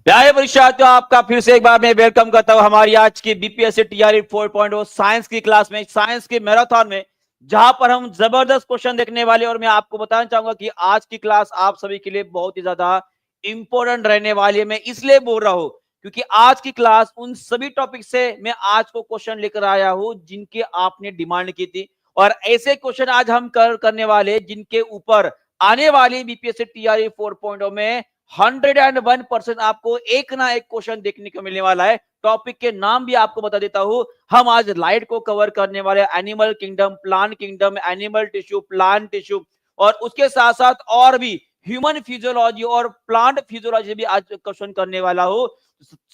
प्यारे परीक्षार्थियों, आपका फिर से एक बार मैं वेलकम करता हूं हमारी आज की बीपीएससी टीआरई 4.0 साइंस की क्लास में, साइंस के मैराथन में, जहां पर हम जबरदस्त क्वेश्चन देखने वाले। और मैं आपको बताना चाहूंगा कि आज की क्लास आप सभी के लिए बहुत ही ज्यादा इंपॉर्टेंट रहने वाली है। मैं इसलिए बोल रहा हूं क्योंकि आज की क्लास उन सभी टॉपिक से मैं आज को क्वेश्चन लेकर आया हूं जिनके आपने डिमांड की थी, और ऐसे क्वेश्चन आज हम करने वाले जिनके ऊपर आने वाली बीपीएससी टीआरई 4.0 में 101% आपको एक ना एक क्वेश्चन देखने को मिलने वाला है। टॉपिक के नाम भी आपको बता देता हूं। हम आज लाइट को कवर करने वाले, animal kingdom, plant kingdom, animal tissue, plant tissue, और उसके साथ साथ और भी ह्यूमन फिजियोलॉजी और प्लांट फिजियोलॉजी भी आज क्वेश्चन करने वाला हूं।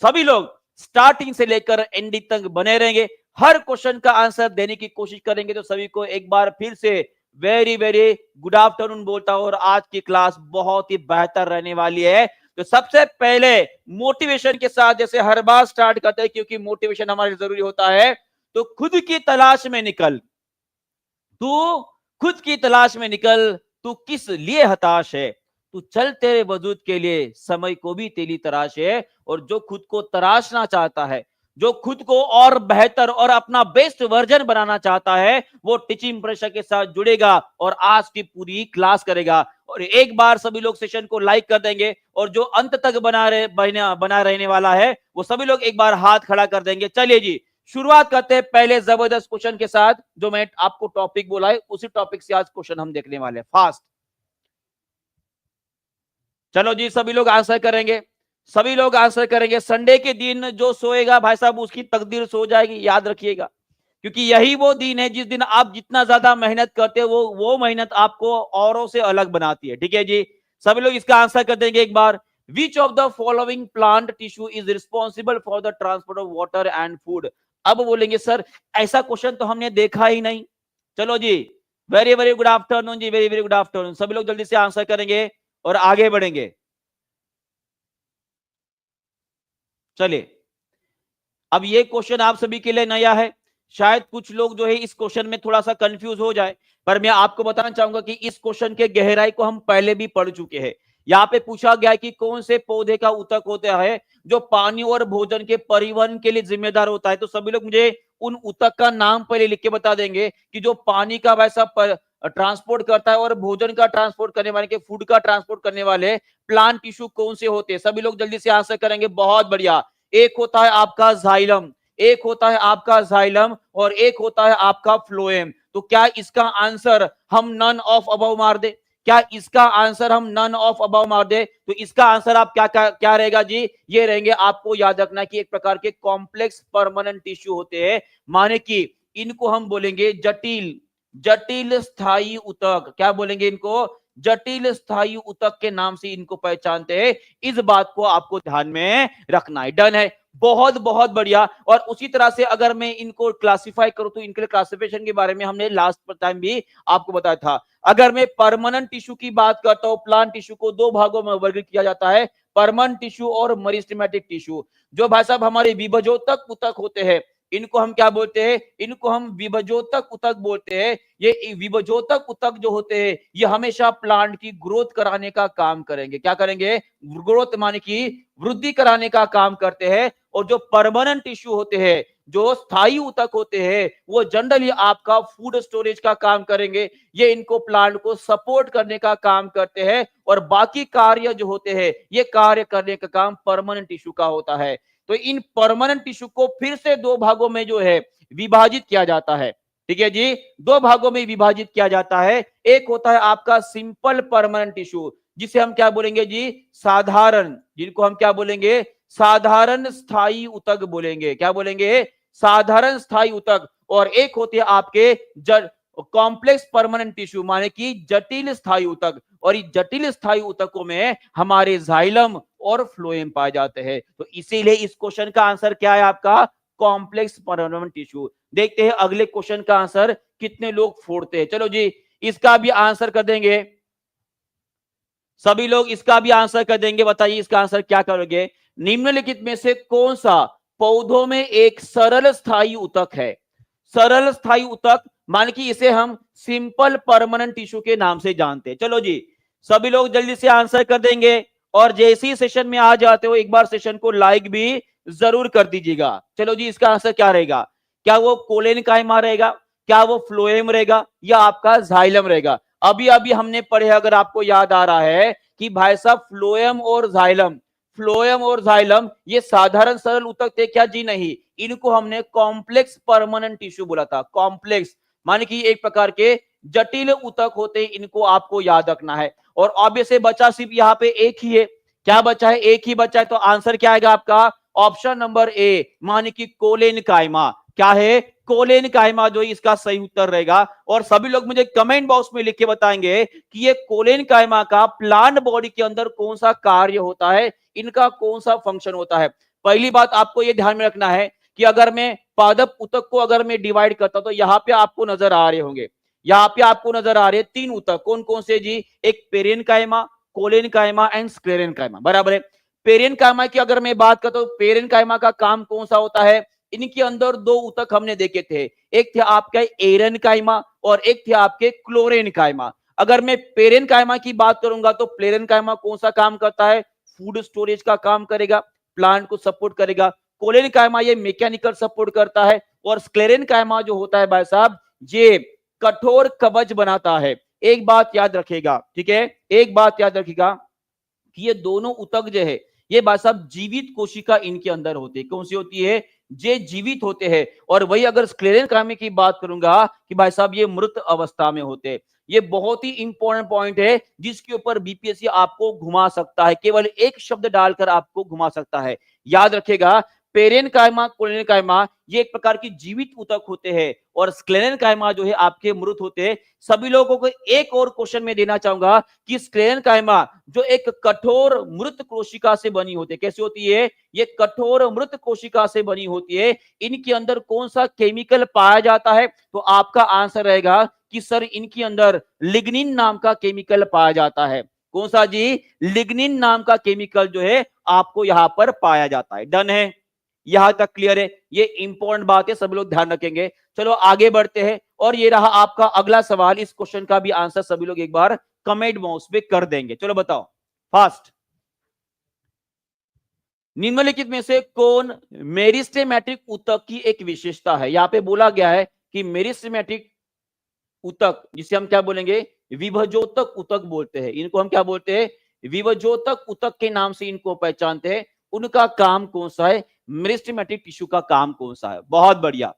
सभी लोग स्टार्टिंग से लेकर एंडिंग तक बने रहेंगे, हर क्वेश्चन का आंसर देने की कोशिश करेंगे। तो सभी को एक बार फिर से वेरी वेरी गुड आफ्टरनून बोलता हूं, और आज की क्लास बहुत ही बेहतर रहने वाली है। तो सबसे पहले मोटिवेशन के साथ, जैसे हर बार स्टार्ट करते हैं, क्योंकि मोटिवेशन हमारे जरूरी होता है। तो खुद की तलाश में निकल, तू खुद की तलाश में निकल, तू किस लिए हताश है, तू चल तेरे वजूद के लिए, समय को भी तेरी तराश है। और जो खुद को तराशना चाहता है, जो खुद को और बेहतर और अपना बेस्ट वर्जन बनाना चाहता है, वो टीचिंग प्रेशर के साथ जुड़ेगा और आज की पूरी क्लास करेगा। और एक बार सभी लोग सेशन को लाइक कर देंगे, और जो अंत तक बना रहने वाला है वो सभी लोग एक बार हाथ खड़ा कर देंगे। चलिए जी, शुरुआत करते हैं पहले जबरदस्त क्वेश्चन के साथ। जो मैं आपको टॉपिक बोला है उसी टॉपिक से आज क्वेश्चन हम देखने वाले हैं फास्ट। चलो जी, सभी लोग आंसर करेंगे, सभी लोग आंसर करेंगे। संडे के दिन जो सोएगा भाई साहब, उसकी तकदीर सो जाएगी, याद रखिएगा। क्योंकि यही वो दिन है जिस दिन आप जितना ज्यादा मेहनत करते हो, वो मेहनत आपको औरों से अलग बनाती है। ठीक है जी, सभी लोग इसका आंसर कर देंगे एक बार। Which of the following plant tissue is responsible for the transport of water and food. अब बोलेंगे सर ऐसा क्वेश्चन तो हमने देखा ही नहीं। चलो जी, वेरी वेरी गुड आफ्टरनून जी, वेरी वेरी गुड आफ्टरनून। सभी लोग जल्दी से आंसर करेंगे और आगे बढ़ेंगे। चलिए, अब ये क्वेश्चन आप सभी के लिए नया है, शायद कुछ लोग जो है इस क्वेश्चन में थोड़ा सा कंफ्यूज हो जाए, पर मैं आपको बताना चाहूंगा कि इस क्वेश्चन के गहराई को हम पहले भी पढ़ चुके हैं। यहाँ पे पूछा गया है कि कौन से पौधे का ऊतक होता है जो पानी और भोजन के परिवहन के लिए जिम्मेदार होता है। तो सभी लोग मुझे उन ऊतक का नाम पहले लिख के बता देंगे कि जो पानी का वैसा ट्रांसपोर्ट करता है और भोजन का ट्रांसपोर्ट करने वाले के फूड का ट्रांसपोर्ट करने वाले प्लांट टिश्यू कौन से होते हैं। सभी लोग जल्दी से आंसर करेंगे, बहुत बढ़िया। एक होता है आपका जाइलम, एक होता है आपका जाइलम, और एक होता है आपका फ्लोएम। तो क्या इसका आंसर हम नन ऑफ अबव मार दे? क्या इसका आंसर हम नन ऑफ अबव मार दे? तो इसका आंसर आप क्या रहेगा जी? ये रहेंगे, आपको याद रखना कि एक प्रकार के कॉम्प्लेक्स परमानेंट टिश्यू होते हैं, माने कि इनको हम बोलेंगे जटिल जटिल स्थायी ऊतक। क्या बोलेंगे इनको? जटिल स्थायी ऊतक के नाम से इनको पहचानते हैं। इस बात को आपको ध्यान में रखना है। डन है, बहुत बहुत बढ़िया। और उसी तरह से अगर मैं इनको क्लासिफाई करूं तो इनके क्लासिफिकेशन के बारे में हमने लास्ट टाइम भी आपको बताया था। अगर मैं परमानेंट टिश्यू की बात करता हूं, प्लांट टिश्यू को दो भागों में वर्गीकृत किया जाता है, परमानेंट टिश्यू और मेरिस्टेमेटिक टिश्यू। जो भाई साहब हमारे विभजोतक ऊतक होते हैं, इनको हम क्या बोलते हैं? इनको हम विभजोतक ऊतक बोलते हैं। ये विभजोतक ऊतक जो होते हैं, ये हमेशा प्लांट की ग्रोथ कराने का काम करेंगे। क्या करेंगे? ग्रोथ माने की वृद्धि कराने का काम करते हैं। और जो परमानेंट टिश्यू होते हैं, जो स्थायी ऊतक होते हैं, वो जनरली आपका फूड स्टोरेज का काम करेंगे। ये इनको प्लांट को सपोर्ट करने का काम करते हैं, और बाकी कार्य जो होते हैं, ये कार्य करने का काम परमानेंट टिश्यू का होता है। तो इन परमानेंट टिश्यू को फिर से दो भागों में जो है विभाजित किया जाता है। ठीक है जी, दो भागों में विभाजित किया जाता है। एक होता है आपका सिंपल परमानेंट टिश्यू, जिसे हम क्या बोलेंगे जी? साधारण, जिनको हम क्या बोलेंगे? साधारण स्थायी ऊतक बोलेंगे। क्या बोलेंगे? साधारण स्थायी ऊतक। और एक होते हैं आपके कॉम्प्लेक्स परमानेंट टिश्यू, माने कि जटिल स्थायी ऊतक। और इस जटिल स्थायी ऊतकों में हमारे जाइलम और फ्लोएम पाए जाते हैं। तो इसीलिए इस क्वेश्चन का आंसर क्या है आपका? Complex permanent tissue. देखते हैं अगले क्वेश्चन का आंसर कितने लोग फोड़ते हैं। चलो जी, इसका भी आंसर कर देंगे, सभी लोग इसका भी आंसर कर देंगे। बताइए इसका आंसर क्या करोगे? निम्नलिखित में से कौन सा पौधों में एक सरल स्थायी ऊतक है? सरल स्थायी ऊतक मान कि इसे हम सिंपल परमानेंट टिश्यू के नाम से जानते हैं। चलो जी, सभी लोग जल्दी से आंसर कर देंगे और जैसे ही सेशन में आ जाते हो एक बार सेशन को लाइक भी जरूर कर दीजिएगा। चलो जी, इसका आंसर क्या रहेगा? क्या वो कोलेन कायमा रहेगा, क्या वो फ्लोएम रहेगा, या आपका जाइलम रहेगा? अभी अभी हमने पढ़े, अगर आपको याद आ रहा है कि भाई साहब फ्लोएम और जाइलम ये साधारण सरल ऊतक थे क्या? जी नहीं, इनको हमने कॉम्प्लेक्स परमानेंट टिश्यू बोला था। कॉम्प्लेक्स माने कि एक प्रकार के जटिल ऊतक होते, इनको आपको याद रखना है। और ऑब्वियसली बचा सिर्फ यहाँ पे एक ही है। क्या बचा है? एक ही बचा है। तो आंसर क्या आएगा आपका? ऑप्शन नंबर ए, माने कि कोलेन कायमा। क्या है? कोलेन कायमा जो इसका सही उत्तर रहेगा। और सभी लोग मुझे कमेंट बॉक्स में लिख के बताएंगे कि ये कोलेन कायमा का प्लांट बॉडी के अंदर कौन सा कार्य होता है, इनका कौन सा फंक्शन होता है। पहली बात आपको ये ध्यान में रखना है कि अगर मैं पादप ऊतक को अगर मैं डिवाइड करता हूं तो यहाँ पे आपको नजर आ रहे होंगे, यहाँ पे आपको नजर आ रहे हैं 3 ऊतक। कौन कौन से जी? एक पेरेन कायमा, कोलेन कायमा एंड स्क्लेरेन कायमा, बराबर है। पेरेन कायमा की अगर मैं बात करता हूं, पेरेन कायमा का काम कौन सा होता है? इनके अंदर 2 ऊतक हमने देखे थे, एक थे आपके एरन कायमा और एक थे आपके क्लोरेन कायमा। अगर मैं पेरेन कायमा की बात करूंगा तो पेरेन कायमा कौन सा काम करता है? फूड स्टोरेज का काम करेगा, प्लांट को सपोर्ट करेगा। कोलेन कायमा ये मैकेनिकल सपोर्ट करता है। और स्क्लेरेन कायमा जो होता है भाई साहब, ये कठोर कवच बनाता है। एक बात याद रखेगा, ठीक है, एक बात याद रखेगा कि ये दोनों ऊतक जो है ये भाई साहब जीवित कोशिका इनके अंदर होती है। कौन सी होती है? ये जीवित होते हैं। और वही अगर स्क्लेरल कायमे की बात करूंगा कि भाई साहब ये मृत अवस्था में होते हैं। ये बहुत ही इंपॉर्टेंट पॉइंट है जिसके ऊपर बीपीएससी आपको घुमा सकता है, केवल एक शब्द डालकर आपको घुमा सकता है। याद रखेगा, पेरेन कायमा, कोलेन कायमा ये एक प्रकार की जीवित ऊतक होते हैं और स्क्लेरल कायमा जो है आपके मृत होते हैं। सभी लोगों को एक और क्वेश्चन में देना चाहूंगा कि स्क्लेरल कायमा जो एक कठोर मृत कोशिका से बनी होती है, कैसी होती है? ये कठोर मृत कोशिका से बनी होती है। इनके अंदर कौन सा केमिकल पाया जाता है? तो आपका आंसर रहेगा कि सर इनके अंदर लिग्निन नाम का केमिकल पाया जाता है। कौन सा जी? लिग्निन नाम का केमिकल जो है आपको यहां पर पाया जाता है। डन है? यहां तक क्लियर है? ये इंपॉर्टेंट बात है, सभी लोग ध्यान रखेंगे। चलो आगे बढ़ते हैं। और ये रहा आपका अगला सवाल। इस क्वेश्चन का भी आंसर सभी लोग एक बार कमेंट बॉक्स पे कर देंगे। चलो बताओ फास्ट। निम्नलिखित में से कौन मेरिस्टेमेटिक ऊतक की एक विशेषता है? यहां पे बोला गया है कि मेरिस्टेमेटिक ऊतक, जिसे हम क्या बोलेंगे? विभजोतक ऊतक बोलते हैं। इनको हम क्या बोलते हैं? विभजोतक ऊतक के नाम से इनको पहचानते हैं। उनका काम कौन सा है? मेरिस्टेमेटिक टिश्यू का काम कौन सा है? बहुत बढ़िया,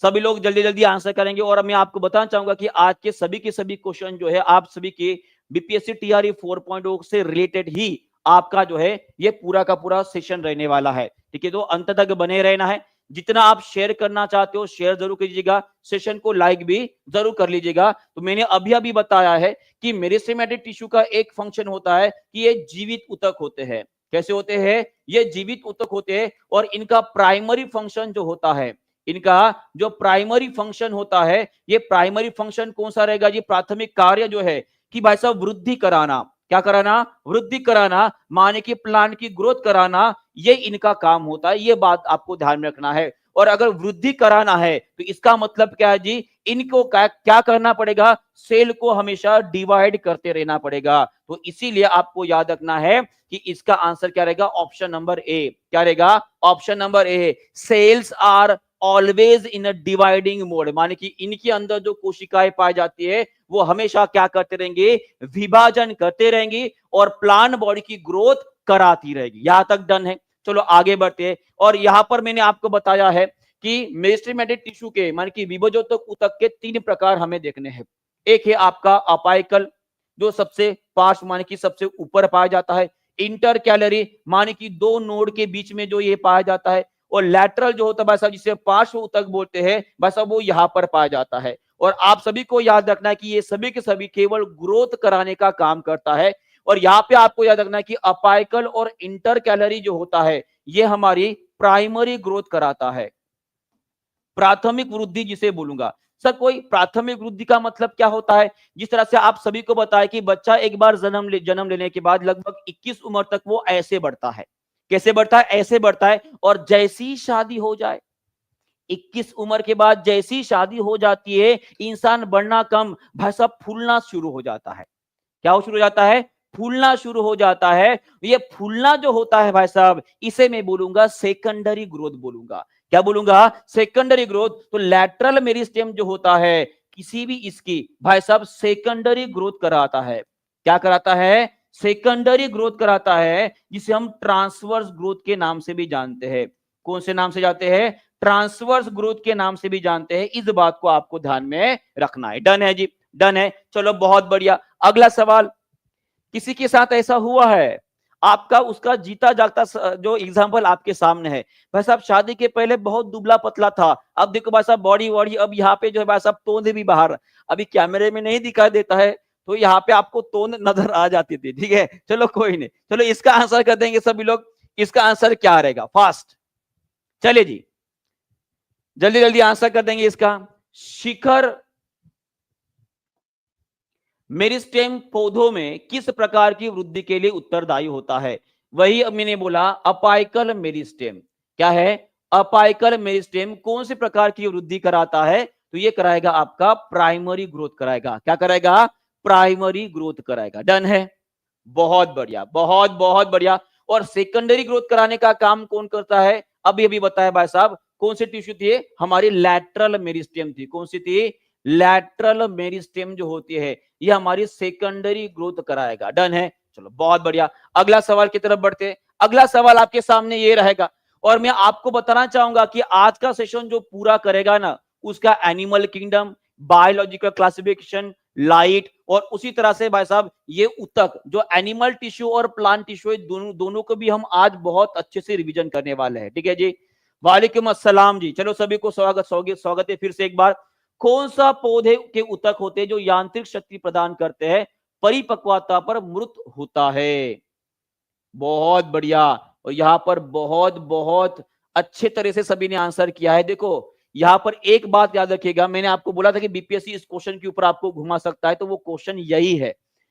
सभी लोग जल्दी जल्दी आंसर करेंगे। और मैं आपको बताना चाहूंगा कि आज के सभी क्वेश्चन जो है आप सभी के बीपीएससी टीआरई 4.0 से रिलेटेड ही आपका जो है ये पूरा का पूरा सेशन रहने वाला है। ठीक है, तो अंत तक बने रहना है। जितना आप शेयर करना चाहते हो शेयर जरूर कीजिएगा, सेशन को लाइक भी जरूर कर लीजिएगा। तो मैंने अभी अभी बताया है कि मेरिस्टेमेटिक टिश्यू का एक फंक्शन होता है कि ये जीवित ऊतक होते हैं। कैसे होते हैं? ये जीवित ऊतक होते हैं। और इनका प्राइमरी फंक्शन जो होता है, इनका जो प्राइमरी फंक्शन होता है, ये प्राइमरी फंक्शन कौन सा रहेगा जी? प्राथमिक कार्य जो है कि भाई साहब वृद्धि कराना। क्या कराना? वृद्धि कराना, माने कि प्लांट की ग्रोथ कराना, ये इनका काम होता है। ये बात आपको ध्यान में रखना है। और अगर वृद्धि कराना है तो इसका मतलब क्या है जी? इनको क्या करना पड़ेगा? सेल को हमेशा डिवाइड करते रहना पड़ेगा। तो इसीलिए आपको याद रखना है कि इसका आंसर क्या रहेगा? Option number A. क्या रहेगा? Option number A. Cells are always in a dividing mode, माने कि इनके अंदर जो कोशिकाएं पाई जाती है वो हमेशा क्या करते रहेंगे? विभाजन करते रहेंगे और प्लांट बॉडी की ग्रोथ कराती रहेगी। यहां तक डन है? चलो आगे बढ़ते हैं। और यहां पर मैंने आपको बताया है कि मेरिस्टेमेटिक टिश्यू के माने कि विभजोतक ऊतक के 3 प्रकार हमें देखने हैं। एक है आपका अपाइकल, जो सबसे पार्श्व माने कि सबसे ऊपर पाया जाता है। इंटर कैलरी, माने कि 2 नोड के बीच में जो ये पाया जाता है। और लैटरल जो होता है भाई साहब, जिसे पार्श्व ऊतक बोलते हैं भाई साहब, वो यहां पर पाया जाता है। और आप सभी को याद रखना है कि ये सभी के सभी केवल ग्रोथ कराने का काम करता है। और यहाँ पे आपको याद रखना है कि अपाइकल और इंटर कैलरी जो होता है ये हमारी प्राइमरी ग्रोथ कराता है, प्राथमिक वृद्धि जिसे बोलूंगा। सर कोई प्राथमिक वृद्धि का मतलब क्या होता है? जिस तरह से आप सभी को बताया कि बच्चा एक बार जन्म लेने के बाद लगभग 21 उम्र तक वो ऐसे बढ़ता है। कैसे बढ़ता है? ऐसे बढ़ता है। और जैसी शादी हो जाए, 21 उम्र के बाद जैसी शादी हो जाती है, इंसान बढ़ना कम भाई साहब फूलना शुरू हो जाता है। क्या हो शुरू हो जाता है? फूलना शुरू हो जाता है, ये फूलना जो होता है भाई साहब, इसे मैं बोलूंगा सेकेंडरी ग्रोथ बोलूंगा। क्या बोलूंगा? Secondary growth. तो लैटरल मेरिस्टेम जो होता है किसी भी इसकी भाई साहब सेकेंडरी ग्रोथ कराता है। क्या कराता है? सेकेंडरी ग्रोथ कराता है, जिसे हम ट्रांसवर्स ग्रोथ के नाम से भी जानते हैं। कौन से नाम से जानते हैं? ट्रांसवर्स ग्रोथ के नाम से भी जानते हैं। इस बात को आपको ध्यान में रखना है। डन है जी, डन है। चलो बहुत बढ़िया। अगला सवाल, किसी के साथ ऐसा हुआ है आपका उसका जीता जागता जो एग्जाम्पल आपके सामने है, भाई साहब शादी के पहले बहुत दुबला पतला था, अब देखो भाई साहब बॉडी वॉडी, अब यहाँ पे जो है भाई साहब तोंद भी बाहर, अभी कैमरे में नहीं दिखाई देता है तो यहाँ पे आपको तोंद नजर आ जाती थी। ठीक है, चलो कोई नहीं, चलो इसका आंसर कर देंगे सभी लोग। इसका आंसर क्या रहेगा? फास्ट, चलिए जी जल्दी जल्दी आंसर कर देंगे इसका। शिखर मेरिस्टेम पौधों में किस प्रकार की वृद्धि के लिए उत्तरदायी होता है? वही अब मैंने बोला, अपाइकल मेरिस्टेम। क्या है? अपाइकल मेरिस्टेम कौन से प्रकार की वृद्धि कराता है? तो ये कराएगा आपका प्राइमरी ग्रोथ कराएगा। क्या कराएगा? प्राइमरी ग्रोथ कराएगा। डन है, बहुत बढ़िया, बहुत बहुत बढ़िया। और सेकेंडरी ग्रोथ कराने का काम कौन करता है? अभी अभी बताया भाई साहब, कौन सी टिश्यू थी? हमारी लैटरल मेरिस्टेम थी। कौन सी थी? लैटरल मेरिस्टेम जो होती है ये हमारी सेकेंडरी ग्रोथ कराएगा। डन है, चलो बहुत बढ़िया। अगला सवाल की तरफ बढ़ते हैं। अगला सवाल आपके सामने ये रहेगा, और मैं आपको बताना चाहूंगा कि आज का सेशन जो पूरा करेगा ना, उसका animal kingdom, biological classification, light, और उसी तरह से भाई साहब ये ऊतक जो एनिमल टिश्यू और प्लांट टिश्यू है, दोनों को भी हम आज बहुत अच्छे से रिवीजन करने वाले हैं। ठीक है जी, वालेकुम अस्सलाम जी। चलो सभी को स्वागत है फिर से एक बार। कौन सा पौधे के ऊतक होते हैं जो यांत्रिक शक्ति प्रदान करते हैं, परिपक्वता पर मृत होता है? बहुत बढ़िया। और यहां पर बहुत बहुत अच्छे तरह से सभी ने आंसर किया है। देखो यहां पर एक बात याद रखिएगा, मैंने आपको बोला था कि बीपीएससी इस क्वेश्चन के ऊपर आपको घुमा सकता है, तो वो क्वेश्चन यही है।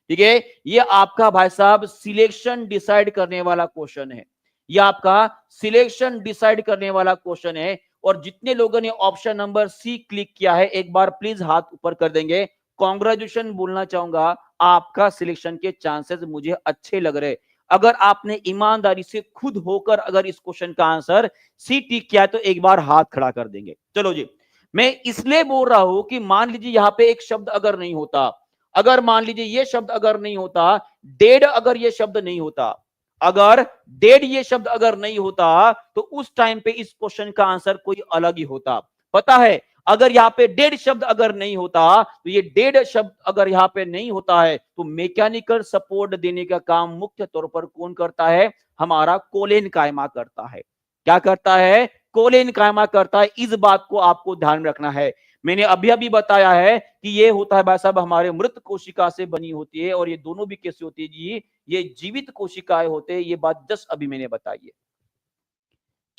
ठीक है, ये आपका भाई साहब सिलेक्शन डिसाइड करने वाला क्वेश्चन है। ये आपका सिलेक्शन डिसाइड करने वाला क्वेश्चन है। और जितने लोगों ने ऑप्शन नंबर सी क्लिक किया है, एक बार प्लीज हाथ ऊपर कर देंगे। कॉन्ग्रेचुलेशन बोलना चाहूंगा, आपका सिलेक्शन के चांसेस मुझे अच्छे लग रहे। अगर आपने ईमानदारी से खुद होकर अगर इस क्वेश्चन का आंसर सी टिक किया है तो एक बार हाथ खड़ा कर देंगे। चलो जी, मैं इसलिए बोल रहा हूं कि मान लीजिए यहां पे एक शब्द अगर नहीं होता, अगर मान लीजिए ये शब्द अगर नहीं होता, डेड अगर ये शब्द नहीं होता, अगर डेड ये शब्द अगर नहीं होता, तो उस टाइम पे इस क्वेश्चन का आंसर कोई अलग ही होता। पता है, अगर यहाँ पे डेड शब्द अगर नहीं होता, तो ये डेड शब्द अगर यहाँ पे नहीं होता है, तो मैकेनिकल सपोर्ट देने का काम मुख्य तौर पर कौन करता है? हमारा कोलेन कायमा करता है। क्या करता है? कोलेन कायमा करता है। इस बात को आपको ध्यान में रखना है। मैंने अभी अभी बताया है कि ये होता है भाई साहब हमारे मृत कोशिका से बनी होती है, और ये दोनों भी कैसे होती है जी? ये जीवित कोशिकाएं होते हैं। ये बात जस्ट अभी मैंने बताई है।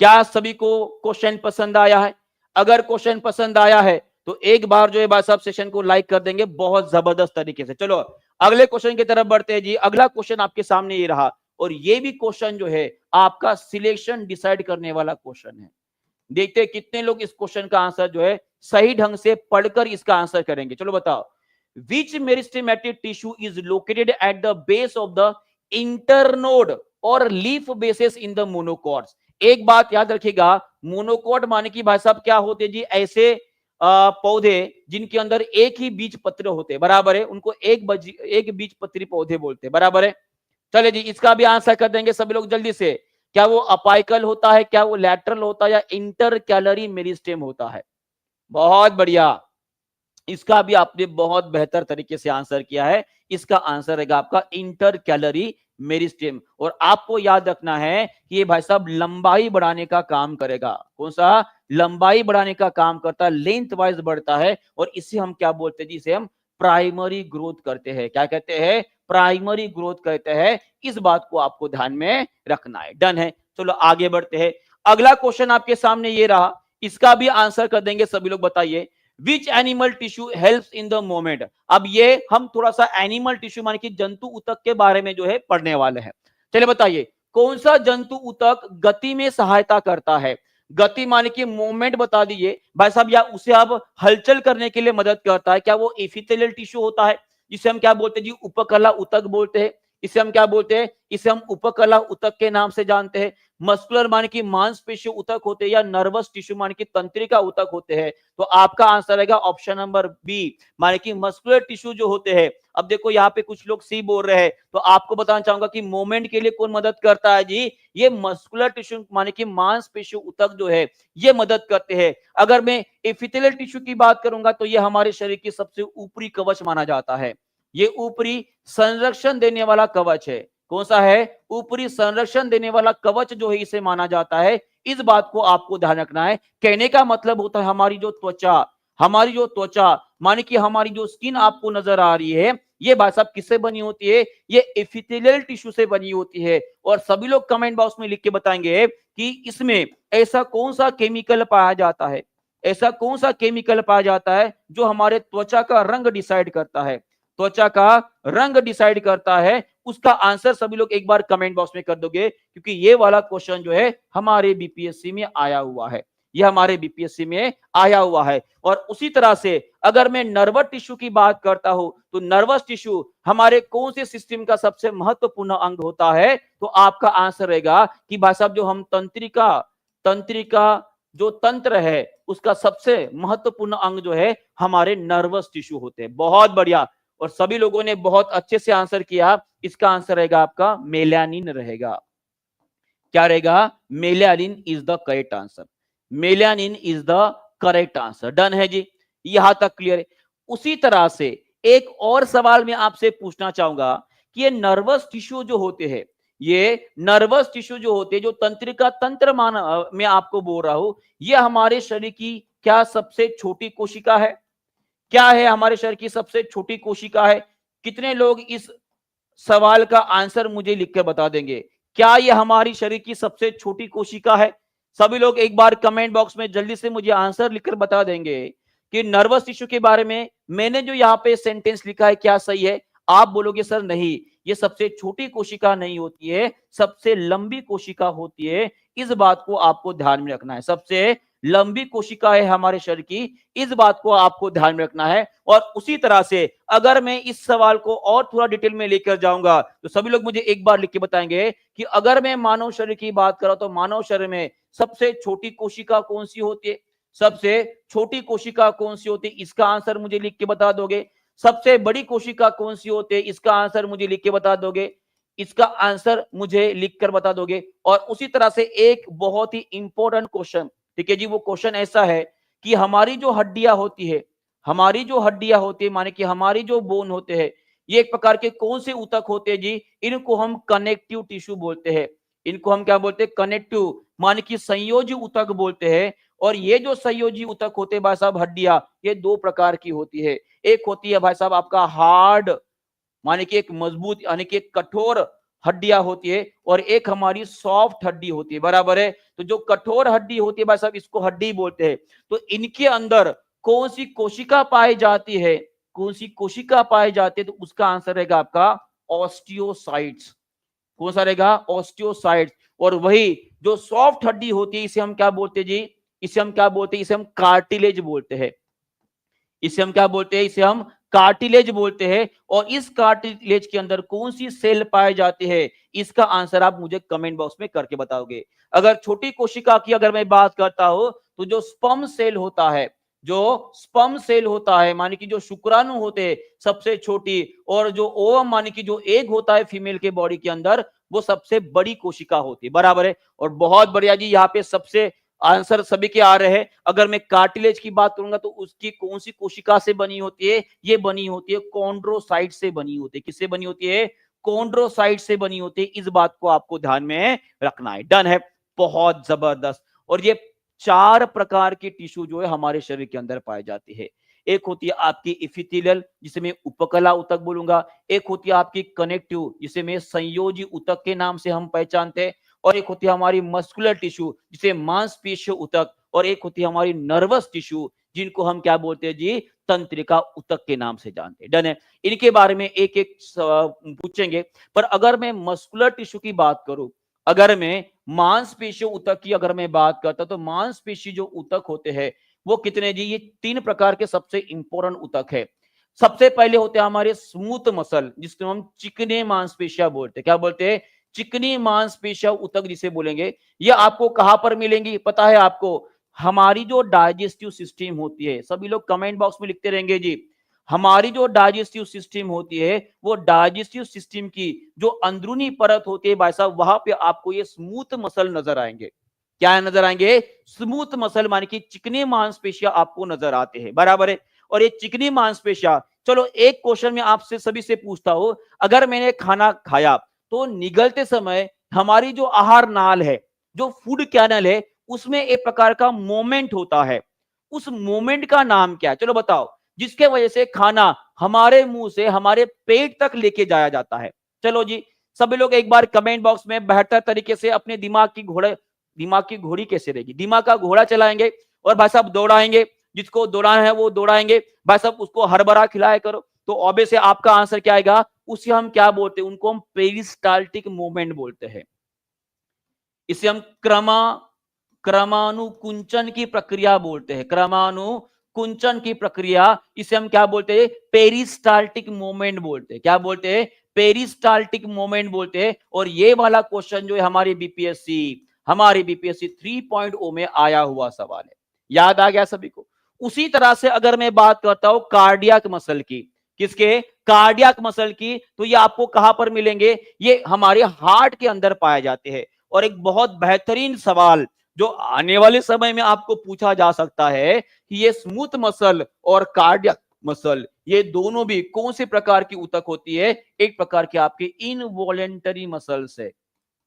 क्या सभी को क्वेश्चन पसंद आया है? अगर क्वेश्चन पसंद आया है तो एक बार जो है भाई साहब सेशन को लाइक कर देंगे बहुत जबरदस्त तरीके से। चलो अगले क्वेश्चन की तरफ बढ़ते हैं जी। अगला क्वेश्चन आपके सामने ये रहा, और ये भी क्वेश्चन जो है आपका सिलेक्शन डिसाइड करने वाला क्वेश्चन है। देखते हैं कितने लोग इस क्वेश्चन का आंसर जो है सही ढंग से पढ़कर इसका आंसर करेंगे। चलो बताओ, which meristematic tissue is located at the base of the internode और leaf bases in the monocots? एक बात याद रखिएगा, मोनोकॉट माने कि भाई साहब क्या होते जी? ऐसे पौधे जिनके अंदर एक ही बीज पत्र होते हैं, बराबर है, उनको एक बीज पत्री पौधे बोलते हैं, बराबर है। चले जी, इसका भी आंसर कर देंगे सभी लोग जल्दी से। क्या वो अपाइकल होता है, क्या वो लैटरल होता है, या इंटर कैलरी मेरिस्टेम होता है? बहुत बढ़िया, इसका भी आपने बहुत बेहतर तरीके से आंसर किया है। इसका आंसर रहेगा आपका इंटर कैलरी मेरिस्टेम। और आपको याद रखना है कि ये भाई साहब लंबाई बढ़ाने का काम करेगा। कौन सा? लंबाई बढ़ाने का काम करता है, लेंथ वाइज बढ़ता है, और इसे हम क्या बोलते हैं जी? इसे हम प्राइमरी ग्रोथ करते हैं। क्या कहते हैं? प्राइमरी ग्रोथ कहते हैं। इस बात को आपको ध्यान में रखना है। डन है, चलो आगे बढ़ते हैं। अगला क्वेश्चन आपके सामने ये रहा, इसका भी आंसर कर देंगे सभी लोग। बताइए, which animal tissue helps in the movement? अब ये हम थोड़ा सा एनिमल टिश्यू माने कि जंतु ऊतक के बारे में जो है पढ़ने वाले हैं। चलिए बताइए, कौन सा जंतु ऊतक गति में सहायता करता है? गति माने कि मूवमेंट बता दीजिए भाई साहब, या उसे अब हलचल करने के लिए मदद करता है। क्या वो एपिथेलियल टिश्यू होता है, जिसे हम क्या बोलते हैं जी? उपकला ऊतक बोलते हैं। इसे हम क्या बोलते हैं, इसे हम उपकला ऊतक के नाम से जानते हैं। मस्कुलर माने कि मांसपेशी ऊतक होते हैं, या नर्वस टिश्यू माने कि तंत्रिका ऊतक होते हैं। तो आपका आंसर रहेगा ऑप्शन नंबर बी, माने कि मस्कुलर टिश्यू जो होते हैं। अब देखो यहाँ पे कुछ लोग सी बोल रहे हैं, तो आपको बताना चाहूंगा कि मूवमेंट के लिए कौन मदद करता है जी, ये मस्कुलर टिश्यू माने कि मांसपेशी ऊतक जो है ये मदद करते हैं। अगर मैं एपिथेलियल टिश्यू की बात करूंगा तो ये हमारे शरीर की सबसे ऊपरी कवच माना जाता है। ये ऊपरी संरक्षण देने वाला कवच है। कौन सा है, ऊपरी संरक्षण देने वाला कवच जो है इसे माना जाता है। इस बात को आपको ध्यान रखना है। कहने का मतलब होता है हमारी जो त्वचा माने कि हमारी जो स्किन आपको नजर आ रही है, ये भाई साहब किससे बनी होती है, ये एपिथेलियल टिश्यू से बनी होती है। और सभी लोग कमेंट बॉक्स में लिख के बताएंगे कि इसमें ऐसा कौन सा केमिकल पाया जाता है, ऐसा कौन सा केमिकल पाया जाता है जो हमारे त्वचा का रंग डिसाइड करता है, त्वचा का रंग डिसाइड करता है। उसका आंसर सभी लोग एक बार कमेंट बॉक्स में कर दोगे, क्योंकि ये वाला क्वेश्चन जो है हमारे बीपीएससी में आया हुआ है, ये हमारे बीपीएससी में आया हुआ है। और उसी तरह से अगर मैं नर्वस टिश्यू की बात करता हूं, तो नर्वस टिश्यू हमारे कौन से सिस्टम का सबसे महत्वपूर्ण अंग होता है, तो आपका आंसर रहेगा कि भाई साहब जो हम तंत्रिका तंत्रिका जो तंत्र है उसका सबसे महत्वपूर्ण अंग जो है हमारे नर्वस टिश्यू होते हैं। बहुत बढ़िया, और सभी लोगों ने बहुत अच्छे से आंसर किया। इसका आंसर रहेगा आपका मेलानिन रहेगा। क्या रहेगा, melanin is the correct answer, melanin is the correct answer. Done है जी, यहां तक क्लियर है। उसी तरह से एक और सवाल मैं आपसे पूछना चाहूंगा कि ये नर्वस टिश्यू जो होते हैं, ये नर्वस टिश्यू जो होते हैं, जो तंत्रिका तंत्र मैं आपको बोल रहा हूं, ये हमारे शरीर की क्या सबसे छोटी कोशिका है, क्या है हमारे शरीर की सबसे छोटी कोशिका है? कितने लोग इस सवाल का आंसर मुझे लिख के बता देंगे, क्या यह हमारी शरीर की सबसे छोटी कोशिका है? सभी लोग एक बार कमेंट बॉक्स में जल्दी से मुझे आंसर लिखकर बता देंगे कि नर्वस टिश्यू के बारे में मैंने जो यहाँ पे सेंटेंस लिखा है क्या सही है। आप बोलोगे सर नहीं, ये सबसे छोटी कोशिका नहीं होती है, सबसे लंबी कोशिका होती है। इस बात को आपको ध्यान में रखना है, सबसे लंबी कोशिका है हमारे शरीर की, इस बात को आपको ध्यान में रखना है। और उसी तरह से अगर मैं इस सवाल को और थोड़ा डिटेल में लेकर जाऊंगा, तो सभी लोग मुझे एक बार लिख के बताएंगे कि अगर मैं मानव शरीर की बात करूं तो मानव शरीर में सबसे छोटी कोशिका कौन सी होती है, सबसे छोटी कोशिका कौन सी होती है, इसका आंसर मुझे लिख के बता दोगे। सबसे बड़ी कोशिका कौन सी होती है, इसका आंसर मुझे लिख के बता दोगे, इसका आंसर मुझे लिखकर बता दोगे। और उसी तरह से एक बहुत ही इंपॉर्टेंट क्वेश्चन, ठीक है जी, वो क्वेश्चन ऐसा है कि हमारी जो हड्डियां होती है, हमारी जो हड्डियां होती है माने कि हमारी जो बोन होते हैं, ये एक प्रकार के कौन से ऊतक होते हैं जी, इनको हम कनेक्टिव टिश्यू बोलते हैं। इनको हम क्या बोलते हैं, कनेक्टिव माने कि संयोजी ऊतक बोलते हैं। और ये जो संयोजी ऊतक होते हैं भाई साहब, हड्डियां, ये दो प्रकार की होती है। एक होती है भाई साहब आपका हार्ड माने कि एक मजबूत यानी कि एक कठोर हड्डियां होती है, और एक हमारी सॉफ्ट हड्डी होती है, बराबर है। तो जो कठोर हड्डी होती है भाई साहब, इसको हड्डी बोलते हैं। तो इनके अंदर कौन सी कोशिका पाई जाती है, कौन सी कोशिका पाई जाती है, तो उसका आंसर रहेगा आपका ऑस्टियोसाइट्स। कौन सा रहेगा, ऑस्टियोसाइट्स। और वही जो सॉफ्ट हड्डी होती है, इसे हम क्या बोलते हैं जी, इसे हम क्या बोलते हैं, इसे हम कार्टिलेज बोलते हैं। इसे हम क्या बोलते हैं, इसे हम कार्टिलेज बोलते हैं। और इस कार्टिलेज के अंदर कौन सी सेल पाई जाती है, इसका आंसर आप मुझे कमेंट बॉक्स में करके बताओगे। अगर छोटी कोशिका की अगर मैं बात करता हूं, तो जो स्पर्म सेल होता है, जो स्पर्म सेल होता है माने कि जो शुक्राणु होते हैं सबसे छोटी, और जो ओवम माने कि जो एग होता है फीमेल के बॉडी के अंदर, वो सबसे बड़ी कोशिका होती है, बराबर है। और बहुत बढ़िया जी, यहाँ पे सबसे आंसर सभी के आ रहे हैं। अगर मैं कार्टिलेज की बात करूंगा तो उसकी कौन सी कोशिका से बनी होती है, ये बनी होती है कॉन्ड्रोसाइट से बनी होती है। किससे बनी होती है, कॉन्ड्रोसाइट से बनी होती है। इस बात को आपको ध्यान में रखना है। डन है, बहुत जबरदस्त। और ये चार प्रकार की टिश्यू जो है हमारे शरीर के अंदर पाई जाती है। एक होती है आपकी इपिथेलियल, जिसे मैं उपकला ऊतक बोलूंगा। एक होती है आपकी कनेक्टिव, जिसे मैं संयोजी ऊतक के नाम से हम पहचानते हैं। और एक होती है हमारी मस्कुलर टिश्यू, जिसे मांसपेशी ऊतक। और एक होती है हमारी नर्वस टिश्यू, जिनको हम क्या बोलते हैं जी, तंत्रिका ऊतक के नाम से जानते हैं। डन है, इनके बारे में एक एक पूछेंगे। पर अगर मैं मस्कुलर टिश्यू की बात करूं, अगर मैं मांसपेशी ऊतक की अगर मैं बात करता, तो मांसपेशी जो ऊतक होते हैं वो कितने जी, ये तीन प्रकार के सबसे इंपॉर्टेंट ऊतक है। सबसे पहले होते हैं हमारे स्मूथ मसल, जिसको हम चिकने मांसपेशियां बोलते हैं। क्या बोलते हैं? चिकनी मांसपेशियां ऊतक जिसे बोलेंगे। ये आपको कहां पर मिलेंगी पता है आपको? हमारी जो डाइजेस्टिव सिस्टम होती है, सभी लोग कमेंट बॉक्स में लिखते रहेंगे जी। हमारी जो डाइजेस्टिव सिस्टम होती है, वो डाइजेस्टिव सिस्टम की जो अंदरूनी परत होती है भाई साहब, वहां पे आपको ये स्मूथ मसल नजर आएंगे। क्या नजर आएंगे? स्मूथ मसल, माने कि चिकने मांसपेशियां आपको नजर आते हैं, बराबर है। और ये चिकनी मांसपेशियां, चलो एक क्वेश्चन में आपसे सभी से पूछता हूं, अगर मैंने खाना खाया तो निगलते समय हमारी जो आहार नाल है, जो फूड कैनल है, उसमें एक प्रकार का मोमेंट होता है। उस मोमेंट का नाम क्या है? चलो बताओ, जिसके वजह से खाना हमारे मुंह से हमारे पेट तक लेके जाया जाता है। चलो जी, सभी लोग एक बार कमेंट बॉक्स में बेहतर तरीके से अपने दिमाग की घोड़ी कैसे रहेगी, दिमाग का घोड़ा चलाएंगे और भाई साहब दौड़ाएंगे, जिसको दौड़ाना है वो दौड़ाएंगे, भाई साहब उसको हरभरा खिलाया करो। तो ऑब्वियस है आपका आंसर क्या आएगा? उसे हम क्या बोलते हैं? उनको हम पेरिस्टाल्टिक मूवमेंट बोलते हैं। इसे हम क्रमानुकुंचन की प्रक्रिया बोलते हैं। क्रमानुकुंचन की प्रक्रिया, इसे हम क्या बोलते हैं? पेरिस्टाल्टिक मूवमेंट बोलते हैं। क्या बोलते हैं? पेरिस्टाल्टिक मूवमेंट बोलते हैं। और ये वाला क्वेश्चन जो है हमारी बीपीएससी 3.0 में आया हुआ सवाल है। याद आ गया सभी को? उसी तरह से अगर मैं बात करता हूं कार्डियक मसल की, किसके? कार्डियक मसल की, तो ये आपको कहां पर मिलेंगे? ये हमारे हार्ट के अंदर पाए जाते हैं। और एक बहुत बेहतरीन सवाल जो आने वाले समय में आपको पूछा जा सकता है कि ये स्मूथ मसल और कार्डियक मसल, ये दोनों भी कौन से प्रकार की ऊतक होती है? एक प्रकार की आपके इनवॉलेंटरी मसल से।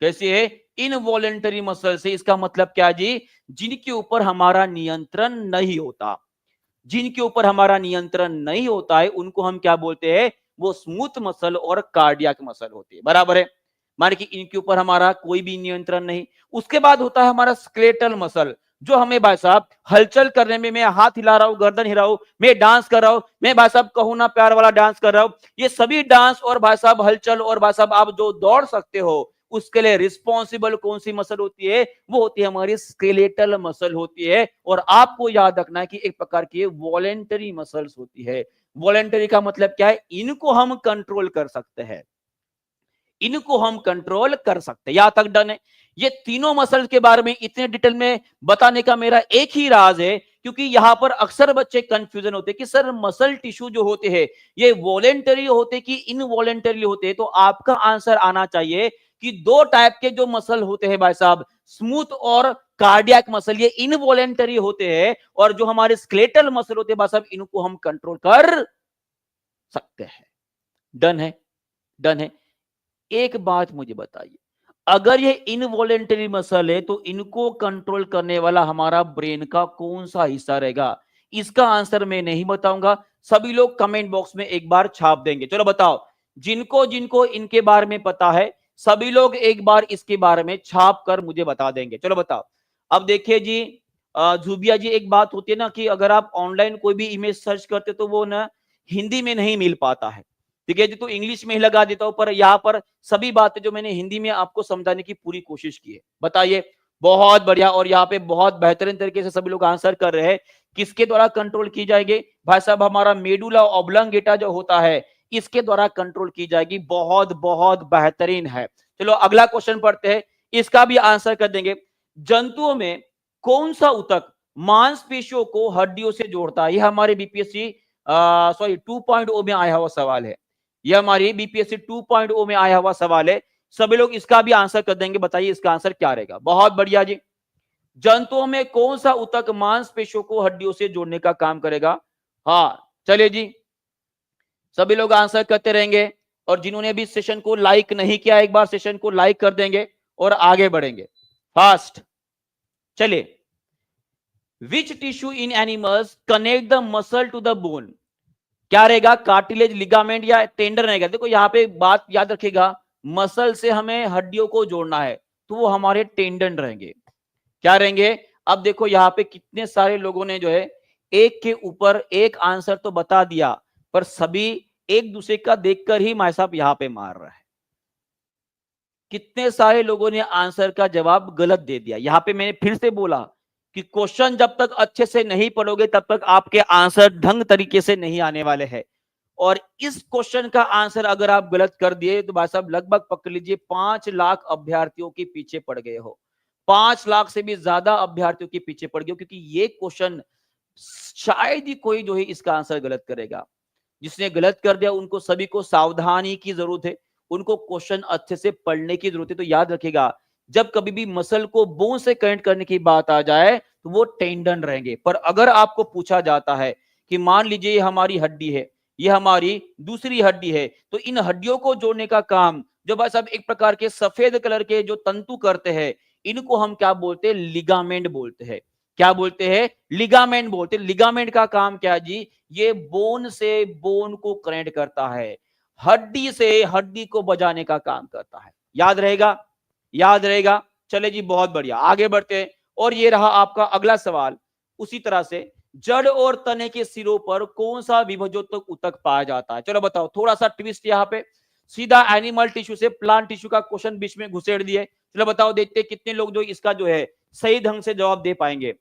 कैसे है? इनवॉलेंटरी मसल से। इसका मतलब क्या जी? जिनके ऊपर हमारा नियंत्रण नहीं होता, जिनके ऊपर हमारा नियंत्रण नहीं होता है, उनको हम क्या बोलते हैं? वो स्मूथ मसल और कार्डियक मसल होती है, बराबर है। माने कि इनके ऊपर हमारा कोई भी नियंत्रण नहीं। उसके बाद होता है हमारा स्केलेटल मसल, जो हमें भाई साहब हलचल करने में, मैं हाथ हिला रहा हूं, गर्दन हिला रहा हूं, मैं डांस कर रहा हूं, मैं भाई साहब कहूं ना प्यार वाला डांस कर रहा हूं, ये सभी डांस और भाई साहब हलचल और भाई साहब आप जो दौड़ सकते हो, उसके लिए रिस्पॉन्सिबल कौन सी मसल होती है? वो होती है हमारी स्केलेटल मसल होती है। और आपको याद रखना है कि एक प्रकार की वॉलेंटरी मसल्स होती है। वॉलेंटरी का मतलब क्या है? इनको हम कंट्रोल कर सकते हैं, इनको हम कंट्रोल कर सकते हैं। यहां तक डन है? ये तीनों मसल्स के बारे में इतने डिटेल में बताने का मेरा एक ही राज है, क्योंकि यहां पर अक्सर बच्चे कंफ्यूजन होते हैं कि सर मसल टिश्यू जो होते हैं ये वॉलेंटरी होते कि इनवॉलेंटरी होते हैं। तो आपका आंसर आना चाहिए कि दो टाइप के जो मसल होते हैं भाई साहब, स्मूथ और कार्डियक मसल, ये इनवॉलेंटरी होते हैं। और जो हमारे स्केलेटल मसल होते हैं भाई साहब, इनको हम कंट्रोल कर सकते हैं। डन है? डन है? एक बात मुझे बताइए, अगर ये इनवॉलेंटरी मसल है तो इनको कंट्रोल करने वाला हमारा ब्रेन का कौन सा हिस्सा रहेगा? इसका आंसर मैं नहीं बताऊंगा, सभी लोग कमेंट बॉक्स में एक बार छाप देंगे। चलो बताओ, जिनको जिनको इनके बारे में पता है, सभी लोग एक बार इसके बारे में छाप कर मुझे बता देंगे। चलो बताओ। अब देखिए जी, जुबिया जी, एक बात होती है ना कि अगर आप ऑनलाइन कोई भी इमेज सर्च करते तो वो ना हिंदी में नहीं मिल पाता है, ठीक है जी, तो इंग्लिश में ही लगा देता हूं। पर यहां पर सभी बातें जो मैंने हिंदी में आपको समझाने की पूरी कोशिश की है। बताइए। बहुत बढ़िया। और यहाँ पे बहुत बेहतरीन तरीके से सभी लोग आंसर कर रहे हैं। किसके द्वारा कंट्रोल की जाएगी भाई साहब? हमारा मेडुला ऑब्लंगेटा जो होता है, इसके द्वारा कंट्रोल की जाएगी। बहुत बहुत बेहतरीन है। चलो अगला क्वेश्चन पढ़ते हैं, इसका भी आंसर कर देंगे। जंतुओं में कौन सा ऊतक मांसपेशियों को हड्डियों से जोड़ता है? यह हमारे बीपीएससी 2.0 में आया हुआ सवाल है। यह हमारी बीपीएससी 2.0 में आया हुआ सवाल है। सभी लोग इसका भी आंसर कर देंगे। बताइए इसका आंसर क्या रहेगा? बहुत बढ़िया जी। जंतुओं में कौन सा ऊतक मांसपेशियों को हड्डियों से जोड़ने का काम करेगा? हाँ, चलिए जी, सभी लोग आंसर करते रहेंगे। और जिन्होंने अभी सेशन को लाइक नहीं किया, एक बार सेशन को लाइक कर देंगे और आगे बढ़ेंगे फास्ट। चलिए, which tissue in animals connect the muscle to the bone? क्या रहेगा? कार्टिलेज, लिगामेंट या टेंडन रहेगा? देखो यहाँ पे बात याद रखिएगा, मसल से हमें हड्डियों को जोड़ना है तो वो हमारे टेंडन रहेंगे। क्या रहेंगे? अब देखो यहाँ पे कितने सारे लोगों ने जो है एक के ऊपर एक आंसर तो बता दिया, पर सभी एक दूसरे का देखकर ही भाई साहब यहाँ पे मार रहा है। कितने सारे लोगों ने आंसर का जवाब गलत दे दिया। यहां पे मैंने फिर से बोला कि क्वेश्चन जब तक अच्छे से नहीं पढ़ोगे तब तक आपके आंसर ढंग तरीके से नहीं आने वाले हैं। और इस क्वेश्चन का आंसर अगर आप गलत कर दिए तो भाई साहब लगभग पकड़ लीजिए 5 लाख अभ्यर्थियों के पीछे पड़ गए हो। 5 लाख से भी ज्यादा अभ्यर्थियों के पीछे पड़ गए हो, क्योंकि ये क्वेश्चन शायद ही कोई जो है इसका आंसर गलत करेगा। जिसने गलत कर दिया उनको सभी को सावधानी की जरूरत है, उनको क्वेश्चन अच्छे से पढ़ने की जरूरत है। तो याद रखिएगा, जब कभी भी मसल को बोन से कनेक्ट करने की बात आ जाए तो वो टेंडन रहेंगे। पर अगर आपको पूछा जाता है कि मान लीजिए ये हमारी हड्डी है, ये हमारी दूसरी हड्डी है, तो इन हड्डियों को जोड़ने का काम जो बस अब एक प्रकार के सफेद कलर के जो तंतु करते हैं, इनको हम क्या बोलते हैं? लिगामेंट बोलते हैं। क्या बोलते हैं? लिगामेंट बोलते हैं। लिगामेंट का काम क्या जी? ये बोन से बोन को कनेक्ट करता है, हड्डी से हड्डी को बजाने का काम करता है। याद रहेगा? याद रहेगा। चले जी, बहुत बढ़िया, आगे बढ़ते हैं। और ये रहा आपका अगला सवाल। उसी तरह से जड़ और तने के सिरों पर कौन सा विभजोत्तक ऊतक पाया जाता है? चलो बताओ, थोड़ा सा ट्विस्ट यहाँ पे, सीधा एनिमल टिश्यू से प्लांट टिश्यू का क्वेश्चन बीच में घुसेड़ दिए। चलो बताओ, देखते कितने लोग जो इसका जो है सही ढंग से जवाब दे पाएंगे।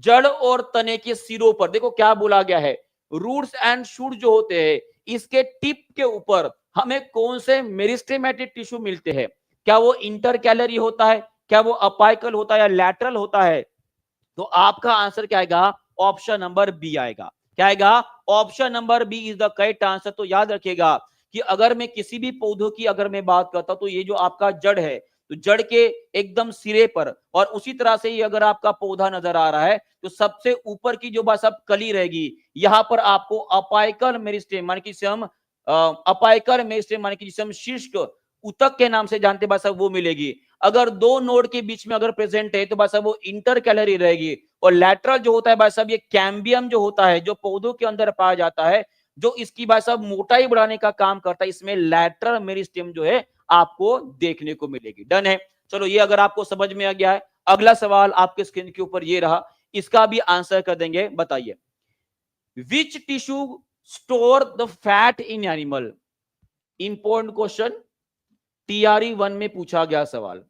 जड़ और तने के सिरों पर देखो क्या बोला गया है, रूट्स एंड शूट जो होते हैं इसके टिप के ऊपर हमें कौन से मेरिस्टेमेटिक टिश्यू मिलते हैं? क्या वो इंटरकैलरी होता है, क्या वो अपाइकल होता है, या लैटरल होता है? तो आपका आंसर क्या आएगा? ऑप्शन नंबर बी आएगा। क्या आएगा? Option number B is the correct answer. तो याद रखिएगा कि अगर मैं किसी भी पौधों की अगर मैं बात करता हूं तो ये जो आपका जड़ है, तो जड़ के एकदम सिरे पर, और उसी तरह से ये अगर आपका पौधा नजर आ रहा है तो सबसे ऊपर की जो बस अब कली रहेगी, यहां पर आपको अपाइकल मेरिस्टेम मान की जिसे हम अपाइकल मेरिस्टेम मान की जिसे हम शीर्ष ऊतक के नाम से जानते बस अब वो मिलेगी। अगर दो नोड के बीच में अगर प्रेजेंट है तो बस अब वो इंटर कैलरी रहेगी। और लैटरल जो होता है भाई साहब, ये कैम्बियम जो होता है जो पौधों के अंदर पाया जाता है, जो इसकी भाई साहब मोटाई बढ़ाने का काम करता है, इसमें लैटरल मेरिस्टेम जो है आपको देखने को मिलेगी। डन है। चलो ये अगर आपको समझ में आ गया है, अगला सवाल आपके स्क्रीन के ऊपर ये रहा, इसका भी आंसर कर देंगे। बताइए, which tissue store the fat in animal? Important question, TRE 1 में पूछा गया सवाल,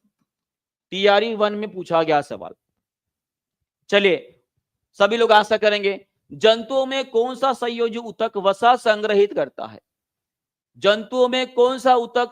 टीआरई 1 में पूछा गया सवाल। चलिए सभी लोग आंसर करेंगे। जंतुओं में कौन सा संयोजी ऊतक वसा संग्रहित करता है? जंतुओं में कौन सा ऊतक,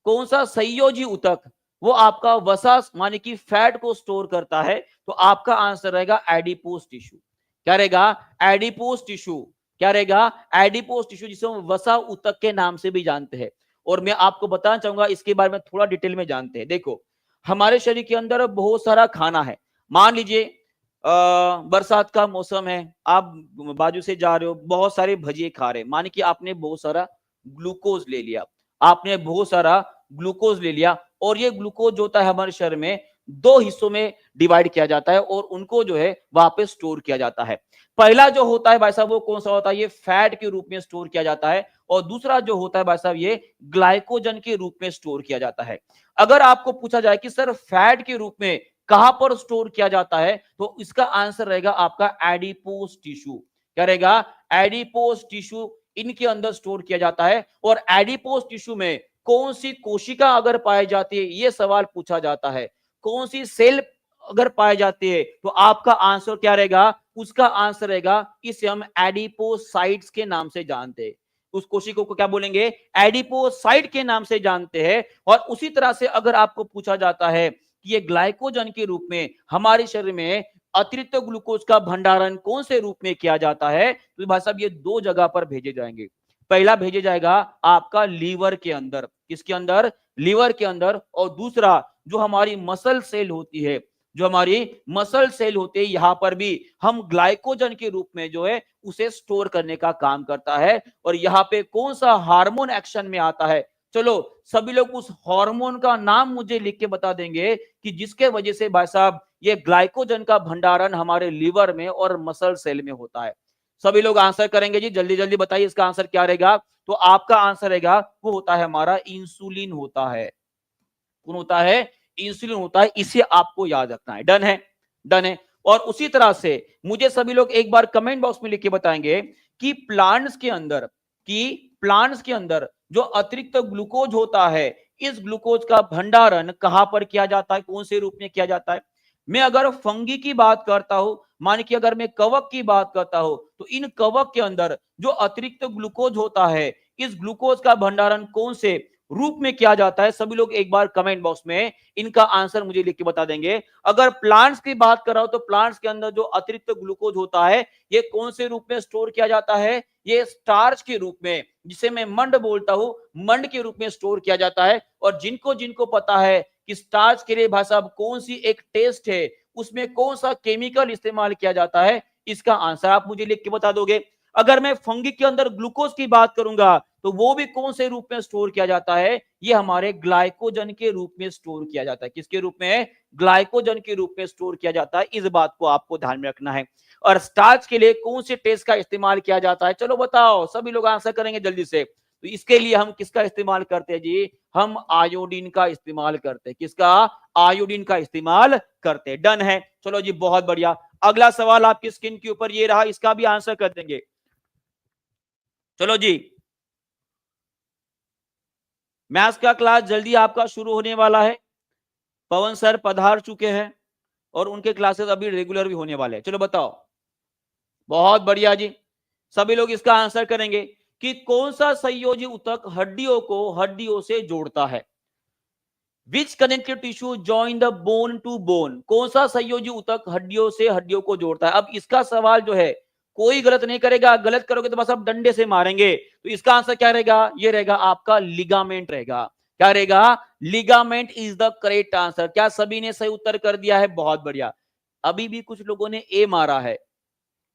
कौन सा संयोजी ऊतक वो आपका वसा माने कि फैट को स्टोर करता है? तो आपका आंसर रहेगा एडिपोस टिश्यू। क्या रहेगा? Adipose tissue. क्या रहेगा? एडिपोस टिश्यू, जिसे हम वसा ऊतक के नाम से भी जानते हैं। और मैं आपको बताना चाहूंगा इसके बारे में थोड़ा डिटेल में जानते हैं। देखो, हमारे शरीर के अंदर बहुत सारा खाना है। मान लीजिए बरसात का मौसम है, आप बाजू से जा रहे हो, बहुत सारे भजिए खा रहे हैं, माने कि आपने बहुत सारा ग्लूकोज ले लिया, आपने बहुत सारा ग्लूकोज ले लिया, और ये ग्लूकोज जो होता है हमारे शरीर में दो हिस्सों में डिवाइड किया जाता है और उनको जो है वहां पे स्टोर किया जाता है। पहला जो होता है भाई साहब वो कौन सा होता है? ये फैट के रूप में स्टोर किया जाता है। और दूसरा जो होता है भाई साहब ये ग्लाइकोजन के रूप में स्टोर किया जाता है। अगर आपको पूछा जाए कि सर फैट के रूप में कहां पर स्टोर किया जाता है, तो इसका आंसर रहेगा आपका एडिपोस टिश्यू। क्या रहेगा? एडिपोस टिश्यू इनके अंदर स्टोर किया जाता है। और एडिपोस टिश्यू में कौन सी कोशिका अगर पाई जाती है, यह सवाल पूछा जाता है, कौन सी सेल अगर पाई जाती है, तो आपका आंसर क्या रहेगा? उसका आंसर रहेगा, इसे हम एडिपोसाइट्स के नाम से जानते हैं। उस कोशिका को क्या बोलेंगे? एडिपोसाइट के नाम से जानते हैं। और उसी तरह से अगर आपको पूछा जाता है कि ये ग्लाइकोजन के रूप में हमारे शरीर में अतिरिक्त ग्लूकोज का भंडारण कौन से रूप में किया जाता है, तो भाई साहब ये दो जगह पर भेजे जाएंगे। पहला भेजे जाएगा आपका लीवर के अंदर। किसके अंदर? लीवर के अंदर। और दूसरा जो हमारी मसल सेल होती है, जो हमारी मसल सेल होते हैं, यहां पर भी हम ग्लाइकोजन के रूप में जो है उसे स्टोर करने का काम करता है। और यहाँ पे कौन सा हार्मोन एक्शन में आता है? चलो सभी लोग उस हार्मोन का नाम मुझे लिख के बता देंगे कि जिसके वजह से भाई साहब ये ग्लाइकोजन का भंडारण हमारे लीवर में और मसल सेल में होता है। सभी लोग आंसर करेंगे जी, जल्दी जल्दी बताइए इसका आंसर क्या रहेगा? तो आपका आंसर रहेगा वो होता है हमारा इंसुलिन होता है। कौन होता है? इंसुलिन होता है। इसे आपको याद रखना है। डन है? डन है। और उसी तरह से मुझे सभी लोग एक बार कमेंट बॉक्स में लिख के बताएंगे कि प्लांट्स के अंदर जो अतिरिक्त ग्लूकोज होता है, इस ग्लूकोज का भंडारण कहां पर किया जाता है, कौन से रूप में किया जाता है? मैं अगर फंगी की बात करता हूं, मान कि अगर मैं कवक की बात करता हूं तो इन कवक के अंदर जो अतिरिक्त ग्लूकोज होता है, इस ग्लूकोज का भंडारण कौन से रूप में किया जाता है? सभी लोग एक बार कमेंट बॉक्स में इनका आंसर मुझे लिख के बता देंगे। अगर प्लांट्स की बात कर रहा हूं तो प्लांट्स के अंदर जो अतिरिक्त ग्लूकोज होता है, ये कौन से रूप में स्टोर किया जाता है? ये स्टार्च के रूप में, जिसे मैं मंड बोलता हूं, मंड के रूप में स्टोर किया जाता है। और जिनको जिनको पता है कि स्टार्च के लिए भाई साहब कौन सी एक टेस्ट है, उसमें कौन सा केमिकल इस्तेमाल किया जाता है, इसका आंसर आप मुझे लिख के बता दोगे। अगर मैं फंगी के अंदर ग्लूकोज की बात करूंगा तो वो भी कौन से रूप में स्टोर किया जाता है? ये हमारे ग्लाइकोजन के रूप में स्टोर किया जाता है। किसके रूप में? ग्लाइकोजन के रूप में स्टोर किया जाता है। इस बात को आपको ध्यान में रखना है। और स्टार्च के लिए कौन से टेस्ट का इस्तेमाल किया जाता है? चलो बताओ, सभी लोग आंसर करेंगे जल्दी से। तो इसके लिए हम किसका इस्तेमाल करते हैं जी? हम आयोडीन का इस्तेमाल करते हैं। किसका? आयोडीन का इस्तेमाल करते हैं। डन है। चलो जी, बहुत बढ़िया। अगला सवाल आपकी स्क्रीन के ऊपर ये रहा, इसका भी आंसर कर देंगे। चलो जी, मैथ्स का क्लास जल्दी आपका शुरू होने वाला है। पवन सर पधार चुके हैं और उनके क्लासेस अभी रेगुलर भी होने वाले हैं। चलो बताओ। बहुत बढ़िया जी, सभी लोग इसका आंसर करेंगे कि कौन सा संयोजी ऊतक हड्डियों को हड्डियों से जोड़ता है? Which connective tissue join the bone to bone? कौन सा संयोजी ऊतक हड्डियों से हड्डियों को जोड़ता है? अब इसका सवाल जो है कोई गलत नहीं करेगा, गलत करोगे तो बस आप डंडे से मारेंगे। तो इसका आंसर क्या रहेगा? ये रहेगा आपका लिगामेंट रहेगा। क्या रहेगा? Ligament is the correct answer. क्या सभी ने सही उत्तर कर दिया है? बहुत बढ़िया। अभी भी कुछ लोगों ने ए मारा है,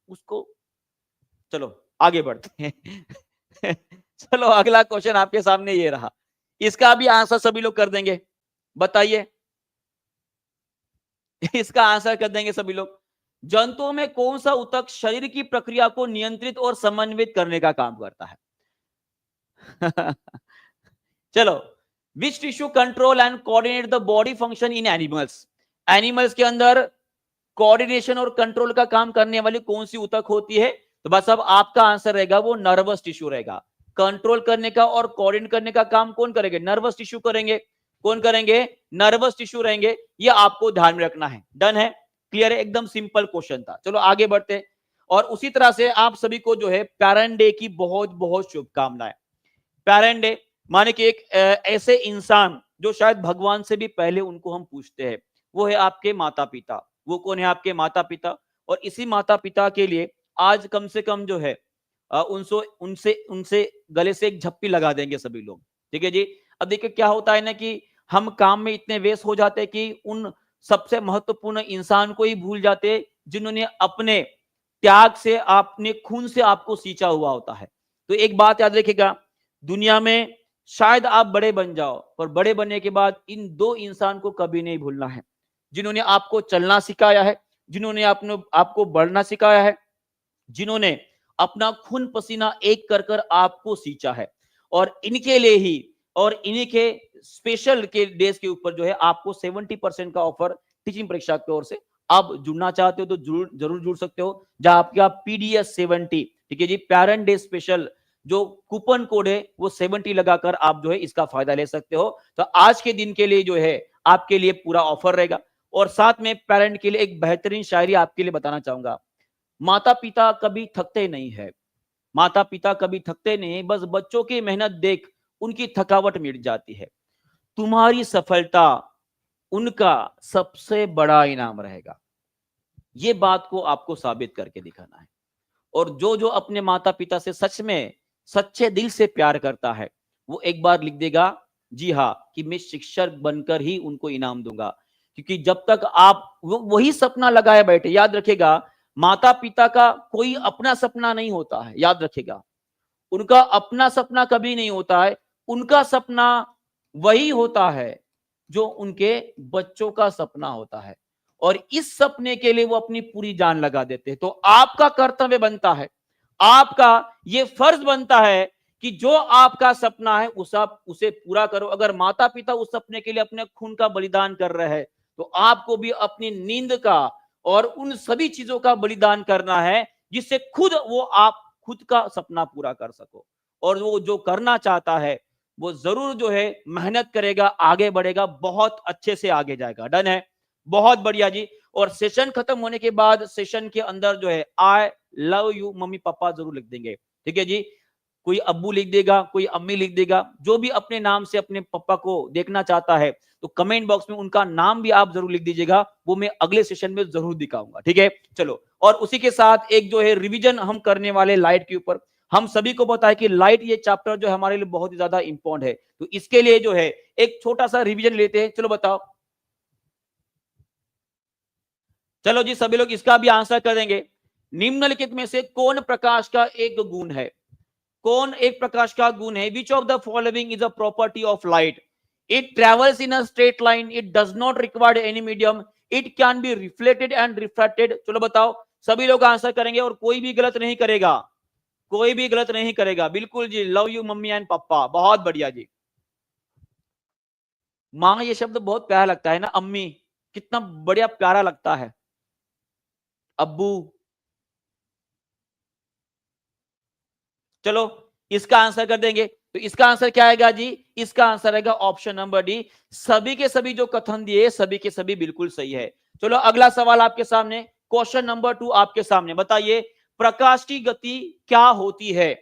उसको चलो आगे बढ़ते हैं। चलो अगला क्वेश्चन आपके सामने ये रहा, इसका भी आंसर सभी लोग कर देंगे। बताइए, इसका आंसर कर देंगे सभी लोग। जंतुओं में कौन सा ऊतक शरीर की प्रक्रिया को नियंत्रित और समन्वित करने का काम करता है? चलो, which tissue control and coordinate the body function in animals? Animals के अंदर कोऑर्डिनेशन और कंट्रोल का काम करने वाली कौन सी ऊतक होती है? तो बस अब आपका आंसर रहेगा वो नर्वस टिश्यू रहेगा। कंट्रोल करने का और कोऑर्डिनेट करने का काम कौन करेंगे? नर्वस टिश्यू करेंगे। कौन करेंगे? नर्वस टिश्यू रहेंगे। ये आपको ध्यान में रखना है। डन है? क्लियर है? एकदम सिंपल क्वेश्चन था। चलो आगे बढ़ते हैं। और उसी तरह से आप सभी को जो है पेरेंट्स डे की बहुत बहुत शुभकामनाएं। पेरेंट्स डे माने कि एक ऐसे इंसान जो शायद भगवान से भी पहले उनको हम पूछते हैं, वो है आपके माता पिता। वो कौन है? आपके माता पिता। और इसी माता पिता के लिए आज कम से कम जो है उनसे उनसे उनसे गले से एक झप्पी लगा देंगे सभी लोग। ठीक है जी। अब देखिए क्या होता है ना कि हम काम में इतने व्यस्त हो जाते हैं कि उन सबसे महत्वपूर्ण इंसान को ही भूल जाते हैं जिन्होंने अपने त्याग से, अपने खून से आपको सींचा हुआ होता है। तो एक बात याद रखिएगा, दुनिया में शायद आप बड़े बन जाओ, पर बड़े बनने के बाद इन दो इंसान को कभी नहीं भूलना है, जिन्होंने आपको चलना सिखाया है, जिन्होंने आपको बढ़ना सिखाया है, जिन्होंने अपना खून पसीना एक कर कर आपको सींचा है। और इनके लिए ही और इन्हीं के स्पेशल के डेज के ऊपर जो है आपको 70% का ऑफर टीचिंग परीक्षा की ओर से। आप जुड़ना चाहते हो तो जरूर जुड़ सकते हो, जहां आपका पीडीएस 70, ठीक है जी, पेरेंट डे स्पेशल जो कूपन कोड है वो 70 लगाकर आप जो है इसका फायदा ले सकते हो। तो आज के दिन के लिए जो है आपके लिए पूरा ऑफर रहेगा। और साथ में पेरेंट के लिए एक बेहतरीन शायरी आपके लिए बताना चाहूंगा। माता पिता कभी थकते नहीं है, माता पिता कभी थकते नहीं, बस बच्चों की मेहनत देख उनकी थकावट मिट जाती है। तुम्हारी सफलता उनका सबसे बड़ा इनाम रहेगा। ये बात को आपको साबित करके दिखाना है। और जो जो अपने माता पिता से सच में सच्चे दिल से प्यार करता है, वो एक बार लिख देगा, जी हाँ, कि मैं शिक्षक बनकर ही उनको इनाम दूंगा। क्योंकि जब तक आप वही सपना लगाए बैठे, याद रखेगा, माता पिता का कोई अपना सपना नहीं होता है। याद रखेगा, उनका अपना सपना कभी नहीं होता है। उनका सपना वही होता है जो उनके बच्चों का सपना होता है। और इस सपने के लिए वो अपनी पूरी जान लगा देते हैं। तो आपका कर्तव्य बनता है, आपका ये फर्ज बनता है कि जो आपका सपना है उसे पूरा करो। अगर माता पिता उस सपने के लिए अपने खून का बलिदान कर रहे हैं, तो आपको भी अपनी नींद का और उन सभी चीजों का बलिदान करना है जिससे आप खुद का सपना पूरा कर सको। और वो जो करना चाहता है वो जरूर जो है मेहनत करेगा, आगे बढ़ेगा, बहुत अच्छे से आगे जाएगा। डन है? बहुत बढ़िया जी। और सेशन खत्म होने के बाद सेशन के अंदर जो है I love you mummy papa जरूर लिख देंगे। ठीक है जी, कोई अब्बू लिख देगा, कोई अम्मी लिख देगा, जो भी अपने नाम से अपने पापा को देखना चाहता है तो कमेंट बॉक्स में उनका नाम भी आप जरूर लिख दीजिएगा, वो मैं अगले सेशन में जरूर दिखाऊंगा। ठीक है, चलो, और उसी के साथ एक जो है रिवीजन हम करने वाले लाइट के ऊपर। हम सभी को पता है कि लाइट ये चैप्टर जो हमारे लिए बहुत ही ज्यादा इंपॉर्टेंट है, तो इसके लिए जो है एक छोटा सा रिवीजन लेते हैं। चलो बताओ, चलो जी सभी लोग इसका भी आंसर कर देंगे। निम्नलिखित में से कौन प्रकाश का एक गुण है? कौन एक प्रकाश का गुण है? विच of the following is a property of light? It travels in a straight line, it does not require any medium, it can be reflected and refracted. चलो बताओ, सभी लोग आंसर करेंगे और कोई भी गलत नहीं करेगा, कोई भी गलत नहीं करेगा। बिल्कुल जी, लव यू मम्मी एंड पापा, बहुत बढ़िया जी। मां ये शब्द बहुत प्यारा लगता है ना, अम्मी कितना बढ़िया प्यारा लगता है, अब्बू। चलो इसका आंसर कर देंगे, तो इसका आंसर क्या आएगा जी? इसका आंसर आएगा ऑप्शन नंबर डी। सभी के सभी जो कथन दिए सभी के सभी बिल्कुल सही है। चलो अगला सवाल आपके सामने, क्वेश्चन नंबर 2 आपके सामने। बताइए प्रकाश की गति क्या होती है?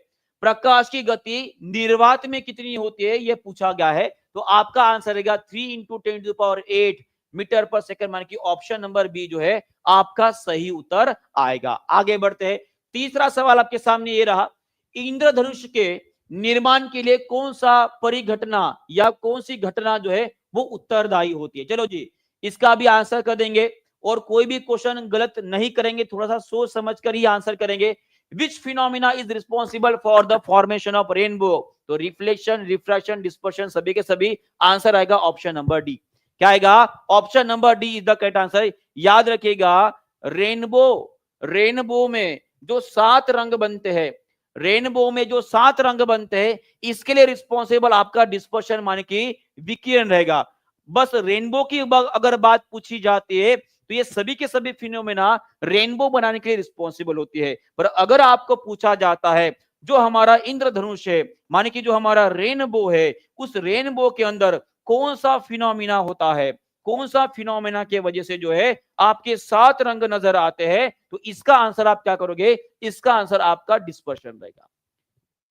प्रकाश की गति निर्वात में कितनी होती है यह पूछा गया है, तो आपका आंसर रहेगा 3 इंटू 10⁸ मीटर पर सेकंड, मान की ऑप्शन नंबर बी जो है आपका सही उत्तर आएगा। आगे बढ़ते हैं, तीसरा सवाल आपके सामने ये रहा, इंद्रधनुष के निर्माण के लिए कौन सा परिघटना या कौन सी घटना जो है वो उत्तरदायी होती है? चलो जी इसका भी आंसर कर देंगे और कोई भी क्वेश्चन गलत नहीं करेंगे, थोड़ा सा सोच समझ कर ही आंसर करेंगे। Which phenomena is responsible for the formation of rainbow? तो रिफ्लेक्शन, रिफ्रैक्शन, डिस्पर्शन, सभी के सभी आंसर आएगा ऑप्शन नंबर डी। क्या आएगा? Option number D is the correct answer. याद रखिएगा, रेनबो, रेनबो में जो 7 रंग बनते हैं, रेनबो में जो 7 रंग बनते हैं, इसके लिए रिस्पॉन्सिबल आपका डिस्पर्शन माने कि विकिरण रहेगा। बस रेनबो की अगर बात पूछी जाती है तो ये सभी के सभी फिनोमेना रेनबो बनाने के लिए रिस्पॉन्सिबल होती है। पर अगर आपको पूछा जाता है जो हमारा इंद्रधनुष है, माने कि जो हमारा रेनबो है, उस रेनबो के अंदर कौन सा फिनोमिना होता है, कौन सा फिनोमेना के वजह से जो है आपके 7 रंग नजर आते हैं, तो इसका आंसर आप क्या करोगे? इसका आंसर आपका डिस्पर्शन रहेगा।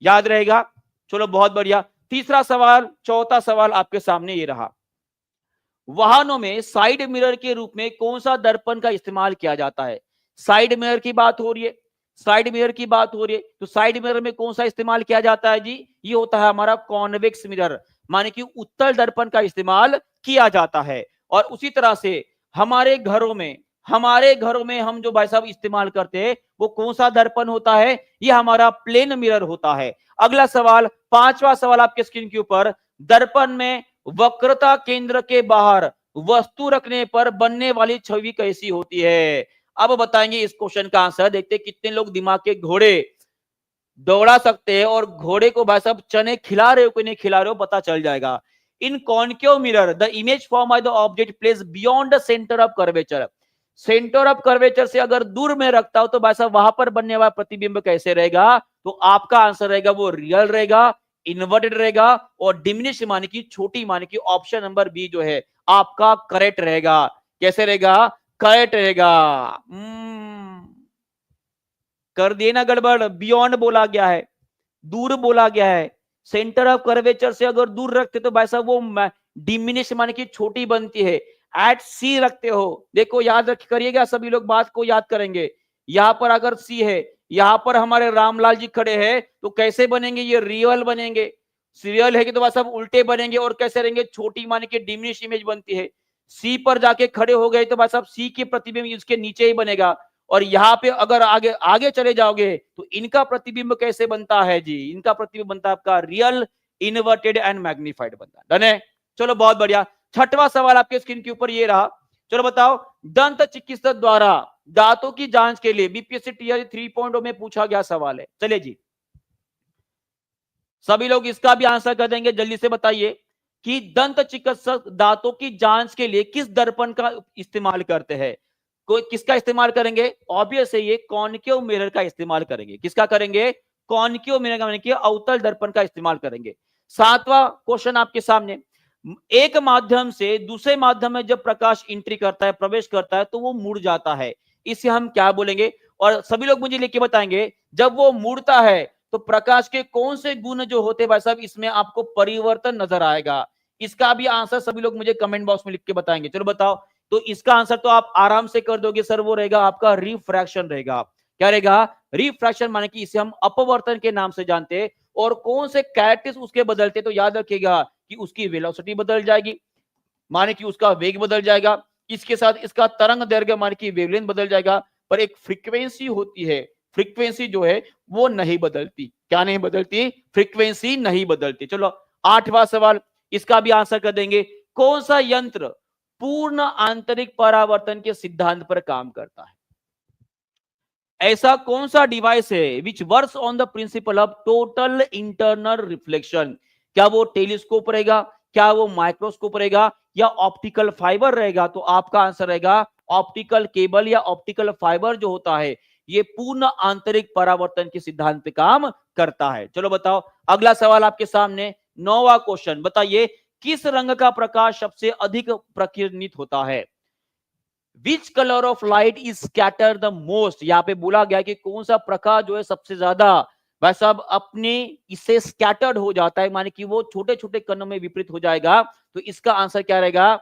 याद रहेगा? चलो बहुत बढ़िया। तीसरा सवाल, चौथा सवाल आपके सामने ये रहा, वाहनों में साइड मिरर के रूप में कौन सा दर्पण का इस्तेमाल किया जाता है? साइड मिरर की बात हो रही है, साइड मिरर की बात हो रही है, तो साइड मिरर में कौन सा इस्तेमाल किया जाता है जी? ये होता है हमारा कॉन्वेक्स मिरर, माने कि उत्तल दर्पण का इस्तेमाल किया जाता है। और उसी तरह से हमारे घरों में, हमारे घरों में हम जो भाई साहब इस्तेमाल करते हैं वो कौन सा दर्पण होता है? ये हमारा प्लेन मिरर होता है। अगला सवाल, पांचवा सवाल आपके स्क्रीन के ऊपर, दर्पण में वक्रता केंद्र के बाहर वस्तु रखने पर बनने वाली छवि कैसी होती है? अब बताएंगे इस क्वेश्चन का आंसर। देखते कितने लोग दिमाग के घोड़े दौड़ा सकते हैं और घोड़े को भाई साहब चने खिला रहे हो कि नहीं खिला रहे हो पता चल जाएगा। In concave mirror the image form by the object place beyond the centre of curvature, centre of curvature से अगर दूर में रखता हो तो भाई साहब वहां पर बनने वाला प्रतिबिंब कैसे रहेगा? तो आपका आंसर रहेगा वो रियल रहेगा, इन्वर्टेड रहेगा, और डिमिनिश माने की छोटी, माने की ऑप्शन नंबर बी जो है आपका करेक्ट रहेगा। कैसे रहेगा? करेक्ट रहेगा। कर दिए ना गड़बड़, बियॉन्ड बोला गया है, दूर बोला गया है। सेंटर ऑफ कर्वेचर से अगर दूर रखते तो भाई साहब वो डिमिनिश माने की छोटी बनती है। एट सी रखते हो, देखो याद रख करिएगा, सभी लोग बात को याद करेंगे। यहां पर अगर सी है, यहां पर हमारे रामलाल जी खड़े हैं, तो कैसे बनेंगे? ये रियल बनेंगे। सीरियल है कि तो भाई साहब उल्टे बनेंगे, और कैसे रहेंगे? छोटी माने की डिमिनिश इमेज बनती है। सी पर जाके खड़े हो गए तो भाई साहब सी की प्रतिबिंब इसके नीचे ही बनेगा। और यहाँ पे अगर आगे आगे चले जाओगे तो इनका प्रतिबिंब कैसे बनता है जी? इनका प्रतिबिंब बनता है आपका रियल, इन्वर्टेड एंड मैग्निफाइड बनता है। डन है? चलो बहुत बढ़िया। छठवां सवाल आपके स्क्रीन के ऊपर ये रहा, चलो बताओ, दंत चिकित्सक द्वारा दांतों की जांच के लिए बीपीएससी टीआरई 3.0 में पूछा गया सवाल है। चलिए जी सभी लोग इसका भी आंसर कर देंगे, जल्दी से बताइए कि दंत चिकित्सक दांतों की जांच के लिए किस दर्पण का इस्तेमाल करते हैं? कोई किसका इस्तेमाल करेंगे? ऑब्वियस है ये कॉन्केव मिरर का इस्तेमाल करेंगे। किसका करेंगे? कॉन्केव मिरर का, माने कि अवतल दर्पण का इस्तेमाल करेंगे। सातवां क्वेश्चन आपके सामने, एक माध्यम से दूसरे माध्यम में जब प्रकाश एंट्री करता है, प्रवेश करता है, तो वो मुड़ जाता है। इसे हम क्या बोलेंगे? और सभी लोग मुझे लिख के बताएंगे, जब वो मुड़ता है तो प्रकाश के कौन से गुण जो होते हैं भाई साहब, इसमें आपको परिवर्तन नजर आएगा? इसका भी आंसर सभी लोग मुझे कमेंट बॉक्स में लिख के बताएंगे। चलो बताओ। तो इसका आंसर तो आप आराम से कर दोगे सर, वो रहेगा आपका रिफ्रैक्शन रहेगा। क्या रहेगा? रिफ्रैक्शन, माने कि इसे हम अपवर्तन के नाम से जानते हैं। और कौन से कैरेक्टर्स उसके बदलते, तो याद रखिएगा कि उसकी वेलोसिटी बदल जाएगी, माने कि उसका वेग बदल जाएगा। इसके साथ इसका तरंग दैर्घ्य, माने कि वेवलेंथ बदल जाएगा। पर एक फ्रीक्वेंसी होती है, फ्रीक्वेंसी जो है वो नहीं बदलती। क्या नहीं बदलती? फ्रीक्वेंसी नहीं बदलती। चलो 8वां सवाल, इसका भी आंसर कर देंगे। कौन सा यंत्र पूर्ण आंतरिक परावर्तन के सिद्धांत पर काम करता है? ऐसा कौन सा डिवाइस है which works on the principle of total internal reflection? क्या वो टेलीस्कोप रहेगा, क्या वो माइक्रोस्कोप रहेगा, या ऑप्टिकल फाइबर रहेगा? तो आपका आंसर रहेगा ऑप्टिकल केबल या ऑप्टिकल फाइबर जो होता है, ये पूर्ण आंतरिक परावर्तन के सिद्धांत पे काम करता है। चलो बताओ, अगला सवाल आपके सामने, 9वां क्वेश्चन। बताइए, किस रंग का प्रकाश सबसे अधिक प्रकीर्णित होता है? Which colour of light is scatter the most? यहां पे बोला गया कि कौन सा प्रकाश जो है सबसे ज्यादा वह सब अपने इससे स्कैटर्ड हो जाता है, माने कि वो छोटे छोटे कणों में विपरीत हो जाएगा। तो इसका आंसर क्या रहेगा?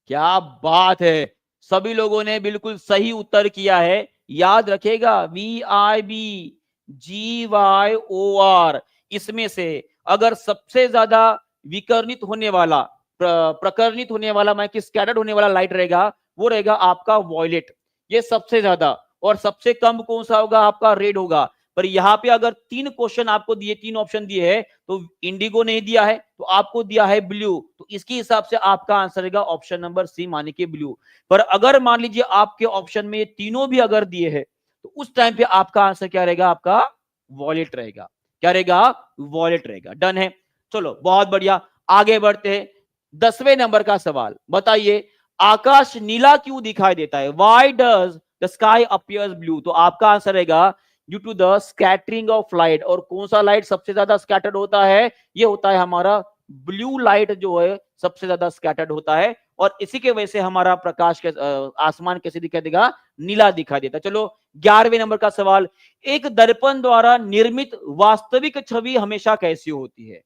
क्या बात है, सभी लोगों ने बिल्कुल सही उत्तर किया है। याद रखेगा, VIBGYOR, इसमें से अगर सबसे ज्यादा विकर्णित होने वाला, प्रकर्णित होने वाला, मैं कि स्कैटर्ड होने वाला लाइट रहेगा, वो रहेगा आपका वॉयलेट, ये सबसे ज्यादा। और सबसे कम कौन सा होगा? आपका रेड होगा। पर यहाँ पे अगर 3 क्वेश्चन आपको दिए, 3 ऑप्शन दिए हैं, तो इंडिगो नहीं दिया है, तो आपको दिया है ब्लू। तो इसके हिसाब से आपका आंसर रहेगा ऑप्शन नंबर सी, माने कि ब्लू। पर अगर मान लीजिए आपके ऑप्शन में ये तीनों भी अगर दिए हैं, तो उस टाइम पे आपका आंसर क्या रहेगा? आपका वॉलेट रहेगा। क्या रहेगा? वॉलेट रहेगा। डन है। चलो बहुत बढ़िया, आगे बढ़ते हैं। 10वें नंबर का सवाल, बताइए, आकाश नीला क्यों दिखाई देता है? Why does the sky appears blue? तो आपका आंसर रहेगा due to the scattering of light. और कौन सा लाइट सबसे ज्यादा स्कैटर्ड होता है? ये होता है हमारा ब्लू लाइट, जो है सबसे ज्यादा स्कैटर्ड होता है। और इसी के वजह से हमारा प्रकाश के आसमान कैसे दिखाई देगा? नीला दिखाई देता। चलो 11वें नंबर का सवाल, एक दर्पण द्वारा निर्मित वास्तविक छवि हमेशा कैसी होती है?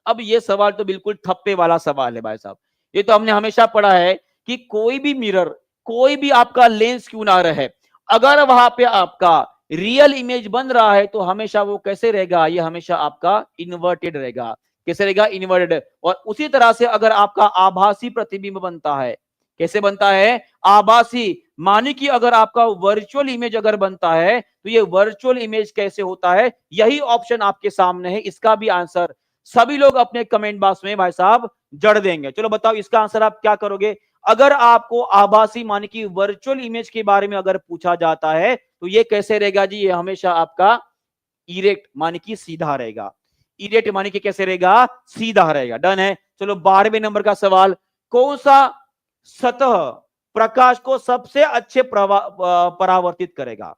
अब ये सवाल तो बिल्कुल ठप्पे वाला सवाल है भाई साहब। ये तो हमने हमेशा पढ़ा है कि कोई भी मिरर, कोई भी आपका लेंस क्यों ना रहे, अगर वहां पे आपका रियल इमेज बन रहा है, तो हमेशा वो कैसे रहेगा? ये हमेशा आपका इन्वर्टेड रहेगा। कैसे रहेगा? इन्वर्टेड। और उसी तरह से अगर आपका आभासी प्रतिबिंब बनता है, कैसे बनता है? आभासी, माने कि अगर आपका वर्चुअल इमेज अगर बनता है, तो ये वर्चुअल इमेज कैसे होता है? यही ऑप्शन आपके सामने है। इसका भी आंसर सभी लोग अपने कमेंट बॉक्स में भाई साहब जड़ देंगे। चलो बताओ, इसका आंसर आप क्या करोगे? अगर आपको आभासी, माने कि वर्चुअल इमेज के बारे में अगर पूछा जाता है, तो ये कैसे रहेगा जी? ये हमेशा आपका इरेक्ट, माने कि सीधा रहेगा। इरेक्ट माने कि कैसे रहेगा? सीधा रहेगा। डन है। चलो 12वें नंबर का सवाल, कौन सा सतह प्रकाश को सबसे अच्छे परावर्तित करेगा?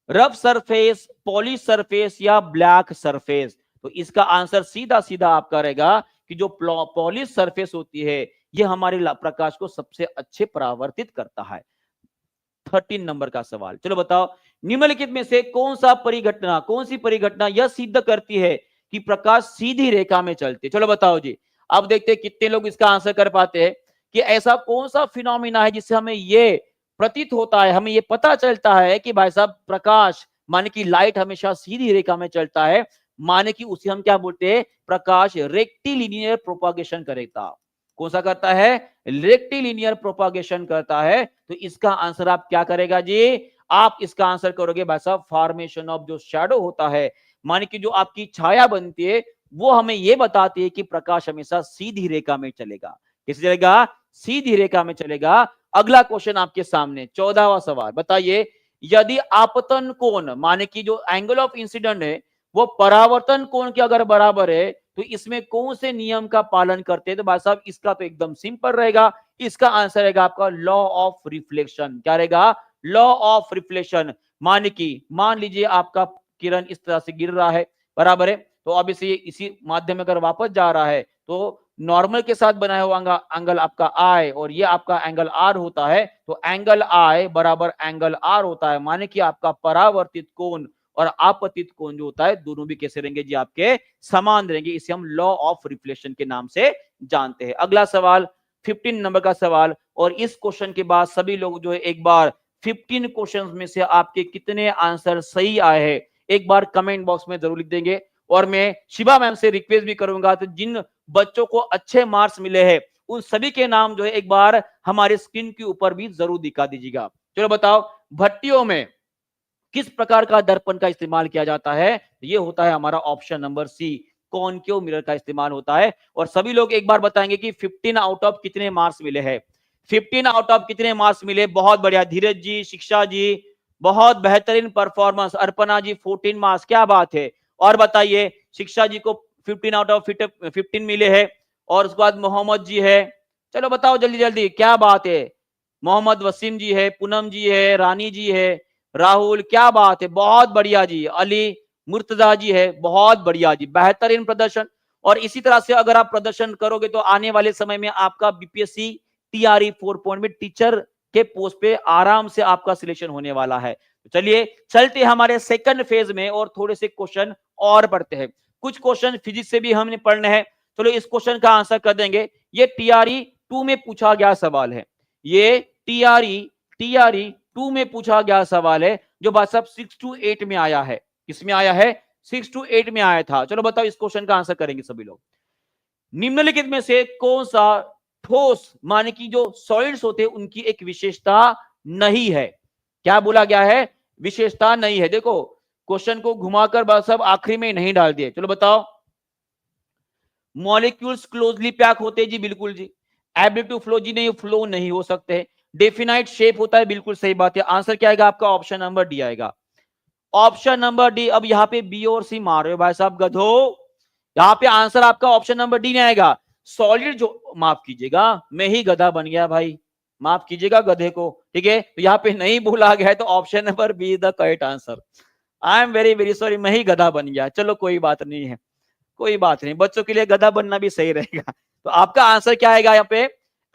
रफ सरफेस, पॉलिश सरफेस, या ब्लैक सरफेस? तो इसका आंसर सीधा सीधा आपका रहेगा कि जो पॉलिश सरफेस होती है, ये हमारे प्रकाश को सबसे अच्छे परावर्तित करता है। 13 नंबर का सवाल, चलो बताओ, निम्नलिखित में से कौन सा परिघटना, कौन सी परिघटना यह सिद्ध करती है कि प्रकाश सीधी रेखा में चलते? चलो बताओ जी। अब देखते हैं कितने लोग इसका आंसर कर पाते हैं कि ऐसा कौन सा फिनोमिना है जिससे हमें ये प्रतीत होता है, हमें ये पता चलता है कि भाई साहब प्रकाश, माने कि लाइट हमेशा सीधी रेखा में चलता है, माने कि उसे हम क्या बोलते हैं? प्रकाश रेक्टिलिनियर प्रोपागेशन करेगा। कौन सा करता है? रेक्टिलिनियर प्रोपागेशन करता है। तो इसका आंसर आप क्या करेगा जी? आप इसका आंसर करोगे भाई साहब फॉर्मेशन ऑफ जो शैडो होता है, माने कि जो आपकी छाया बनती है, वो हमें ये बताती है कि प्रकाश हमेशा सीधी रेखा में चलेगा। किस चलेगा? सीधी रेखा में चलेगा। अगला क्वेश्चन आपके सामने, 14वां सवाल, बताइए, यदि आपतन कोण, माने कि जो एंगल ऑफ इंसिडेंट है, वो परावर्तन कोण के अगर बराबर है, तो इसमें कौन से नियम का पालन करते हैं? तो भाई साहब इसका तो एकदम सिंपल रहेगा। इसका आंसर रहेगा आपका लॉ ऑफ रिफ्लेक्शन। क्या रहेगा? Law of reflection. माने कि मान लीजिए आपका किरण इस तरह से गिर रहा है, बराबर है, तो अब इसी माध्यम में अगर वापस जा रहा है तो नॉर्मल के साथ बनाया हुआ एंगल आपका आई और ये आपका एंगल आर होता है, तो एंगल आई बराबर एंगल आर होता है, माने कि आपका परावर्तित कोण और आपतित कोण जो होता है दोनों भी कैसे रहेंगे जी, आपके समान रहेंगे। इसे हम लॉ ऑफ रिफ्लेक्शन के नाम से जानते हैं। अगला सवाल 15 नंबर का सवाल, और इस क्वेश्चन के बाद सभी लोग जो है एक बार 15 क्वेश्चंस में से आपके कितने आंसर सही आए हैं एक बार कमेंट बॉक्स में जरूर लिख देंगे। और मैं शिवा मैम से रिक्वेस्ट भी करूंगा, तो जिन बच्चों को अच्छे मार्क्स मिले हैं उन सभी के नाम जो है एक बार हमारे स्क्रीन के ऊपर भी जरूर दिखा दीजिएगा। चलो बताओ, भट्टियों में किस प्रकार का दर्पण का इस्तेमाल किया जाता है? ये होता है हमारा option number C, concave mirror का इस्तेमाल होता है। और सभी लोग एक बार बताएंगे कि 15 आउट ऑफ कितने मार्क्स मिले हैं? 15 आउट ऑफ कितने मार्क्स मिले? बहुत बढ़िया, धीरज जी, शिक्षा जी, बहुत बेहतरीन परफॉर्मेंस। अर्पणा जी 14 मार्क्स, क्या बात है। और बताइए, शिक्षा जी को 15 आउट ऑफ 15 मिले हैं। और उसके बाद मोहम्मद जी है, चलो बताओ जल्दी जल्दी, क्या बात है। मोहम्मद वसीम जी है, पूनम जी है, रानी जी है, राहुल, क्या बात है, बहुत बढ़िया जी। अली मुर्तजा जी है, बहुत बढ़िया जी, बेहतरीन प्रदर्शन। और इसी तरह से अगर आप प्रदर्शन करोगे तो आने वाले समय में आपका बीपीएससी टीआरई 4 पॉइंट में टीचर के पोस्ट पे आराम से आपका सिलेक्शन होने वाला है। तो चलिए चलते हमारे सेकंड फेज में और थोड़े से क्वेश्चन और पढ़ते हैं। कुछ क्वेश्चन फिजिक्स से भी हमने पढ़ने हैं। चलो इस क्वेश्चन का आंसर कर देंगे। ये टीआरई 2 में पूछा गया सवाल है। ये टीआरई 2 में पूछा गया सवाल है, जो बात साहब 6 to 8 में आया है। किसमें आया है? 6 to 8 में आया था। चलो बताओ, इस क्वेश्चन का आंसर करेंगे सभी लोग। निम्नलिखित में से कौन सा ठोस माने कि जो सॉलिड्स होते हैं उनकी एक विशेषता नहीं है? क्या बोला गया है? विशेषता नहीं है। देखो क्वेश्चन को घुमाकर बस सब आखिरी में नहीं डाल दिए। चलो बताओ, मॉलिक्यूल्स क्लोजली पैक होते हैं जी, बिल्कुल जी। एबिलिटी टू फ्लो जी, नहीं, फ्लो नहीं हो सकते। डेफिनाइट शेप होता है, बिल्कुल सही बात है। आंसर क्या आएगा आपका? ऑप्शन नंबर डी आएगा, ऑप्शन नंबर डी। अब यहाँ पे बी और सी मार रहे हो भाई साहब, गधो। यहाँ पे आंसर आपका ऑप्शन नंबर डी नहीं आएगा। सॉलिड जो, माफ कीजिएगा, मैं ही गधा बन गया भाई, माफ कीजिएगा गधे को, ठीक है। तो यहाँ पे नहीं बोला गया है, तो option number B is the correct answer. I am very very sorry, मैं ही गधा बन गया। चलो कोई बात नहीं है, कोई बात नहीं, बच्चों के लिए गधा बनना भी सही रहेगा। तो आपका आंसर क्या आएगा यहाँ पे?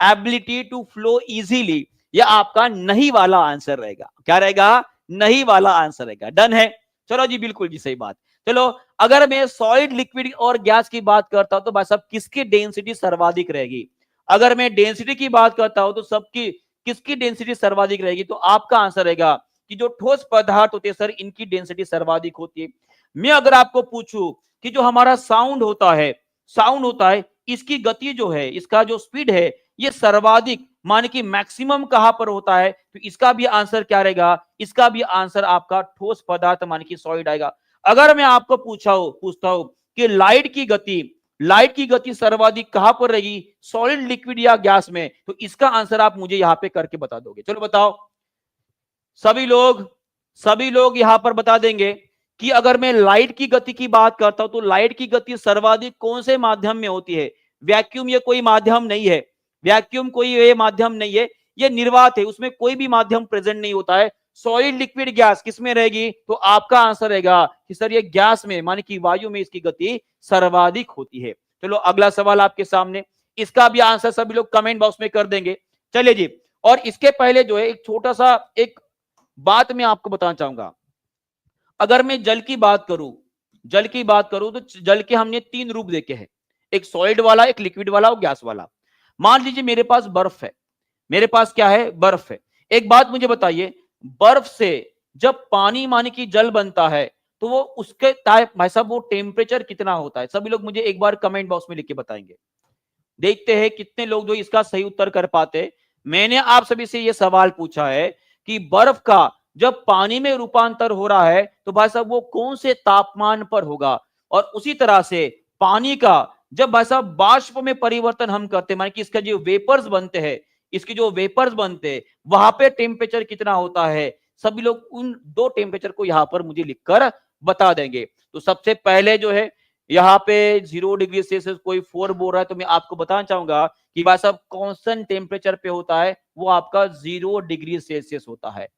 Ability to flow easily. यह आपका नहीं वाला आंसर रहेगा। क्या रहेगा? नहीं वाला आंसर रहेगा। डन है? चलो जी, बिल्कुल जी, सही बात। चलो, अगर मैं सॉलिड, लिक्विड और गैस की बात करता हूं तो भाई साहब किसकी डेंसिटी सर्वाधिक रहेगी? अगर मैं डेंसिटी की बात करता हूं तो सबकी किसकी डेंसिटी सर्वाधिक रहेगी? तो आपका आंसर रहेगा कि जो ठोस पदार्थ होते हैं सर, इनकी डेंसिटी सर्वाधिक होती है। मैं अगर आपको पूछूं कि जो हमारा साउंड होता है, इसकी गति जो है, इसका जो स्पीड है, ये सर्वाधिक माने कि मैक्सिमम कहां पर होता है? तो इसका भी आंसर क्या रहेगा? इसका भी आंसर आपका ठोस पदार्थ माने कि सॉलिड आएगा। अगर मैं आपको पूछता हूं कि लाइट की गति सर्वाधिक कहां पर रहेगी, सॉलिड, लिक्विड या गैस में? तो इसका आंसर आप मुझे यहां पे करके बता दोगे। चलो बताओ, सभी लोग यहां पर बता देंगे कि अगर मैं लाइट की गति की बात करता हूं तो लाइट की गति सर्वाधिक कौन से माध्यम में होती है? वैक्यूम ये कोई माध्यम नहीं है, वैक्यूम कोई ये माध्यम नहीं है, ये निर्वात है, उसमें कोई भी माध्यम प्रेजेंट नहीं होता है। सॉलिड, लिक्विड, गैस किसमें रहेगी? तो आपका आंसर रहेगा कि सर ये गैस में माने कि वायु में इसकी गति सर्वाधिक होती है। चलो अगला सवाल आपके सामने, इसका भी आंसर सभी लोग कमेंट बॉक्स में कर देंगे। चलिए जी, और इसके पहले जो है एक छोटा सा एक बात मैं आपको बताना चाहूंगा। अगर मैं जल की बात करूं तो जल के हमने 3 रूप देखे हैं, एक सॉलिड वाला, एक लिक्विड वाला और गैस वाला। मान लीजिए मेरे पास बर्फ है, मेरे पास क्या है? बर्फ है। एक बात मुझे बताइए, बर्फ से जब पानी माने की जल बनता है तो वो उसके भाई साहब वो टेम्परेचर कितना होता है? सभी लोग मुझे एक बार कमेंट बॉक्स में लिख के बताएंगे। देखते हैं कितने लोग जो इसका सही उत्तर कर पाते। मैंने आप सभी से यह सवाल पूछा है कि बर्फ का जब पानी में रूपांतर हो रहा है तो भाई साहब वो कौन से तापमान पर होगा? और उसी तरह से पानी का जब भाई साहब बाष्प में परिवर्तन हम करते हैं, माने कि इसका जो वेपर्स बनते हैं, इसके जो वेपर्स बनते हैं, वहां पे टेम्परेचर कितना होता है? सभी लोग उन 2 टेम्परेचर को यहां पर मुझे लिखकर बता देंगे। तो सबसे पहले जो है यहाँ पे 0 डिग्री सेल्सियस, कोई 4 बोल रहा है, तो मैं आपको बताना चाहूंगा कि भाई साहब कांस्टेंट टेम्परेचर पे होता है, वो आपका 0 डिग्री सेल्सियस होता है।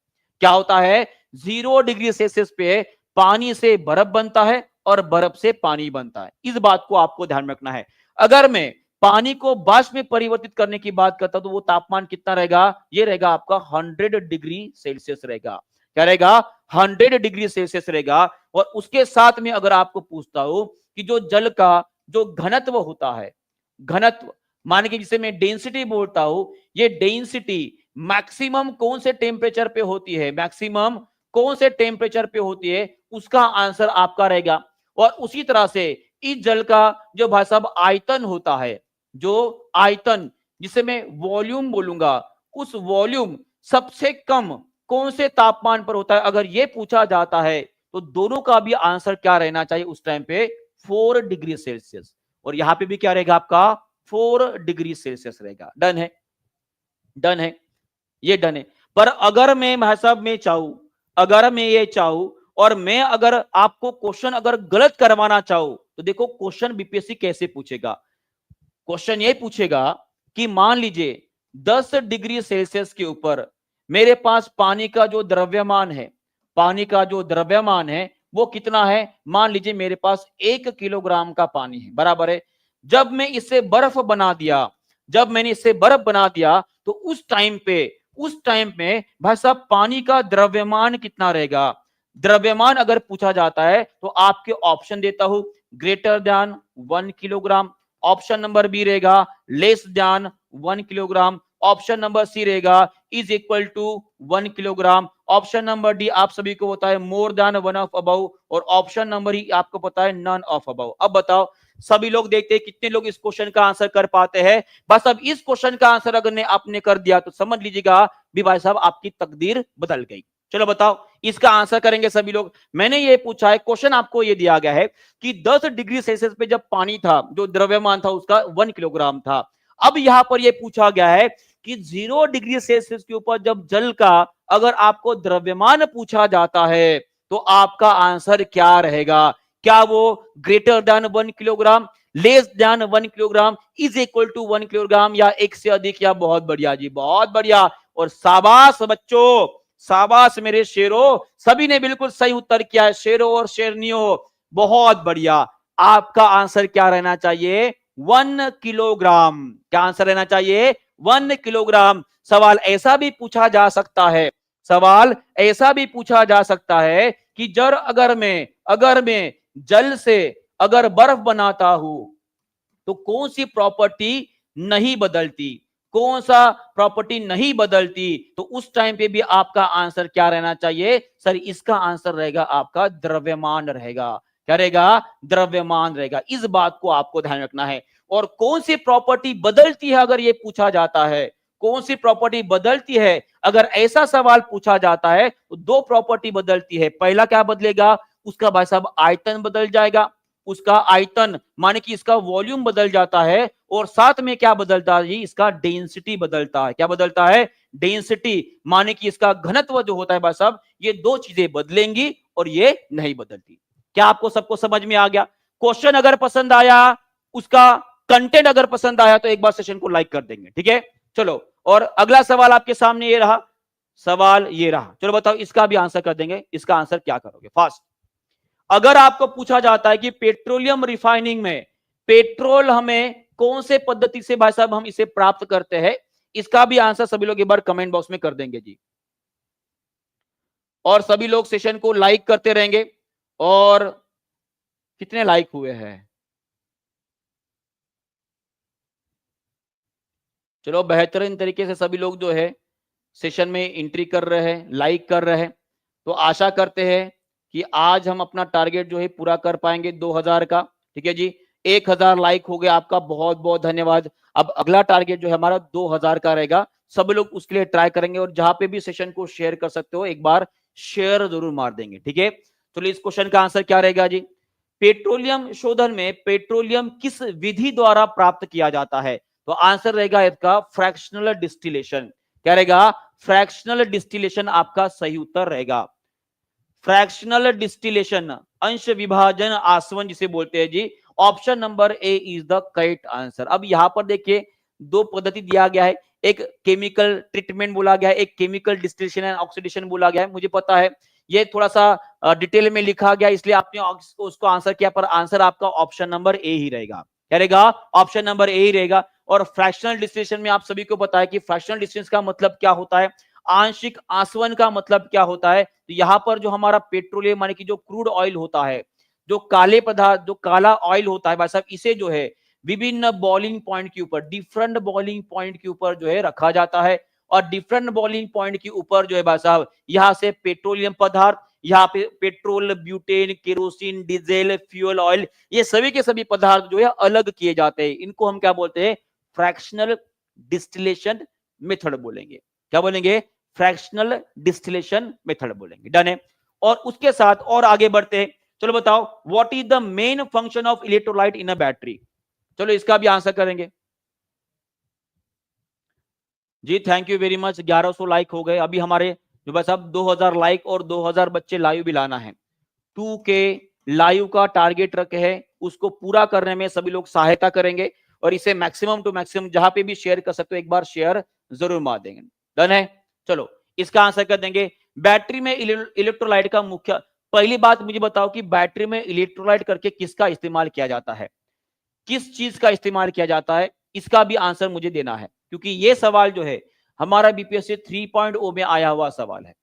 क्या होता है? 0 डिग्री सेल्सियस पे पानी से बर्फ बनता है और बर्फ से पानी बनता है। इस बात को आपको ध्यान में रखना है। अगर मैं पानी को वाष्प में परिवर्तित करने की बात करता हूं तो वो तापमान कितना रहेगा? ये रहेगा आपका 100 डिग्री सेल्सियस रहेगा। क्या रहेगा? 100 डिग्री सेल्सियस रहेगा। और उसके साथ में अगर आपको पूछता हूं कि जो जल का जो घनत्व होता है, घनत्व मान के जिसे मैं डेंसिटी बोलता हूं, ये डेंसिटी मैक्सिमम कौन से टेम्परेचर पे होती है? मैक्सिमम कौन से टेम्परेचर पे होती है? उसका आंसर आपका रहेगा। और उसी तरह से इस जल का जो भाई साहब आयतन होता है, जो आयतन जिसे मैं वॉल्यूम बोलूंगा, उस वॉल्यूम सबसे कम कौन से तापमान पर होता है? अगर ये पूछा जाता है तो दोनों का भी आंसर क्या रहना चाहिए उस टाइम पे? 4 डिग्री सेल्सियस। और यहां पे भी क्या रहेगा आपका? 4 डिग्री सेल्सियस रहेगा। डन है? डन है? ये डन है। पर अगर मैं भाई साहब मैं चाहूं, अगर मैं ये चाहूं और मैं अगर आपको क्वेश्चन अगर गलत करवाना चाहूं तो देखो क्वेश्चन बीपीएससी कैसे पूछेगा। क्वेश्चन ये पूछेगा कि मान लीजिए 10 डिग्री सेल्सियस के ऊपर मेरे पास पानी का जो द्रव्यमान है, पानी का जो द्रव्यमान है वो कितना है? मान लीजिए मेरे पास 1 किलोग्राम का पानी है, बराबर है। जब मैं इससे बर्फ बना दिया, जब मैंने इससे बर्फ बना दिया तो उस टाइम में भाई साहब पानी का द्रव्यमान कितना रहेगा? द्रव्यमान अगर पूछा जाता है तो आपके ऑप्शन देता हूं, greater than 1 kilogram, option number B रहेगा less than 1 kilogram, option number C रहेगा is equal to 1 kilogram, option number D आप सभी को पता है मोर देन 1 ऑफ अबव, और ऑप्शन नंबर ई आपको पता है नन ऑफ अबव। अब बताओ सभी लोग देखते हैं कितने लोग इस क्वेश्चन का आंसर कर पाते हैं। बस अब इस क्वेश्चन का आंसर अगर आपने कर दिया तो समझ लीजिएगा भी भाई साहब आपकी तकदीर बदल गई। चलो बताओ इसका आंसर करेंगे सभी लोग। मैंने ये पूछा है, क्वेश्चन आपको ये दिया गया है कि 10 डिग्री सेल्सियस पे जब पानी था, जो द्रव्यमान था उसका 1 किलोग्राम था। अब यहां पर यह पूछा गया है कि 0 डिग्री सेल्सियस के ऊपर जब जल का अगर आपको द्रव्यमान पूछा जाता है तो आपका आंसर क्या रहेगा? क्या वो greater than 1 kilogram, less than 1 kilogram, is equal to 1 kilogram, या एक से अधिक, या बहुत बढ़िया जी, बहुत बढ़िया। और शाबाश बच्चों, शाबाश मेरे शेरों, सभी ने बिल्कुल सही उत्तर किया है, शेरों और शेरनियों, बहुत बढ़िया। आपका आंसर क्या रहना चाहिए? 1 किलोग्राम। क्या आंसर रहना चाहिए? 1 किलोग्राम। सवाल ऐसा भी पूछा जा सकता है, सवाल ऐसा भी पूछा जा सकता है कि अगर मैं जल से अगर बर्फ बनाता हूं तो कौन सी प्रॉपर्टी नहीं बदलती, कौन सा प्रॉपर्टी नहीं बदलती? तो उस टाइम पे भी आपका आंसर क्या रहना चाहिए? सर इसका आंसर रहेगा आपका द्रव्यमान रहेगा। क्या रहेगा? द्रव्यमान रहेगा। इस बात को आपको ध्यान रखना है। और कौन सी प्रॉपर्टी बदलती है अगर ये पूछा जाता है, कौन सी प्रॉपर्टी बदलती है अगर ऐसा सवाल पूछा जाता है तो 2 प्रॉपर्टी बदलती है। पहला क्या बदलेगा? उसका भाई साहब आयतन बदल जाएगा, उसका आयतन माने कि इसका वॉल्यूम बदल जाता है। और साथ में क्या बदलता है? इसका डेंसिटी बदलता है। क्या बदलता है? डेंसिटी माने कि इसका घनत्व जो होता है भाई साहब, ये 2 चीजें बदलेंगी और ये नहीं बदलती। क्या आपको सबको समझ में आ गया? क्वेश्चन अगर पसंद आया, उसका कंटेंट अगर पसंद आया तो एक बार सेशन को लाइक कर देंगे, ठीक है? चलो, और अगला सवाल आपके सामने ये रहा, सवाल ये रहा। चलो बताओ इसका भी आंसर कर देंगे। इसका आंसर क्या करोगे? फास्ट। अगर आपको पूछा जाता है कि पेट्रोलियम रिफाइनिंग में पेट्रोल हमें कौन से पद्धति से भाई साहब हम इसे प्राप्त करते हैं, इसका भी आंसर सभी लोग एक बार कमेंट बॉक्स में कर देंगे जी। और सभी लोग सेशन को लाइक करते रहेंगे। और कितने लाइक हुए हैं? चलो, बेहतरीन तरीके से सभी लोग जो है सेशन में एंट्री कर रहे हैं, लाइक कर रहे हैं। तो आशा करते हैं कि आज हम अपना टारगेट जो है पूरा कर पाएंगे 2000 का। ठीक है जी, 1000 लाइक हो गया, आपका बहुत बहुत धन्यवाद। अब अगला टारगेट जो है हमारा 2000 का रहेगा। सब लोग उसके लिए ट्राई करेंगे और जहां पे भी सेशन को शेयर कर सकते हो एक बार शेयर जरूर मार देंगे, ठीक है? चलिए, इस क्वेश्चन का आंसर क्या रहेगा जी? पेट्रोलियम शोधन में पेट्रोलियम किस विधि द्वारा प्राप्त किया जाता है? तो आंसर रहेगा इसका फ्रैक्शनल डिस्टिलेशन। क्या रहेगा? फ्रैक्शनल डिस्टिलेशन आपका सही उत्तर रहेगा। फ्रैक्शनल डिस्टिलेशन, अंश विभाजन आसवन जिसे बोलते हैं जी। Option number A is the correct answer. अब यहां पर देखिए 2 पद्धति दिया गया है, एक केमिकल ट्रीटमेंट बोला गया है, एक केमिकल डिस्टिलेशन एंड ऑक्सीडेशन बोला गया है। मुझे पता है ये थोड़ा सा डिटेल में लिखा गया, इसलिए आपने उसको आंसर किया, पर आंसर आपका ऑप्शन नंबर ए ही रहेगा। क्या रहेगा? ऑप्शन नंबर ए ही रहेगा। और फ्रैक्शनल डिस्टिलेशन में आप सभी को पता है कि फ्रैक्शनल डिस्टिलेशन का मतलब क्या होता है, आंशिक आसवन का मतलब क्या होता है। तो यहां पर जो हमारा पेट्रोलियम माने कि जो क्रूड ऑयल होता है, जो काले पदार्थ, जो काला ऑयल होता है भाई साहब, इसे जो है विभिन्न बॉइलिंग पॉइंट के ऊपर, डिफरेंट बॉइलिंग पॉइंट के ऊपर जो है रखा जाता है। और डिफरेंट बॉइलिंग पॉइंट के ऊपर जो है भाई साहब, यहां से पेट्रोलियम पदार्थ, यहाँ पे petrol, butane, kerosene, diesel, fuel oil, ये सभी के सभी पदार्थ जो है अलग किए जाते हैं। इनको हम क्या बोलते हैं? फ्रैक्शनल डिस्टिलेशन मेथड बोलेंगे। क्या बोलेंगे? फ्रैक्शनल डिस्टिलेशन मेथड बोलेंगे। डन है। और उसके साथ और आगे बढ़ते हैं। चलो बताओ, what is the main function of electrolyte in a battery? चलो इसका भी आंसर करेंगे जी। Thank you very much. 1100 like हो गए। अभी हमारे जो बस अब 2000 लाइक और 2000 बच्चे लाइव भी लाना है। 2K लाइव का टारगेट रखे है, उसको पूरा करने में सभी लोग सहायता करेंगे। और इसे मैक्सिमम टू मैक्सिमम जहां पे भी शेयर कर सकते हो, एक बार शेयर जरूर मार देंगे। डन है। चलो इसका आंसर कर देंगे। बैटरी में इलेक्ट्रोलाइट का मुख्य, पहली बात मुझे बताओ कि बैटरी में इलेक्ट्रोलाइट करके किसका इस्तेमाल किया जाता है, किस चीज का इस्तेमाल किया जाता है, इसका भी आंसर मुझे देना है। क्योंकि ये सवाल जो है हमारा बीपीएससी 3.0 में आया हुआ सवाल है।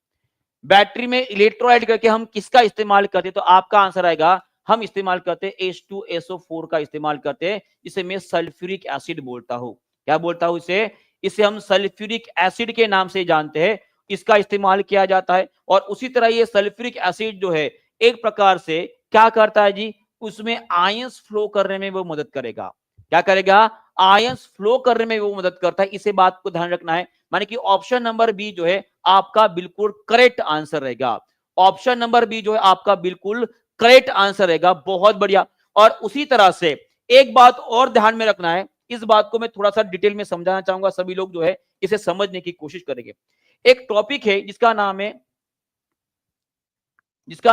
बैटरी में इलेक्ट्रोलाइट करके हम किसका इस्तेमाल करते? तो आपका आंसर आएगा, हम इस्तेमाल करते हैं H2SO4 का इस्तेमाल करते हैं। इसे मैं सल्फ्यूरिक एसिड बोलता हूं। क्या बोलता हूं इसे? इसे हम सल्फ्यूरिक एसिड के नाम से जानते हैं। इसका इस्तेमाल किया जाता है। और उसी तरह ये सल्फ्यूरिक एसिड जो है एक प्रकार से क्या करता है जी, उसमें आयंस फ्लो करने में वो मदद करेगा। क्या करेगा? आयंस फ्लो करने में वो मदद करता है। इसे बात को ध्यान रखना है। माने कि ऑप्शन नंबर बी जो है आपका बिल्कुल करेक्ट आंसर रहेगा। ऑप्शन नंबर बी जो है आपका बिल्कुल करेक्ट आंसर रहेगा। बहुत बढ़िया। और उसी तरह से एक बात और ध्यान में रखना है, इस बात को मैं थोड़ा सा डिटेल में समझाना चाहूंगा, सभी लोग जो है इसे समझने की कोशिश करेंगे। एक टॉपिक है जिसका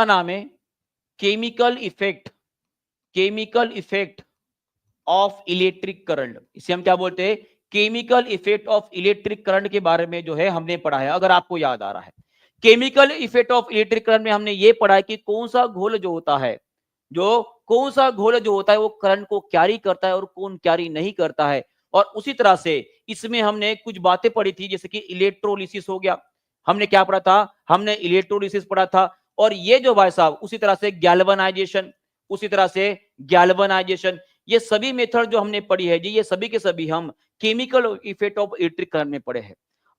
नाम है chemical effect, chemical effect of electric current. इसे हम क्या बोलते हैं? Chemical effect of electric current के बारे में जो है हमने पढ़ा है, अगर आपको याद आ रहा है। Chemical effect of electric current में हमने ये पढ़ा है कि कौन सा घोल जो होता है, जो कौन सा घोल जो होता है वो करंट को कैरी करता है और कौन कैरी नहीं करता है। और उसी तरह से इसमें हमने कुछ बातें पढ़ी थी, जैसे कि इलेक्ट्रोलिसिस हो गया। हमने क्या पढ़ा था? हमने इलेक्ट्रोलिसिस पढ़ा था। और ये जो भाई साहब उसी तरह से गैल्वेनाइजेशन, उसी तरह से गैल्वेनाइजेशन, ये सभी मेथड जो हमने पढ़ी है जी, ये सभी के सभी हम chemical effect of electric current में पढ़े हैं।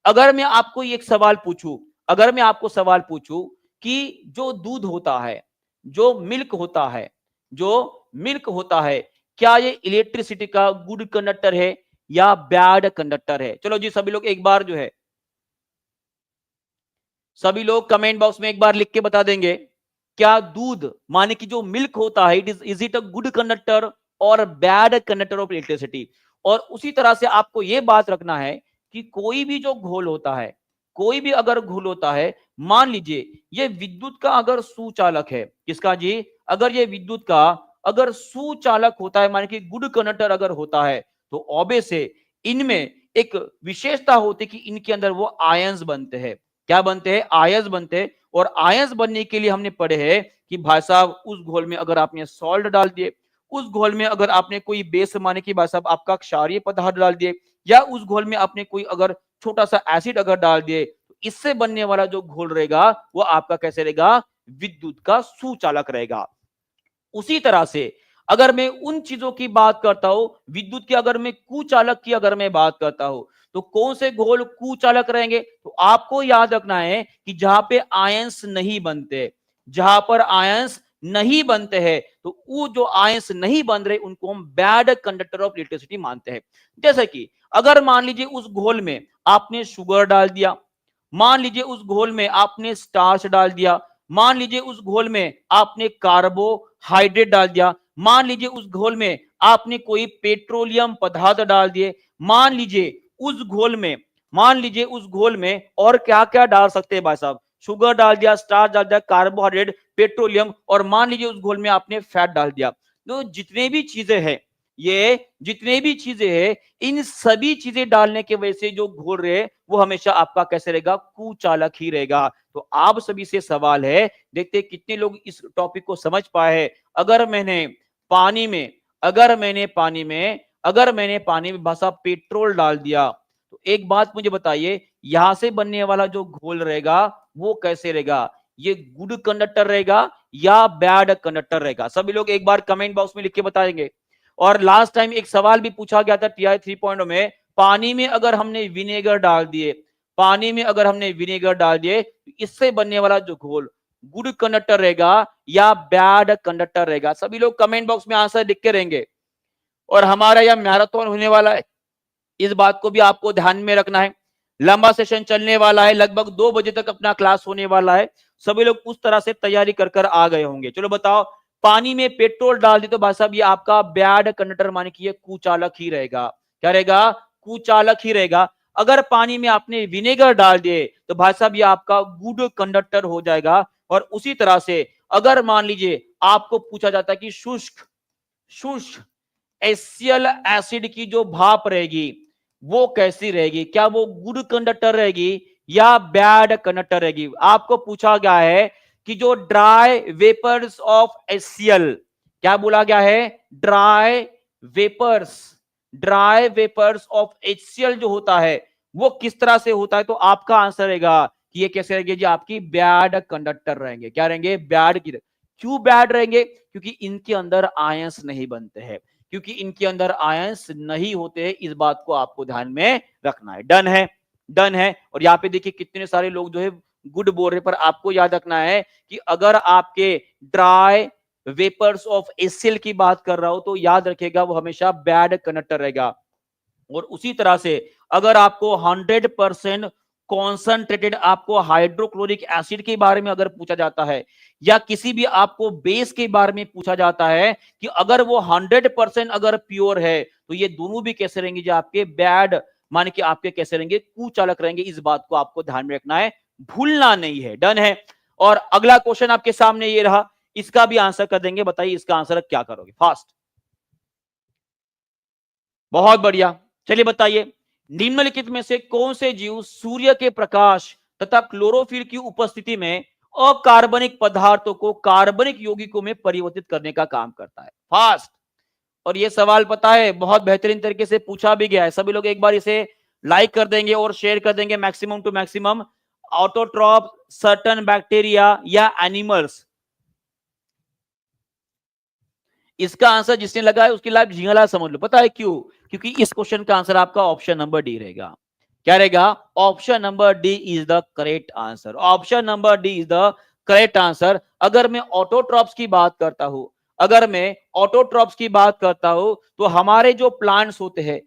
अगर मैं आपको एक सवाल पूछूं, अगर मैं आपको सवाल पूछूं कि जो दूध होता है, जो मिल्क होता है, जो मिल्क होता है, क्या ये इलेक्ट्रिसिटी का गुड कंडक्टर है या बैड कंडक्टर है? चलो जी सभी लोग एक बार जो है, सभी लोग कमेंट बॉक्स में एक बार लिख के बता देंगे, क्या दूध माने कि जो मिल्क होता है, is it a good conductor और बैड कंडक्टर ऑफ इलेक्ट्रिसिटी? और उसी तरह से आपको यह बात रखना है कि कोई भी जो घोल होता है, कोई भी अगर घोल होता है, मान लीजिए ये विद्युत का अगर सुचालक है, किसका जी? अगर ये विद्युत का अगर सुचालक होता है, माने कि गुड कंडक्टर अगर होता है, तो ऑब्वियस है इनमें एक विशेषता होती है कि इनके अंदर वो आयंस बनते हैं। क्या बनते हैं? आयंस बनते हैं। और आयंस बनने के लिए हमने पढ़े हैं कि भाई साहब उस घोल में अगर आपने सॉल्ट डाल दिए, उस घोल में अगर आपने कोई बेस माने कि भाई साहब आपका क्षारीय पदार्थ डाल दिए, या उस घोल में आपने कोई अगर छोटा सा एसिड अगर डाल दिए, तो इससे बनने वाला जो घोल रहेगा वो आपका कैसे रहेगा? विद्युत का सुचालक रहेगा। उसी तरह से अगर मैं उन चीजों की बात करता हूं, विद्युत की अगर मैं कुचालक की अगर मैं बात करता हूं, तो कौन से घोल कुचालक रहेंगे? तो आपको याद रखना है कि जहां पे आयंस नहीं बनते, जहां पर आयंस नहीं बनते हैं, तो वो जो आयंस नहीं बन रहे उनको हम बैड कंडक्टर ऑफ इलेक्ट्रिसिटी मानते हैं। जैसे कि अगर मान लीजिए उस घोल में आपने शुगर डाल दिया, मान लीजिए उस घोल में आपने स्टार्च डाल दिया, मान लीजिए उस घोल में आपने कार्बोहाइड्रेट डाल दिया, मान लीजिए उस घोल में आपने कोई पेट्रोलियम पदार्थ डाल दिए, मान लीजिए उस घोल में, मान लीजिए उस घोल में और क्या क्या डाल सकते हैं भाई साहब? शुगर डाल दिया, स्टार्च डाल दिया, कार्बोहाइड्रेट, पेट्रोलियम, और मान लीजिए उस घोल में आपने फैट डाल दिया। तो जितने भी चीजें हैं, ये जितने भी चीजें हैं, इन सभी चीजें डालने की वजह से जो घोल रहे वो हमेशा आपका कैसे रहेगा, कुचालक ही रहेगा। तो आप सभी से सवाल है, देखते हैं कितने लोग इस टॉपिक को समझ पाए हैं। अगर मैंने पानी में अगर मैंने पानी में अगर मैंने पानी में बसा पेट्रोल डाल दिया, तो एक बात मुझे बताइए, यहां से बनने वाला जो घोल रहेगा वो कैसे रहेगा, ये गुड कंडक्टर रहेगा या बैड कंडक्टर रहेगा? सभी लोग एक बार कमेंट बॉक्स में लिख के बताएंगे। और लास्ट टाइम एक सवाल भी पूछा गया था टीआई 3.0 में, पानी में अगर हमने विनेगर डाल दिए, पानी में अगर हमने विनेगर डाल दिए, इससे बनने वाला जो घोल गुड कंडक्टर रहेगा या बैड कंडक्टर रहेगा? सभी लोग कमेंट बॉक्स में आंसर लिख के रहेंगे। और हमारा यह मैराथन होने वाला है, इस बात को भी आपको ध्यान में रखना है। लंबा सेशन चलने वाला है, लगभग 2 बजे तक अपना क्लास होने वाला है। सभी लोग उस तरह से तैयारी कर कर आ गए होंगे। चलो बताओ, पानी में पेट्रोल डाल दी तो भाई साहब ये आपका बैड कंडक्टर माने कि ये कुचालक ही रहेगा। क्या रहेगा? कुचालक ही रहेगा। अगर पानी में आपने विनेगर डाल दिए तो भाई साहब ये आपका गुड कंडक्टर हो जाएगा। और उसी तरह से अगर मान लीजिए आपको पूछा जाता है कि शुष्क शुष्क एसियल एसिड की जो भाप रहेगी वो कैसी रहेगी, क्या वो गुड कंडक्टर रहेगी या बैड कंडक्टर रहेगी? आपको पूछा गया है कि जो ड्राई वेपर्स ऑफ एसियल, क्या बोला गया है? Dry vapours dry vapours of HCl जो होता है वो किस तरह से होता है? तो आपका आंसर रहेगा कि ये कैसे रहेंगे जी, आपकी बैड कंडक्टर रहेंगे। क्या रहेंगे? बैड की। क्यों बैड रहेंगे? क्योंकि इनके अंदर आयंस नहीं बनते हैं, क्योंकि इनके अंदर आयंस नहीं होते हैं। इस बात को आपको ध्यान में रखना है। डन है? डन है। और यहाँ पे देखिए कितने सारे लोग जो है गुड बोल रहे, पर आपको याद रखना है कि अगर आपके ड्राई वेपर्स ऑफ एसिल की बात कर रहा हो तो याद रखेगा वो हमेशा बैड कंडक्टर रहेगा। और उसी तरह से अगर आपको 100% कॉन्संट्रेटेड आपको हाइड्रोक्लोरिक एसिड के बारे में अगर पूछा जाता है, या किसी भी आपको बेस के बारे में पूछा जाता है कि अगर वो 100% अगर प्योर है, तो ये दोनों भी कैसे रहेंगे जो आपके बैड, मान के आपके कैसे रहेंगे, कुचालक रहेंगे। इस बात को आपको ध्यान में रखना है, भूलना नहीं है। डन है। और अगला क्वेश्चन आपके सामने ये रहा, इसका भी आंसर कर देंगे। बताइए इसका आंसर क्या करोगे? फास्ट। बहुत बढ़िया। चलिए बताइए, निम्नलिखित में से कौन से जीव सूर्य के प्रकाश तथा क्लोरोफिल की उपस्थिति में अकार्बनिक पदार्थों को कार्बनिक यौगिकों में परिवर्तित करने का काम करता है? फास्ट। और ये सवाल पता है बहुत बेहतरीन तरीके से पूछा भी गया है। सभी लोग एक बार इसे लाइक कर देंगे और शेयर कर देंगे maximum to maximum. Autotroph, certain bacteria या एनिमल्स? इसका आंसर जिसने लगा है उसकी लाइफ झिंगला समझ लो। पता है क्यों? क्योंकि इस क्वेश्चन का आंसर आपका ऑप्शन नंबर डी रहेगा। क्या रहेगा? Option number D is the correct answer. Option number D is the correct answer. अगर मैं ऑटोट्रॉप्स की बात करता हूं तो हमारे जो प्लांट्स होते हैं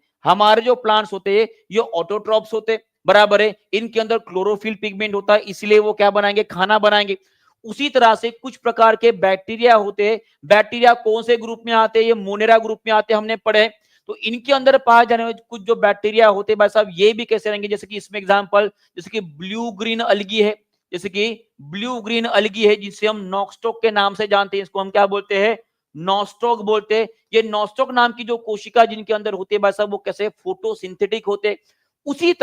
ये ऑटोट्रॉप्स होते, बराबर है। इनके अंदर क्लोरोफिल पिगमेंट होता है, इसलिए वो क्या बनाएंगे? खाना बनाएंगे। उसी तरह से कुछ प्रकार के बैक्टीरिया होते हैं। बैक्टीरिया कौन से ग्रुप में आते हैं? ये मोनेरा ग्रुप में आते हैं, हमने पढ़े। तो इनके अंदर पाए जाने वाले कुछ जो बैक्टीरिया होते हैं भाई साहब, ये भी कैसे रहेंगे? जैसे कि इसमें एग्जांपल, जैसे कि ब्लू ग्रीन अलगी है, जिसे हम नॉक्सटॉक के नाम से जानते हैं। इसको हम क्या बोलते हैं? नॉस्टॉक बोलते हैं। ये नॉस्टॉक नाम की जो कोशिका जिनके अंदर होती है भाई साहब, वो कैसे फोटोसिंथेटिक होते। उसी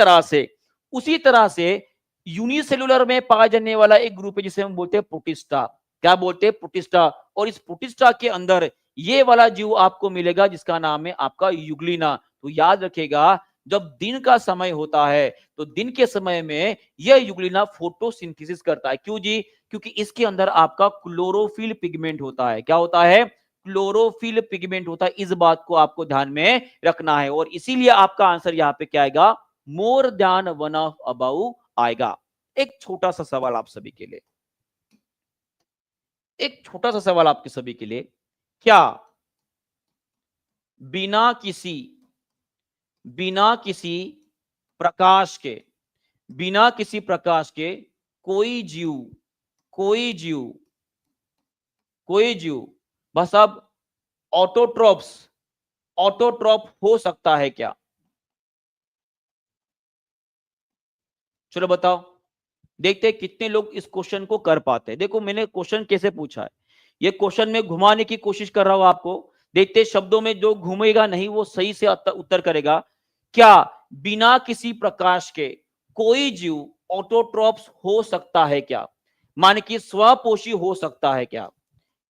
तरह से यूनिसेलुलर में पाया जाने वाला एक ग्रुप है जिसे हम बोलते हैं प्रोटिस्टा। क्या बोलते हैं? प्रोटिस्टा। और इस प्रोटिस्टा के अंदर ये वाला जीव आपको मिलेगा जिसका नाम है आपका यूग्लिना। तो याद रखेगा, जब दिन का समय होता है तो दिन के समय में यह यूग्लिना फोटोसिंथेसिस करता है। क्यों जी? क्योंकि इसके अंदर आपका क्लोरोफिल पिगमेंट होता है। क्या होता है? क्लोरोफिल पिगमेंट होता है। इस बात को आपको ध्यान में रखना है। और इसीलिए आपका आंसर यहां पे क्या आएगा? More than one of about आएगा। एक छोटा सा सवाल आप सभी के लिए, क्या बिना किसी बिना किसी प्रकाश के बिना किसी प्रकाश के कोई जीव कोई जीव कोई जीव बस अब ऑटोट्रॉप्स ऑटोट्रॉप हो सकता है क्या? चलो बताओ, देखते हैं कितने लोग इस क्वेश्चन को कर पाते हैं। देखो मैंने क्वेश्चन कैसे पूछा है, ये क्वेश्चन में घुमाने की कोशिश कर रहा हूं आपको देखते शब्दों में जो घूमेगा नहीं वो सही से उत्तर करेगा। क्या बिना किसी प्रकाश के कोई जीव ऑटोट्रॉप्स हो सकता है क्या? मान कि स्वपोषी हो सकता है क्या?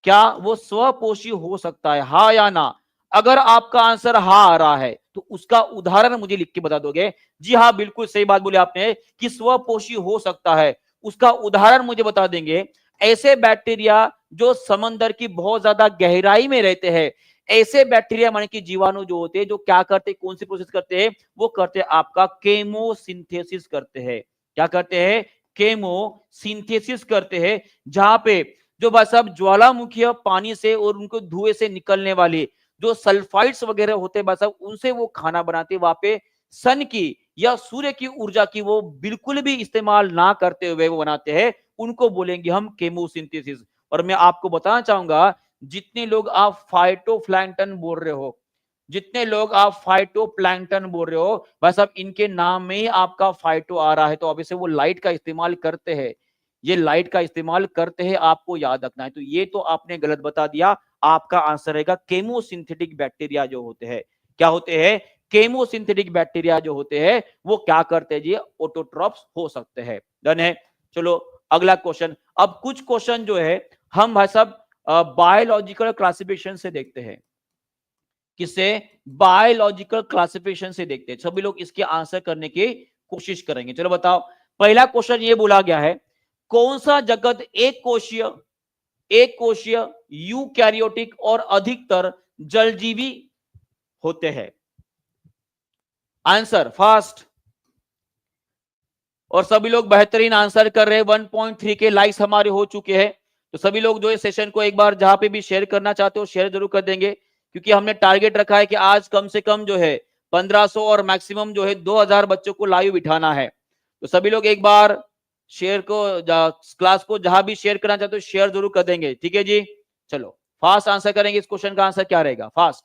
क्या वो स्वपोषी हो सकता है, हाँ या ना? अगर आपका आंसर हाँ आ रहा है तो उसका उदाहरण मुझे लिख के बता दोगे। जी हाँ, बिल्कुल सही बात बोले आपने कि स्वपोषी हो सकता है। उसका उदाहरण मुझे बता देंगे। ऐसे बैक्टीरिया जो समंदर की बहुत ज्यादा गहराई में रहते हैं, ऐसे बैक्टीरिया माने कि जीवाणु जो होते हैं, जो क्या करते हैं, कौन सी प्रोसेस करते हैं? वो करते हैं आपका केमोसिंथेसिस करते हैं। क्या करते हैं? केमोसिंथेसिस करते हैं। जहां पे जो भाई साहब ज्वालामुखी पानी से और उनको धुएं से निकलने वाले जो सल्फाइड्स वगैरह होते हैं भाई साहब, उनसे वो खाना बनाते हैं। वहां पे सन की या सूर्य की ऊर्जा की वो बिल्कुल भी इस्तेमाल ना करते हुए वो बनाते हैं, उनको बोलेंगे हम केमोसिंथेसिस। और मैं आपको बताना चाहूंगा, जितने लोग आप फाइटोप्लैंक्टन बोल रहे हो, जितने लोग आप फाइटोप्लैंक्टन बोल रहे हो भाई साहब, इनके नाम में ही आपका फाइटो आ रहा है, तो अभी से वो लाइट का इस्तेमाल करते हैं। ये लाइट का इस्तेमाल करते हैं, आपको याद रखना है। तो ये तो आपने गलत बता दिया। आपका आंसर रहेगा केमोसिंथेटिक बैक्टीरिया जो होते हैं। क्या होते हैं? केमोसिंथेटिक बैक्टीरिया जो होते हैं वो क्या करते हैं जी? ऑटोट्रॉप्स हो सकते हैं। डन है। चलो अगला क्वेश्चन। अब कुछ क्वेश्चन जो है हम भाई साहब बायोलॉजिकल क्लासिफिकेशन से देखते हैं। किससे? बायोलॉजिकल क्लासिफिकेशन से देखते हैं। सभी लोग इसके आंसर करने की कोशिश करेंगे। चलो बताओ। पहला क्वेश्चन ये बोला गया है, कौन सा जगत एक कोशीय यूकैरियोटिक और अधिकतर जलजीवी होते हैं? Answer fast. और सभी लोग बेहतरीन आंसर कर रहे हैं। 1.3 के लाइक्स हमारे हो चुके हैं। तो सभी लोग जो इस सेशन को एक बार जहां पे भी शेयर करना चाहते हो शेयर जरूर कर देंगे, क्योंकि हमने टारगेट रखा है कि आज कम से कम जो है 1500 और मैक्सिमम जो है 2000 बच्चों को लाइव बिठाना है। तो सभी लोग एक बार शेयर को क्लास को जहां भी शेयर करना चाहते हो शेयर जरूर कर देंगे। ठीक है जी। चलो फास्ट आंसर करेंगे। इस क्वेश्चन का आंसर क्या रहेगा? फास्ट।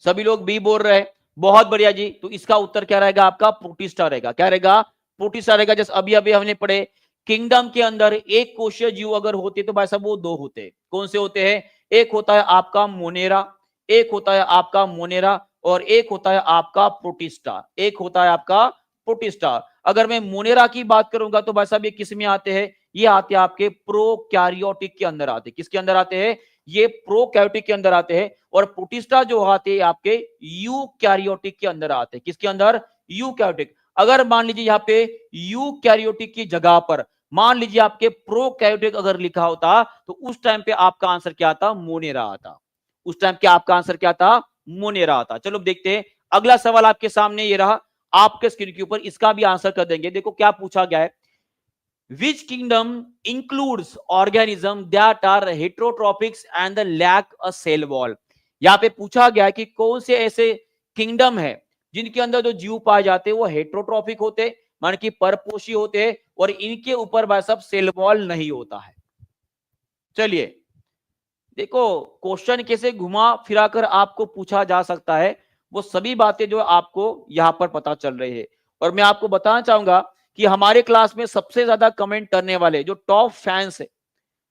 सभी लोग बी बोल रहे हैं। बहुत बढ़िया जी। तो इसका उत्तर क्या रहेगा? आपका प्रोटिस्टा रहेगा। क्या रहेगा? प्रोटिस्टा रहेगा। जैसे अभी अभी हमने पढ़े, किंगडम के अंदर एक कोशीय जीव अगर होते तो भाई साहब वो दो होते। कौन से होते हैं? एक होता है आपका मोनेरा, एक होता है आपका मोनेरा, और एक होता है आपका प्रोटिस्टा। एक होता है आपका प्रोटिस्टा। अगर मैं मोनेरा की बात करूंगा तो भाई साहब ये किस में आते हैं? ये आते हैं आपके प्रोकैरियोटिक के अंदर आते हैं। किसके अंदर आते हैं? ये प्रोकैरियोटिक के अंदर आते हैं। और प्रोटिस्टा जो आते हैं आपके यूकैरियोटिक के अंदर आते हैं। किसके अंदर? यूकैरियोटिक। अगर मान लीजिए यहाँ पे यूकैरियोटिक की जगह पर मान लीजिए आपके प्रोकैरियोटिक अगर लिखा होता तो उस टाइम पे आपका आंसर क्या आता? मोनेरा आता। उस टाइम पे आपका आंसर क्या था? मोनेरा आता। चलो देखते हैं। अगला सवाल आपके सामने ये रहा, आपके स्क्रीन के ऊपर। इसका भी आंसर कर देंगे। देखो क्या पूछा गया है। Which kingdom includes organism that are heterotropics and lack a cell wall? यहाँ पे पूछा गया है कि कौन से ऐसे किंगडम है जिनके अंदर जो जीव पाए जाते हैं वो हेट्रोट्रॉपिक होते, मान कि परपोषी होते हैं, और इनके ऊपर भाई साहब सेल वॉल नहीं होता है। चलिए देखो, क्वेश्चन कैसे घुमा फिरा कर आपको पूछा जा सकता है, वो सभी बातें जो आपको यहां पर पता चल रही है। और मैं आपको बताना चाहूंगा कि हमारे क्लास में सबसे ज्यादा कमेंट करने वाले जो टॉप फैंस है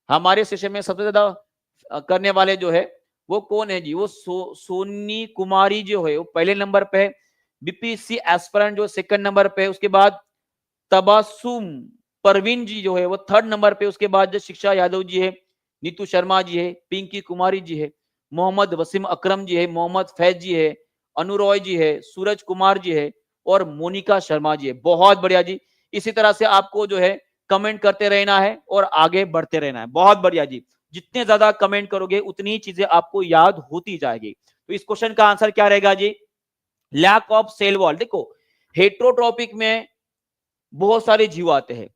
हमारे सेशन में, सबसे ज्यादा करने वाले जो है वो कौन है जी? वो सोनी कुमारी जो है वो पहले नंबर पे है। बीपीसी एस्पिरेंट जो सेकंड नंबर पे है। उसके बाद तबासुम परवीन जी जो है वो थर्ड नंबर पे। उसके बाद जो शिक्षा यादव जी है, नीतू शर्मा जी है, पिंकी कुमारी जी है, मोहम्मद वसीम अकरम जी है, मोहम्मद फैज जी है, अनुरॉय जी है, सूरज कुमार जी है, और मोनिका शर्मा जी है। बहुत बढ़िया जी। इसी तरह से आपको जो है कमेंट करते रहना है और आगे बढ़ते रहना है। बहुत बढ़िया जी। जितने ज्यादा कमेंट करोगे उतनी ही चीजें आपको याद होती जाएगी। तो इस क्वेश्चन का आंसर क्या रहेगा जी? Lack of cell wall. देखो हेट्रोट्रॉपिक में बहुत सारे जीव आते हैं।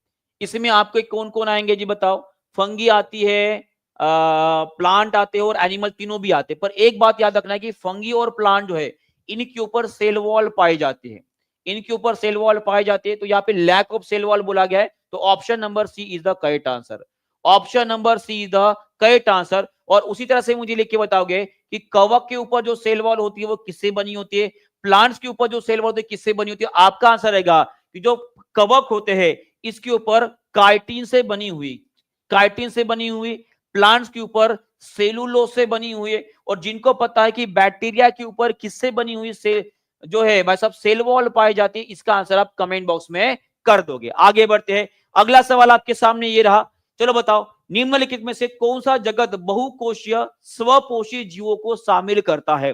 इसमें आपके कौन कौन आएंगे जी? बताओ। फंगी आती है, प्लांट आते हैं, और एनिमल तीनों भी आते हैं। पर एक बात याद रखना है कि फंगी और प्लांट जो है इनके ऊपर सेल वॉल पाई जाती है। इनके ऊपर सेल वॉल पाई जाती है। तो यहाँ पे लैक ऑफ सेल वॉल बोला गया है। तो option number C is the correct answer. Option number C is the correct answer. और उसी तरह से मुझे लिख के बताओगे कि कवक के ऊपर जो सेल वॉल होती है वो किससे बनी होती है? प्लांट्स के ऊपर जो सेल वॉल होती है किससे बनी होती है? आपका आंसर रहेगा कि जो कवक होते हैं इसके ऊपर काइटिन से बनी हुई, काइटिन से बनी हुई। प्लांट्स के ऊपर सेलुलोज से बनी हुई है। और जिनको पता है कि बैक्टीरिया के ऊपर किससे बनी हुई से जो है भाई साहब सेल वॉल पाई जाती है, इसका आंसर आप कमेंट बॉक्स में कर दोगे। आगे बढ़ते हैं, अगला सवाल आपके सामने ये रहा। चलो बताओ, निम्नलिखित में से कौन सा जगत बहुकोशीय स्वपोषी जीवों को शामिल करता है?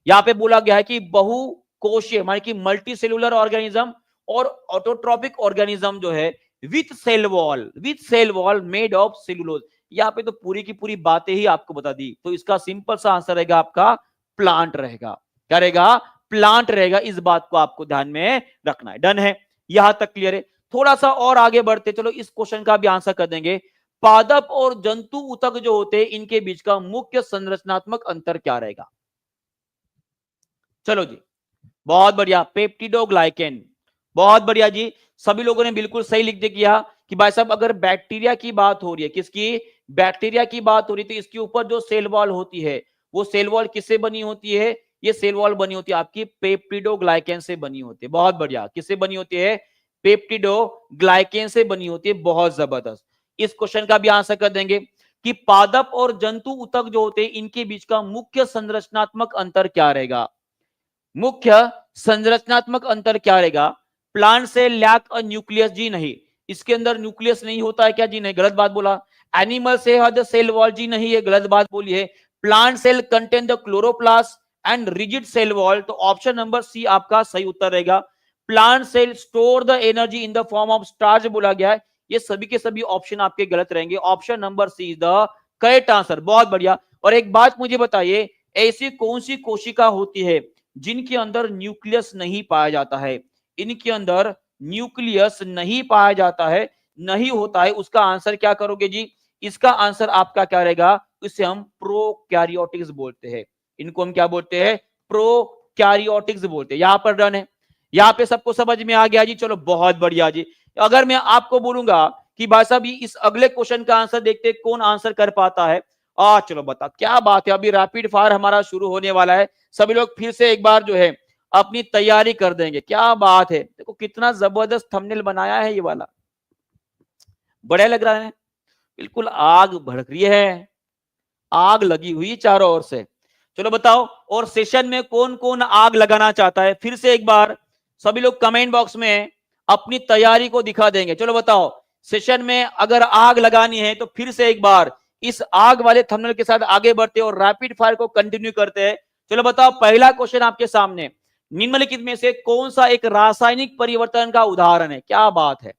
यहां पे बोला गया है कि बहुकोशीय माने कि मल्टी सेलुलर ऑर्गेनिज्म और ऑटोट्रॉपिक ऑर्गेनिज्म जो है with cell wall made of cellulose. यहाँ पे तो पूरी की पूरी बातें ही आपको बता दी, तो इसका सिंपल सा आंसर रहेगा आपका प्लांट रहेगा। क्या रहेगा? प्लांट रहेगा। इस बात को आपको ध्यान में रखना है। डन है, यहां तक क्लियर है। थोड़ा सा और आगे बढ़ते, चलो इस क्वेश्चन का भी आंसर कर देंगे। पादप और जंतु ऊतक जो होते हैं, इनके बीच का मुख्य संरचनात्मक अंतर क्या रहेगा? चलो जी, बहुत बढ़िया, पेप्टिडोग्लाइकेन। बहुत बढ़िया जी, सभी लोगों ने बिल्कुल सही लिख दे किया कि भाई साहब अगर बैक्टीरिया की बात हो रही है, किसकी? बैक्टीरिया की बात हो रही है, तो इसके ऊपर जो सेल वॉल होती है, वो सेल वॉल किससे बनी होती है? ये सेल वॉल बनी होती है आपकी पेप्टिडोग्लाइकेन से बनी होती है। बहुत बढ़िया, किससे बनी होती है? पेप्टिडोग्लाइकेन से बनी होती है। बहुत जबरदस्त। इस क्वेश्चन का भी आंसर कर देंगे कि पादप और जंतु ऊतक जो होते हैं, इनके बीच का मुख्य संरचनात्मक अंतर क्या रहेगा? मुख्य संरचनात्मक अंतर क्या रहेगा? Plant cell lack a nucleus, जी नहीं, इसके अंदर न्यूक्लियस नहीं होता है क्या? जी नहीं, गलत बात बोला। एनिमल से हैव द सेल वॉल, जी नहीं, ये गलत बात बोली है। Plant cell contain the chloroplast and rigid cell wall, तो ऑप्शन नंबर सी आपका सही उत्तर रहेगा। Plant cell store the energy in the form of starch बोला गया है। ये सभी के सभी ऑप्शन आपके गलत रहेंगे। Option number C is the correct answer. बहुत बढ़िया। और एक बात मुझे बताइए, ऐसी कौन सी कोशिका होती है जिनके अंदर न्यूक्लियस नहीं पाया जाता है? इनके अंदर न्यूक्लियस नहीं पाया जाता है, नहीं होता है, उसका आंसर क्या करोगे जी? इसका आंसर आपका क्या रहेगा? इसे हम प्रोकैरियोटिक्स बोलते हैं। इनको हम क्या बोलते हैं? प्रोकैरियोटिक्स बोलते हैं। यहां पर डन है, यहां पे सबको समझ में आ गया जी? चलो बहुत बढ़िया जी। अगर मैं आपको बोलूंगा कि भाई साहब इस अगले क्वेश्चन का आंसर देखते कौन आंसर कर पाता है, चलो बता, क्या बात है, अभी रैपिड फायर हमारा शुरू होने वाला है। सभी लोग फिर से एक बार जो है अपनी तैयारी कर देंगे। क्या बात है, देखो कितना जबरदस्त थंबनेल बनाया है ये वाला, बढ़िया लग रहा है। बिल्कुल आग भड़क रही है, आग लगी हुई चारों ओर से। चलो बताओ, और सेशन में कौन कौन आग लगाना चाहता है? फिर से एक बार सभी लोग कमेंट बॉक्स में अपनी तैयारी को दिखा देंगे। चलो बताओ, सेशन में अगर आग लगानी है तो फिर से एक बार इस आग वाले थंबनेल के साथ आगे बढ़ते और रैपिड फायर को कंटिन्यू करते हैं। चलो बताओ, पहला क्वेश्चन आपके सामने, निम्नलिखित में से कौन सा एक रासायनिक परिवर्तन का उदाहरण है? क्या बात है,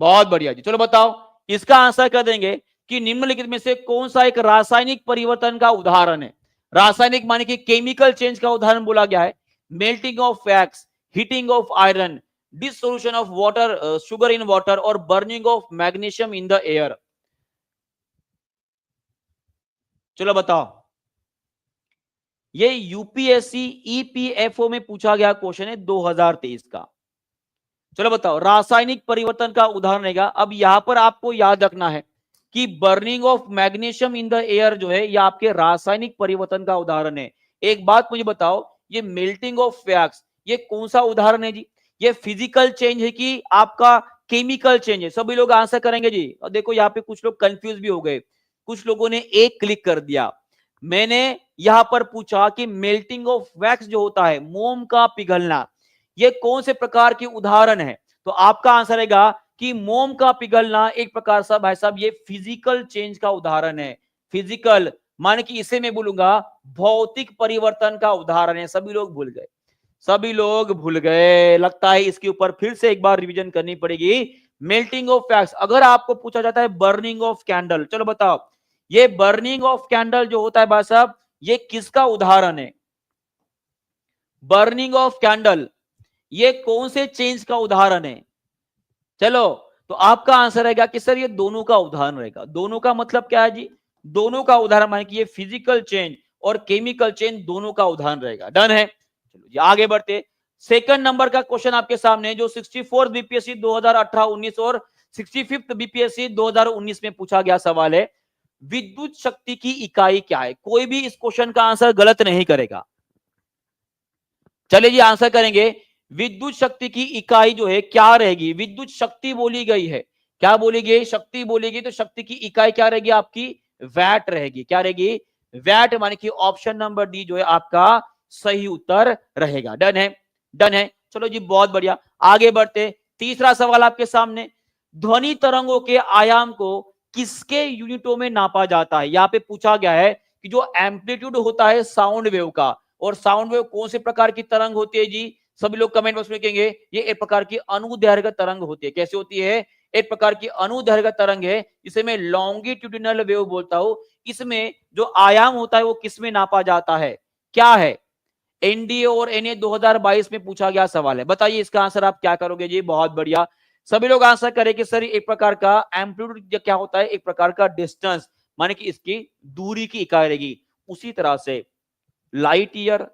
बहुत बढ़िया जी। चलो बताओ, इसका आंसर कर देंगे कि निम्नलिखित में से कौन सा एक रासायनिक परिवर्तन का उदाहरण है? रासायनिक माने कि केमिकल चेंज का उदाहरण बोला गया है। Melting of wax, heating of iron, dissolution of water, sugar in water, और burning of magnesium in the air. चलो बताओ, ये यूपीएससी ईपीएफओ में पूछा गया क्वेश्चन है 2023 का। चलो बताओ, रासायनिक परिवर्तन का उदाहरण रहेगा। अब यहां पर आपको याद रखना है कि burning of magnesium in the air जो है, यह आपके रासायनिक परिवर्तन का उदाहरण है। एक बात मुझे बताओ, ये मेल्टिंग ऑफ वैक्स, ये कौन सा उदाहरण है जी? ये फिजिकल चेंज है कि आपका केमिकल चेंज है? सभी लोग आंसर करेंगे जी। और देखो यहाँ पे कुछ लोग कंफ्यूज भी हो गए, कुछ लोगों ने एक क्लिक कर दिया। मैंने यहां पर पूछा कि मेल्टिंग ऑफ वैक्स जो होता है, मोम का पिघलना, ये कौन से प्रकार की उदाहरण है? तो आपका आंसर रहेगा कि मोम का पिघलना एक प्रकार से भाई साहब ये फिजिकल चेंज का उदाहरण है। फिजिकल माने कि इसे मैं बोलूंगा भौतिक परिवर्तन का उदाहरण है। सभी लोग भूल गए, सभी लोग भूल गए। लगता है इसके ऊपर फिर से एक बार रिवीजन करनी पड़ेगी। मेल्टिंग ऑफ वैक्स, अगर आपको पूछा जाता है बर्निंग ऑफ कैंडल, चलो बताओ, ये बर्निंग ऑफ कैंडल जो होता है भाई साहब, ये किसका उदाहरण है? बर्निंग ऑफ कैंडल ये कौन से चेंज का उदाहरण है? चलो, तो आपका आंसर रहेगा कि सर ये दोनों का उदाहरण रहेगा। दोनों का मतलब क्या है जी? दोनों का उदाहरण माने कि ये फिजिकल चेंज और केमिकल चेंज दोनों का उदाहरण रहेगा। डन है, चलो जी आगे बढ़ते। सेकंड नंबर का क्वेश्चन आपके सामने जो 64 बीपीएससी 2018-19 और 65 बीपीएससी 2019 में पूछा गया सवाल है, विद्युत शक्ति की इकाई क्या है? कोई भी इस क्वेश्चन का आंसर गलत नहीं करेगा। चलिए जी आंसर करेंगे, विद्युत शक्ति की इकाई जो है क्या रहेगी? विद्युत शक्ति बोली गई है, क्या बोलेगी? शक्ति बोलेगी, तो शक्ति की इकाई क्या रहेगी आपकी? वैट रहेगी। क्या रहेगी? वैट, माने कि ऑप्शन नंबर डी जो है आपका सही उत्तर रहेगा। डन है? डन है। चलो जी, बहुत बढ़िया, आगे बढ़ते। तीसरा सवाल आपके सामने, ध्वनि तरंगों के आयाम को किसके यूनिटों में नापा जाता है? यहां पे पूछा गया है कि जो एम्पलीट्यूड होता है साउंड वेव का, और साउंड वेव कौन से प्रकार की तरंग होती है जी? सभी लोग कमेंट बॉक्स में लिखेंगे, ये एक प्रकार की अनुदैर्घ्य तरंग होती है। कैसे होती है? एक प्रकार की अनुदैर्घ्य तरंग है, जिसे मैं लॉन्गिट्यूडिनल वेव बोलता हूं। इसमें जो आयाम होता है वो किसमें नापा जाता है? क्या है? एनडीए और एनए 2022 में पूछा गया सवाल है। बताइए इसका आंसर आप क्या करोगे जी? बहुत बढ़िया, सभी लोग आंसर करें कि सर एक प्रकार का एम्पलीट्यूड क्या होता है? एक प्रकार का डिस्टेंस, माने कि इसकी दूरी की इकाई रहेगी। उसी तरह से लाइट ईयर,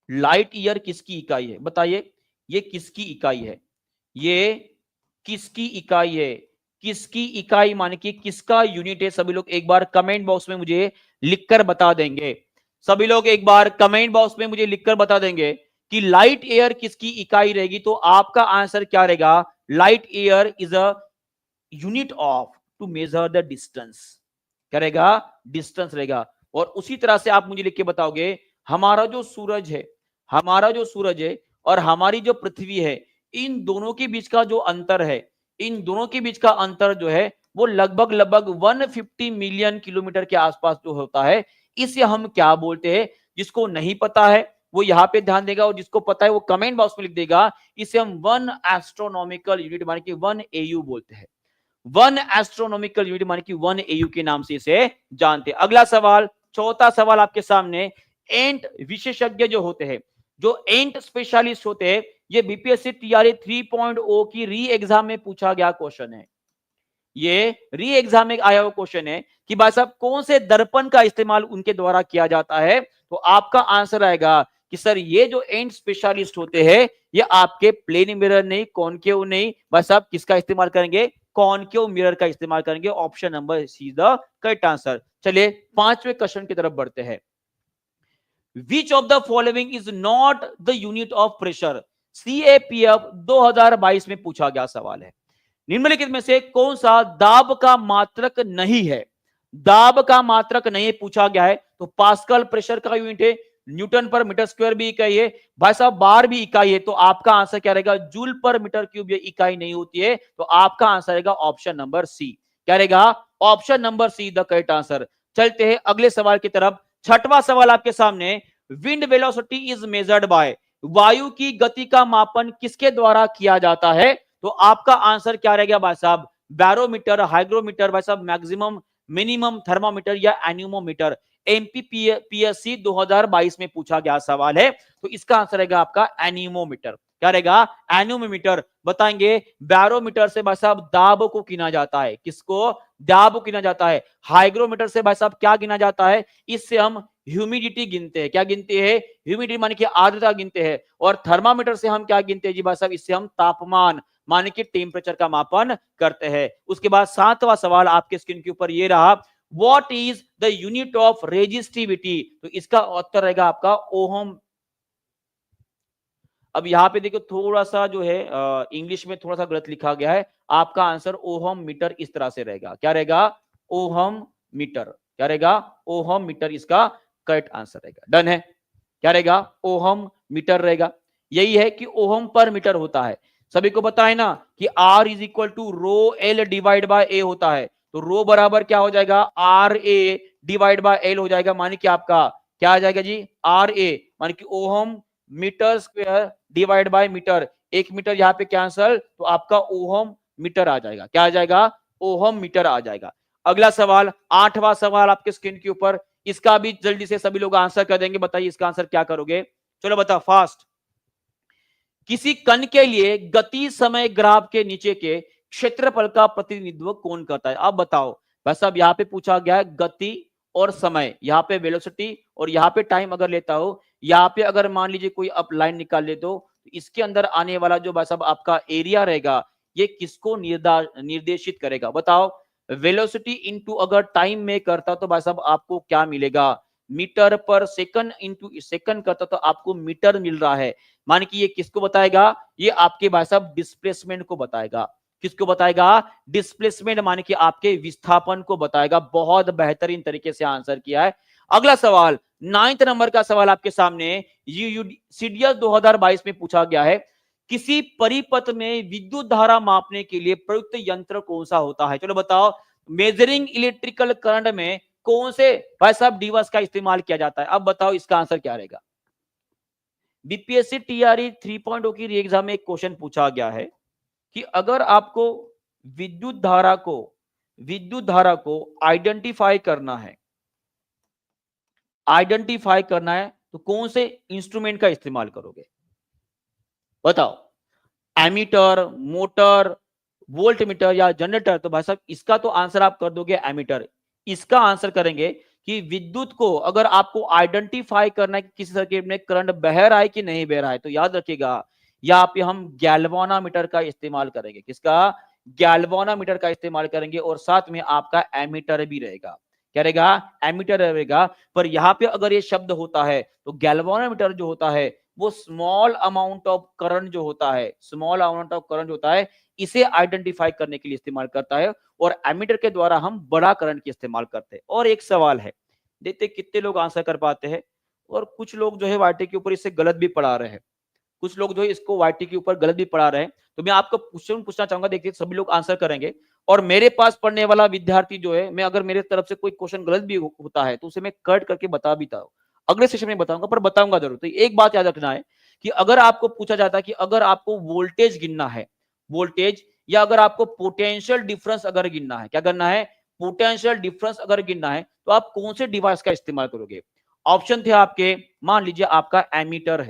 लाइट ईयर किसकी इकाई है? बताइए, ये किसकी इकाई है? ये किसकी इकाई है? किसकी इकाई माने कि किसका यूनिट है? सभी लोग एक बार कमेंट बॉक्स में मुझे लिखकर बता देंगे। सभी लोग एक बार कमेंट बॉक्स में मुझे लिखकर बता देंगे कि लाइट एयर किसकी इकाई रहेगी। तो आपका आंसर क्या रहेगा? Light year is a unit of to measure the distance. क्या रहेगा? डिस्टेंस रहेगा। और उसी तरह से आप मुझे लिख के बताओगे, हमारा जो सूरज है, हमारा जो सूरज है और हमारी जो पृथ्वी है, इन दोनों के बीच का जो अंतर है, इन दोनों के बीच का अंतर जो है वो लगभग लगभग 150 मिलियन किलोमीटर के आसपास जो होता है। इसे हम क्या बोलते हैं? जिसको नहीं पता है वो यहां पे ध्यान देगा, और जिसको पता है वो कमेंट बॉक्स में लिख देगा। इसे हम 1 एस्ट्रोनॉमिकल यूनिट माने कि 1 एयू बोलते हैं। 1 एस्ट्रोनॉमिकल यूनिट माने कि 1 एयू के नाम से इसे जानते हैं। अगला सवाल, चौथा सवाल आपके सामने, एंट विशेषज्ञ जो होते हैं, जो एंट स्पेशलिस्ट होते हैं, ये बीपीएससी टीआरई 3.0 की री एग्जाम में पूछा गया क्वेश्चन है। ये री एग्जाम में आया हुआ क्वेश्चन है कि भाई साहब कौन से दर्पण का इस्तेमाल उनके द्वारा किया जाता है? तो आपका आंसर आएगा कि सर ये जो एंड स्पेशलिस्ट होते हैं, ये आपके प्लेन मिरर नहीं, कॉनकेव नहीं, बस आप किसका इस्तेमाल करेंगे? कॉनकेव मिरर का इस्तेमाल करेंगे। Option number C the correct answer. चलिए पांचवें क्वेश्चन की तरफ बढ़ते हैं। Which of the following is not the unit of pressure? CAPF 2022 में पूछा गया सवाल है। निम्नलिखित में से कौन सा दाब का मात्रक नहीं है? दाब का मात्रक नहीं पूछा गया है। तो पास्कल प्रेशर का यूनिट है, न्यूटन पर मीटर स्क्वायर भी इकाई है, भाई साहब बार भी इकाई है। तो आपका आंसर क्या रहेगा? जूल पर मीटर क्यूब, ये इकाई नहीं होती है। तो आपका आंसर रहेगा ऑप्शन नंबर सी। क्या रहेगा? Option number C the correct answer. चलते हैं अगले सवाल की तरफ। छठवां सवाल आपके सामने, wind velocity is measured by, वायु की गति का मापन किसके द्वारा किया जाता है? तो आपका आंसर क्या रहेगा भाई साहब? बैरोमीटर, हाइग्रोमीटर, भाई साहब मैक्सिमम मिनिमम थर्मामीटर या एन्यूमोमीटर। एमपीपीएससी 2022 में पूछा गया सवाल है। तो इसका आंसर रहेगा आपका एन्यूमोमीटर। क्या रहेगा? एन्यूमोमीटर। बताएंगे, बैरोमीटर से भाई साहब दाब को गिना जाता है। किसको? दाब को गिना जाता है। हाइग्रोमीटर से भाई साहब क्या गिना जाता है? इससे हम ह्यूमिडिटी गिनते हैं। क्या गिनते हैं? ह्यूमिडिटी माने कि आर्द्रता गिनते हैं। और थर्मामीटर से हम क्या गिनते हैं जी भाई साहब? इससे हम तापमान माने कि टेम्परेचर का मापन करते हैं। उसके बाद सातवां सवाल आपके स्क्रीन के ऊपर ये रहा, what is the unit of resistivity? तो इसका उत्तर रहेगा आपका ओहम। अब यहां पे देखो थोड़ा सा जो है इंग्लिश में थोड़ा सा गलत लिखा गया है। आपका आंसर ओहम मीटर इस तरह से रहेगा। क्या रहेगा? Ohm metre. क्या रहेगा? ओहम मीटर इसका करेक्ट आंसर रहेगा। डन है? क्या रहेगा? ओहम मीटर रहेगा। यही है कि ओहम पर मीटर होता है। सभी को पता है ना कि R is equal to rho L divide by A होता है। तो रो बराबर क्या हो जाएगा? R A divide by L हो जाएगा। माने कि आपका क्या आ जाएगा जी? आर ए माने कि ohm metre square divide by metre. एक मीटर यहाँ पे कैंसल, तो आपका ओहम मीटर आ जाएगा। क्या आ जाएगा? ओहम मीटर आ जाएगा। अगला सवाल, आठवां सवाल आपके स्क्रीन के ऊपर, इसका भी जल्दी से सभी लोग आंसर कर देंगे। बताइए इसका आंसर क्या करोगे? चलो बताओ फास्ट। किसी कण के लिए गति समय ग्राफ के नीचे के क्षेत्रफल का प्रतिनिधित्व कौन करता है? आप बताओ। बस अब यहाँ पे पूछा गया है गति और समय, यहाँ पे वेलोसिटी और यहाँ पे टाइम अगर लेता हो, यहाँ पे अगर मान लीजिए कोई आप लाइन निकाल ले, तो इसके अंदर आने वाला जो बस अब आपका एरिया रहेगा, ये किसको निर्देशित करेगा? बताओ। वेलोसिटी इंटू अगर टाइम में करता तो भाई साहब आपको क्या मिलेगा? मीटर पर सेकंड इंटू सेकंड करता तो आपको मीटर मिल रहा है। मान कि ये किसको बताएगा? ये आपके भाई साहब डिस्प्लेसमेंट को बताएगा। किसको बताएगा? डिस्प्लेसमेंट माने कि आपके विस्थापन को बताएगा। बहुत बेहतरीन तरीके से आंसर किया है। अगला सवाल 9th नंबर का सवाल आपके सामने सीडीएस 2022 में पूछा गया है। किसी परिपथ में विद्युत धारा मापने के लिए प्रयुक्त यंत्र कौन सा होता है? चलो बताओ, मेजरिंग इलेक्ट्रिकल करंट में कौन से भाई साहब डिवाइस का इस्तेमाल किया जाता है? अब बताओ इसका आंसर क्या रहेगा? बीपीएससी टीआरई 3.0 की एग्जाम में एक क्वेश्चन पूछा गया है कि अगर आपको विद्युत धारा को आइडेंटिफाई करना है तो कौन से इंस्ट्रूमेंट का इस्तेमाल करोगे? बताओ, एमीटर, मोटर, वोल्ट मीटर या जनरेटर? तो भाई साहब इसका तो आंसर आप कर दोगे एमीटर। इसका आंसर करेंगे कि विद्युत को अगर आपको आइडेंटिफाई करना है कि किसी सर्किट में करंट बह रहा है कि नहीं बह रहा है, तो याद रखिएगा यहाँ पे हम गैल्वानोमीटर का इस्तेमाल करेंगे। किसका? गैल्वानोमीटर का इस्तेमाल करेंगे और साथ में आपका एमीटर भी रहेगा। क्या रहेगा? एमीटर रहेगा। पर यहाँ पे अगर ये शब्द होता है तो गैल्वानोमीटर जो होता है वो स्मॉल अमाउंट ऑफ करंट जो होता है इसे आइडेंटिफाई करने के लिए इस्तेमाल करता है और एमीटर के द्वारा हम बड़ा करंट की इस्तेमाल करते हैं। और एक सवाल है, देखते कितने लोग आंसर कर पाते हैं। और कुछ लोग जो है वाईटी के ऊपर इससे गलत भी पढ़ा रहे हैं, कुछ लोग जो है इसको वाईटी के ऊपर गलत भी पढ़ा रहे हैं। तो मैं आपको क्वेश्चन पूछना चाहूंगा, देखिए सभी लोग आंसर करेंगे और मेरे पास पढ़ने वाला विद्यार्थी जो है, मैं अगर मेरे तरफ से कोई क्वेश्चन गलत भी होता है तो उसे मैं कट करके बता भी था, अगले सेशन में बताऊंगा, पर बताऊंगा जरूर। तो एक बात याद रखना है कि अगर आपको पूछा जाता है कि अगर आपको वोल्टेज गिनना है, वोल्टेज, या अगर आपको पोटेंशियल डिफरेंस अगर गिनना है, क्या करना है? पोटेंशियल डिफरेंस अगर गिनना है तो आप कौन से डिवाइस का इस्तेमाल करोगे? ऑप्शन थे आपके, मान लीजिए आपका एमीटर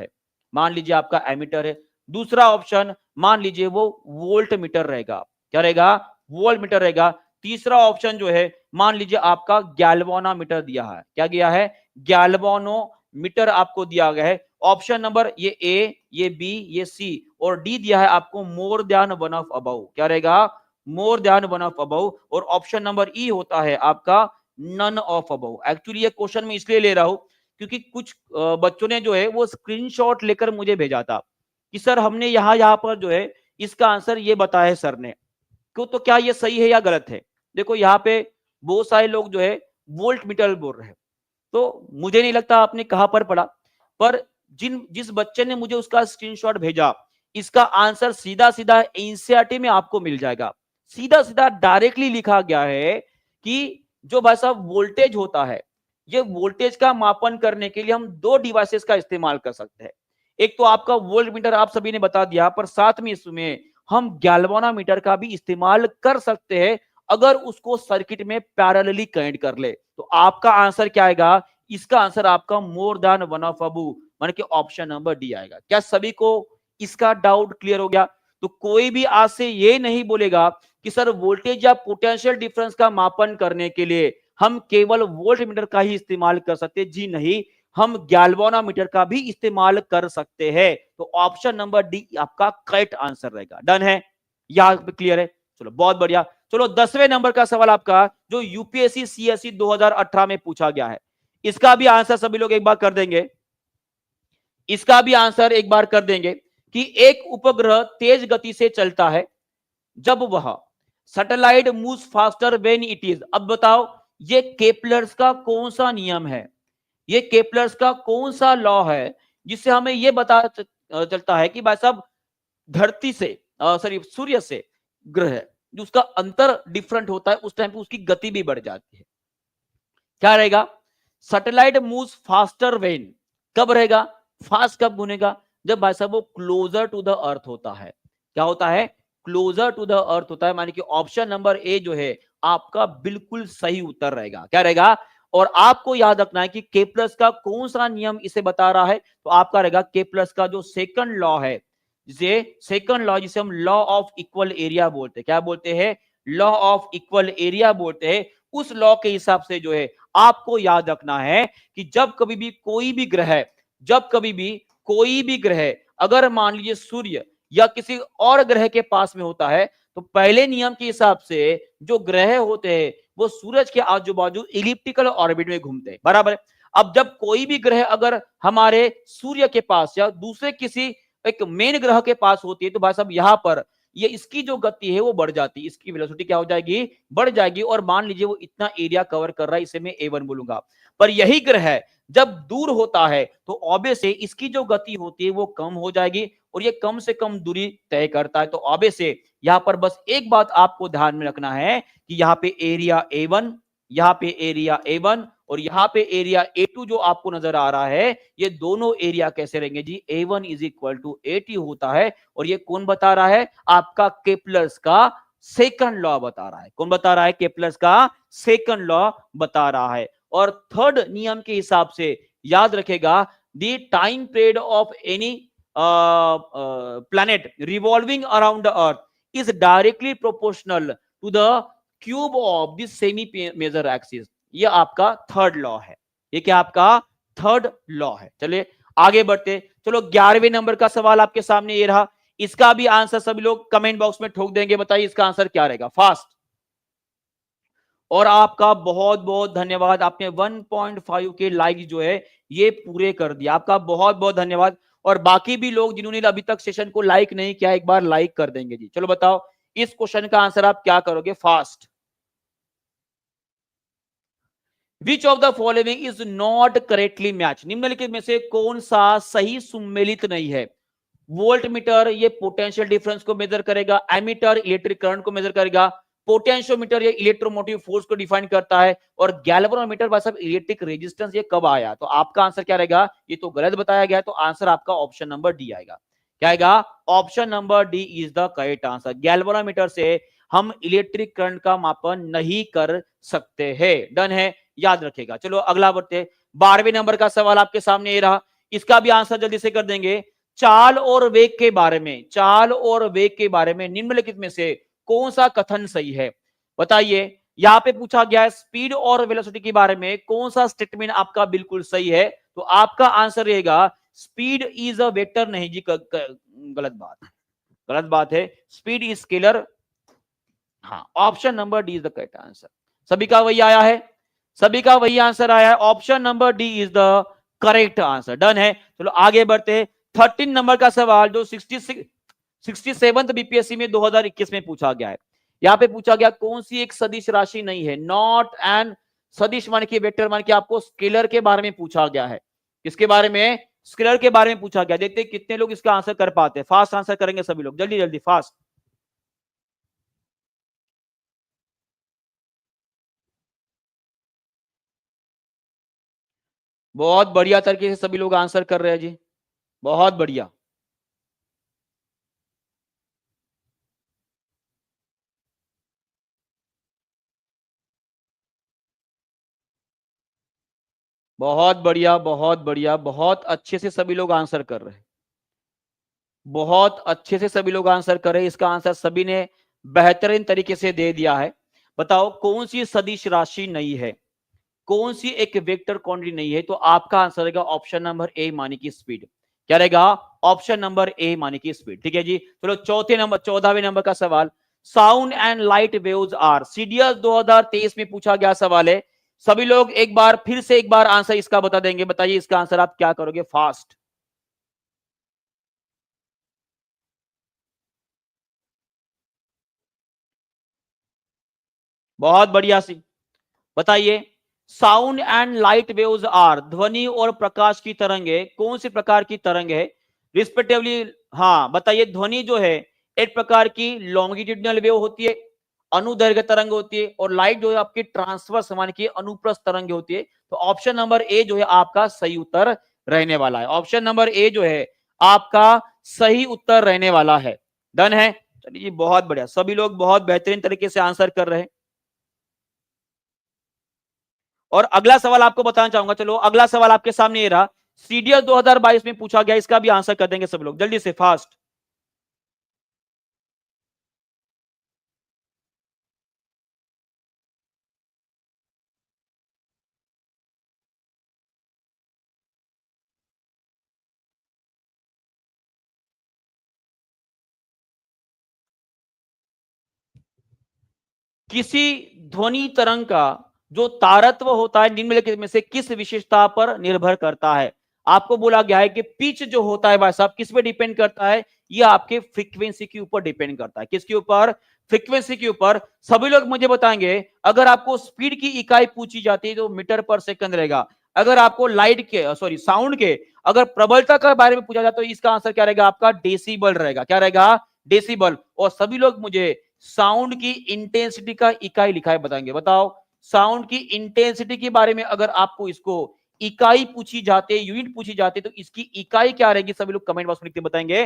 है, दूसरा ऑप्शन मान लीजिए वो वोल्ट मीटर रहेगा। क्या रहेगा? वोल्ट मीटर रहेगा। तीसरा ऑप्शन जो है मान लीजिए आपका गैल्वानोमीटर दिया है। क्या दिया है? गैल्वानोमीटर आपको दिया गया है। ऑप्शन नंबर ये ए, ये बी, ये सी और डी दिया है आपको more than one of above. क्या रहेगा? More than one of above. और ऑप्शन नंबर ई होता है आपका नन ऑफ अबव। एक्चुअली ये क्वेश्चन मैं इसलिए ले रहा हूं क्योंकि कुछ बच्चों ने जो है वो स्क्रीनशॉट लेकर मुझे भेजा था कि सर हमने यहाँ पर जो है इसका आंसर ये बताया है सर ने, क्यों, तो क्या ये सही है या गलत है? देखो यहाँ पे बहुत सारे लोग जो है वोल्ट मीटर बोल रहे हैं, तो मुझे नहीं लगता आपने कहां पर पढ़ा, पर जिस बच्चे ने मुझे उसका स्क्रीनशॉट भेजा, इसका आंसर सीधा सीधा एनसीईआरटी में आपको मिल जाएगा। सीधा सीधा डायरेक्टली लिखा गया है कि जो भाई साहब वोल्टेज होता है, ये वोल्टेज का मापन करने के लिए हम दो डिवाइसेस का इस्तेमाल कर सकते हैं। एक तो आपका वोल्ट मीटर आप सभी ने बता दिया, पर साथ में इसमें हम गैल्वानोमीटर का भी इस्तेमाल कर सकते हैं अगर उसको सर्किट में पैरेलली कनेक्ट कर ले। तो आपका आंसर क्या आएगा? इसका आंसर आपका more than one of above, माने कि ऑप्शन नंबर डी आएगा। क्या सभी को इसका डाउट क्लियर हो गया? तो कोई भी आज से ये नहीं बोलेगा कि सर वोल्टेज या पोटेंशियल डिफरेंस का मापन करने के लिए हम केवल वोल्ट मीटर का ही इस्तेमाल कर सकते। जी नहीं, हम गैल्वानोमीटर का भी इस्तेमाल कर सकते हैं। तो ऑप्शन नंबर डी आपका करेक्ट आंसर रहेगा। डन है? यहां पे क्लियर है? चलो बहुत बढ़िया। चलो 10वें नंबर का सवाल आपका जो यूपीएससी सीएससी 2018 में पूछा गया है, इसका भी आंसर सभी लोग एक बार कर देंगे। इसका भी आंसर एक बार कर देंगे कि एक उपग्रह तेज गति से चलता है जब वह satellite moves faster when it is. अब बताओ ये केपलर्स का कौन सा नियम है, ये केपलर्स का कौन सा लॉ है जिससे हमें ये बता चलता है कि भाई साहब धरती से सॉरी सूर्य से ग्रह जो उसका अंतर डिफरेंट होता है उस टाइम पे उसकी गति भी बढ़ जाती है। क्या रहेगा? सैटेलाइट मूव्स फास्टर व्हेन, कब रहेगा? फास्ट कब घूमेगा? जब भाई साहब वो क्लोजर टू द अर्थ होता है। क्या होता है? क्लोजर टू द अर्थ होता है। माने कि ऑप्शन नंबर ए जो है आपका बिल्कुल सही उत्तर रहेगा। क्या रहेगा? और आपको याद रखना है कि केपलर्स का कौन सा नियम इसे बता रहा है, तो आपका रहेगा केपलर्स का जो सेकंड लॉ है, जिसे हम लॉ ऑफ इक्वल एरिया बोलते हैं। क्या बोलते हैं? लॉ ऑफ इक्वल एरिया बोलते हैं। उस लॉ के हिसाब से जो है आपको याद रखना है कि जब कभी भी कोई भी ग्रह अगर मान लीजिए सूर्य या किसी और ग्रह के पास में होता है तो पहले नियम के हिसाब से जो ग्रह होते हैं वो सूरज के आजू बाजू इलिप्टिकल ऑर्बिट में घूमते हैं। बराबर है? अब जब कोई भी ग्रह अगर हमारे सूर्य के पास या दूसरे किसी एक मेन ग्रह के पास होती है तो भाई साहब यहां पर ये इसकी जो गति है वो बढ़ जाती है, इसकी वेलोसिटी क्या हो जाएगी, बढ़ जाएगी। और मान लीजिए वो इतना एरिया कवर कर रहा है, इसे मैं A1 बोलूंगा। पर यही ग्रह जब दूर होता है तो ऑब्वियस है इसकी जो गति होती है वो कम हो जाएगी, और ये कम से कम दूरी तय करता है। तो ऑब्वियस है यहां पर बस एक बात आपको ध्यान में रखना है कि यहाँ पे एरिया A1, यहाँ पे एरिया A1 और यहाँ पे एरिया A2 जो आपको नजर आ रहा है, ये दोनों एरिया कैसे रहेंगे जी, A1 is equal to AT होता है। और ये कौन बता रहा है, आपका केपलर्स का सेकंड लॉ बता रहा है। कौन बता रहा है, केपलर्स का सेकंड लॉ बता रहा है। और थर्ड नियम के हिसाब से याद रखेगा, the time period of any planet revolving around the earth is directly proportional to the cube of the semi major axis। ये आपका थर्ड लॉ है, ये क्या आपका थर्ड लॉ है। चलिए आगे बढ़ते, चलो 11वें नंबर का सवाल आपके सामने ये रहा। इसका भी आंसर सभी लोग कमेंट बॉक्स में ठोक देंगे, बताइए इसका आंसर क्या रहेगा फास्ट। और आपका बहुत बहुत धन्यवाद, आपने 1.5 के लाइक जो है ये पूरे कर दिया, आपका बहुत बहुत धन्यवाद। और बाकी भी लोग जिन्होंने अभी तक सेशन को लाइक नहीं किया, एक बार लाइक कर देंगे जी। चलो बताओ इस क्वेश्चन का आंसर आप क्या करोगे fast. Which of the following is not correctly match, निम्नलिखित में से कौन सा सही सुमेलित नहीं है। वोल्ट मीटर ये पोटेंशियल डिफरेंस को मेजर करेगा, एमीटर इलेक्ट्रिक करंट को मेजर करेगा, पोटेंशियोमीटर ये इलेक्ट्रोमोटिव फोर्स को डिफाइन करता है, और गैल्वेनोमीटर भाई साहब इलेक्ट्रिक रेजिस्टेंस ये कब आया। तो आपका आंसर क्या रहेगा, ये तो गलत बताया गया है, तो आंसर आपका ऑप्शन नंबर डी आएगा। क्या आएगा, option number D is the correct answer. Galvanometer से हम इलेक्ट्रिक करंट का मापन नहीं कर सकते हैं। डन है, याद रखेगा। चलो अगला बढ़ते, 12वें नंबर का सवाल आपके सामने ये रहा, इसका भी आंसर जल्दी से कर देंगे। चाल और वेग के बारे में, चाल और वेग के बारे में निम्नलिखित में से कौन सा कथन सही है, बताइए। यहां पे पूछा गया है स्पीड और वेलोसिटी के बारे में कौन सा स्टेटमेंट आपका बिल्कुल सही है, तो आपका आंसर रहेगा स्पीड इज अ वेक्टर नहीं जी, गलत बात है, गलत बात है, स्पीड इज स्केलर। हाँ, option number D is the correct answer. सभी का वही आया है, सभी का वही आंसर आया है, option number D is the correct answer. Done है, चलो आगे बढ़ते। 13 नंबर का सवाल जो 67 बीपीएससी में 2021 में पूछा गया है। यहां पे पूछा गया कौन सी एक सदिश राशि नहीं है, नॉट एंड सदिश मान के वेक्टर मान के आपको स्केलर के बारे में पूछा गया है। किसके बारे में, स्केलर के बारे में पूछा गया। देखते हैं कितने लोग इसका आंसर कर पाते हैं, फास्ट आंसर करेंगे सभी लोग, जल्दी जल्दी फास्ट। बहुत बढ़िया तरीके से सभी लोग आंसर कर रहे हैं जी, बहुत बढ़िया। बहुत बढ़िया, बहुत बढ़िया, बहुत अच्छे से सभी लोग आंसर कर रहे हैं, बहुत अच्छे से सभी लोग आंसर कर रहे हैं। इसका आंसर सभी ने बेहतरीन तरीके से दे दिया है। बताओ कौन सी सदिश राशि नहीं है, कौन सी एक वेक्टर क्वांटिटी नहीं है, तो आपका आंसर रहेगा ऑप्शन नंबर ए मानी की स्पीड। क्या रहेगा, ऑप्शन नंबर ए मानी की स्पीड। ठीक है जी, चलो 14वें नंबर का सवाल, sound and light waves are, CDS 2023 में पूछा गया सवाल है। सभी लोग एक बार फिर से एक बार आंसर इसका बता देंगे, बताइए इसका आंसर आप क्या करोगे फास्ट। बहुत बढ़िया सी, बताइए। Sound and light waves are, ध्वनि और प्रकाश की तरंगे कौन सी प्रकार की तरंग है रिस्पेक्टिवली। हाँ बताइए, ध्वनि जो है एक प्रकार की लॉन्गिट्यूडिनल वेव होती है, अनुदैर्घ्य तरंग होती है, और लाइट जो है आपकी ट्रांसवर्स मान की अनुप्रस्थ तरंग होती है। तो ऑप्शन नंबर ए जो है आपका सही उत्तर रहने वाला है, ऑप्शन नंबर ए जो है आपका सही उत्तर रहने वाला है। डन है, चलिए जी बहुत बढ़िया, सभी लोग बहुत बेहतरीन तरीके से आंसर कर रहे हैं। और अगला सवाल आपको बताना चाहूंगा, चलो अगला सवाल आपके सामने ये रहा, सीडीएस 2022 में पूछा गया, इसका भी आंसर कर देंगे सब लोग जल्दी से फास्ट। किसी ध्वनि तरंग का जो तारत्व होता है निम्नलिखित में से किस विशेषता पर निर्भर करता है। आपको बोला गया है कि पिच जो होता है भाई साहब किस पे डिपेंड करता है, ये आपके फ्रीक्वेंसी के ऊपर डिपेंड करता है। किसके ऊपर? फ्रीक्वेंसी के ऊपर। सभी लोग मुझे बताएंगे, अगर आपको स्पीड की इकाई पूछी जाती है तो मीटर पर सेकंड रहेगा। अगर आपको लाइट के साउंड के अगर प्रबलता के बारे में पूछा जाए तो इसका आंसर क्या रहेगा आपका? डेसिबल रहेगा। क्या रहेगा? डेसिबल। और सभी लोग मुझे साउंड की इंटेंसिटी का इकाई लिखाए बताएंगे। बताओ, साउंड की इंटेंसिटी के बारे में अगर आपको इसको इकाई पूछी जाती है, यूनिट पूछी जाती है, तो इसकी इकाई क्या रहेगी? सभी लोग कमेंट बॉक्स में लिख के बताएंगे।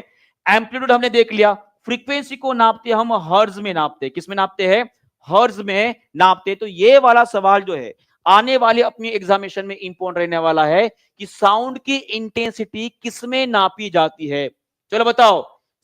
एम्पलीट्यूड हमने देख लिया। फ्रीक्वेंसी को नापते हम हर्ट्ज में नापते हैं। किस में नापते हैं? हर्ट्ज में नापते। तो ये वाला सवाल जो है आने वाले अपनी एग्जामिनेशन में इंपॉर्टेंट रहने वाला है कि साउंड की इंटेंसिटी किसमें नापी जाती है। चलो बताओ,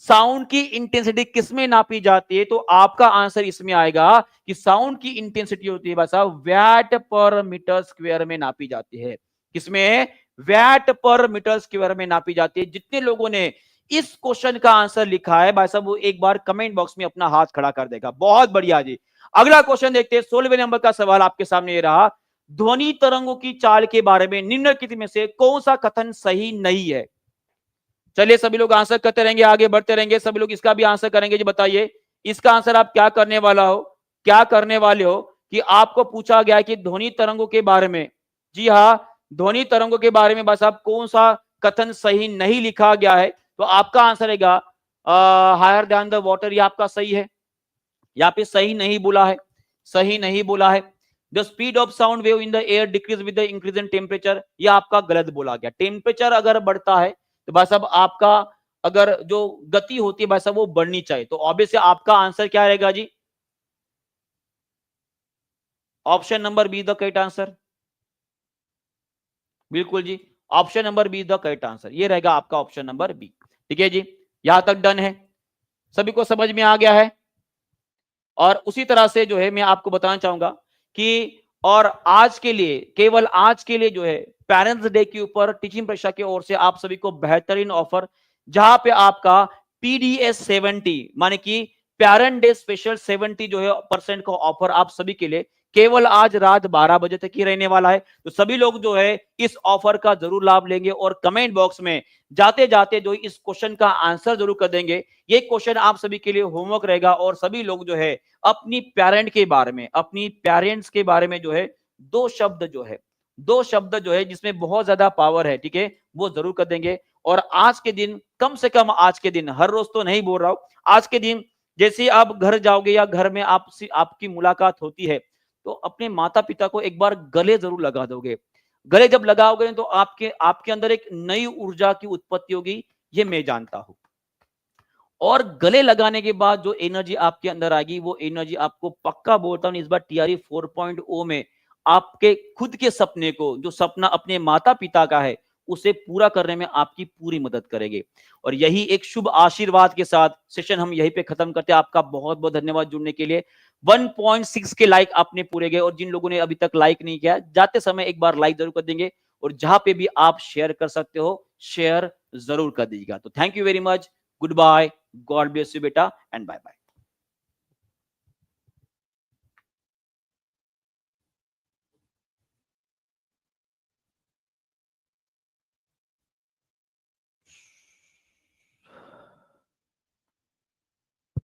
साउंड की इंटेंसिटी किसमें नापी जाती है? तो आपका आंसर इसमें आएगा कि साउंड की इंटेंसिटी होती है भाई साहब वैट पर मीटर स्क्वायर में नापी जाती है। किसमें? वैट पर मीटर स्क्वायर में नापी जाती है। जितने लोगों ने इस क्वेश्चन का आंसर लिखा है भाई साहब वो एक बार कमेंट बॉक्स में अपना हाथ खड़ा कर देगा। बहुत बढ़िया जी। अगला क्वेश्चन देखते हैं। 16वें नंबर का सवाल आपके सामने ये रहा। ध्वनि तरंगों की चाल के बारे में निम्नलिखित में से कौन सा कथन सही नहीं है? चलिए सभी लोग आंसर करते रहेंगे, आगे बढ़ते रहेंगे। सभी लोग इसका भी आंसर करेंगे। जी बताइए, इसका आंसर आप क्या करने वाला हो? क्या करने वाले हो कि आपको पूछा गया कि ध्वनि तरंगों के बारे में, जी हाँ, ध्वनि तरंगों के बारे में बस आप कौन सा कथन सही नहीं लिखा गया है? तो आपका आंसर रहेगा हायर देन द वाटर। ये आपका सही है। यहाँ पे सही नहीं बोला है, सही नहीं बोला है। The speed of sound wave in the air decrease with the increase in temperature, ये आपका गलत बोला गया। टेम्परेचर अगर बढ़ता है तो भाई साहब आपका अगर जो गति होती है भाई साहब वो बढ़नी चाहिए। तो ऑब्वियसली आपका आंसर क्या रहेगा जी? Option number B the correct answer. बिल्कुल जी, option number B the correct answer. ये रहेगा आपका ऑप्शन नंबर बी। ठीक है जी, यहां तक डन है, सभी को समझ में आ गया है। और उसी तरह से जो है मैं आपको बताना चाहूंगा कि और आज के लिए, केवल आज के लिए जो है पेरेंट्स डे के ऊपर टीचिंग परीक्षा की ओर से आप सभी को बेहतरीन ऑफर, जहां पे आपका पीडीएस 70 माने कि पेरेंट डे स्पेशल 70 जो है % का ऑफर आप सभी के लिए केवल आज रात 12 बजे तक ही रहने वाला है। तो सभी लोग जो है इस ऑफर का जरूर लाभ लेंगे और कमेंट बॉक्स में जाते जाते जो इस क्वेश्चन का आंसर जरूर कर देंगे। ये क्वेश्चन आप सभी के लिए होमवर्क रहेगा और सभी लोग जो है अपनी पेरेंट के बारे में, अपनी पेरेंट्स के बारे में जो है दो शब्द जो है जिसमें बहुत ज्यादा पावर है, ठीक है, वो जरूर कर देंगे। और आज के दिन, कम से कम आज के दिन, हर रोज तो नहीं बोल रहा हूं, आज के दिन जैसे आप घर जाओगे या घर में आपकी मुलाकात होती है तो अपने माता पिता को एक बार गले जरूर लगा दोगे। गले जब लगाओगे तो आपके आपके अंदर एक नई ऊर्जा की उत्पत्ति होगी, ये मैं जानता हूं। और गले लगाने के बाद जो एनर्जी आपके अंदर आएगी वो एनर्जी आपको पक्का बोलता हूं इस बार टीआरई 4.0 में आपके खुद के सपने को, जो सपना अपने माता पिता का है, उसे पूरा करने में आपकी पूरी मदद करेंगे। और यही एक शुभ आशीर्वाद के साथ सेशन हम यहीं पे खत्म करते हैं। आपका बहुत बहुत धन्यवाद जुड़ने के लिए। 1.6 के लाइक आपने पूरे गए और जिन लोगों ने अभी तक लाइक नहीं किया, जाते समय एक बार लाइक जरूर कर देंगे और जहां पे भी आप शेयर कर सकते हो शेयर जरूर कर दीजिएगा। तो thank you very much, good bye, God bless you बेटा, एंड बाय बाय।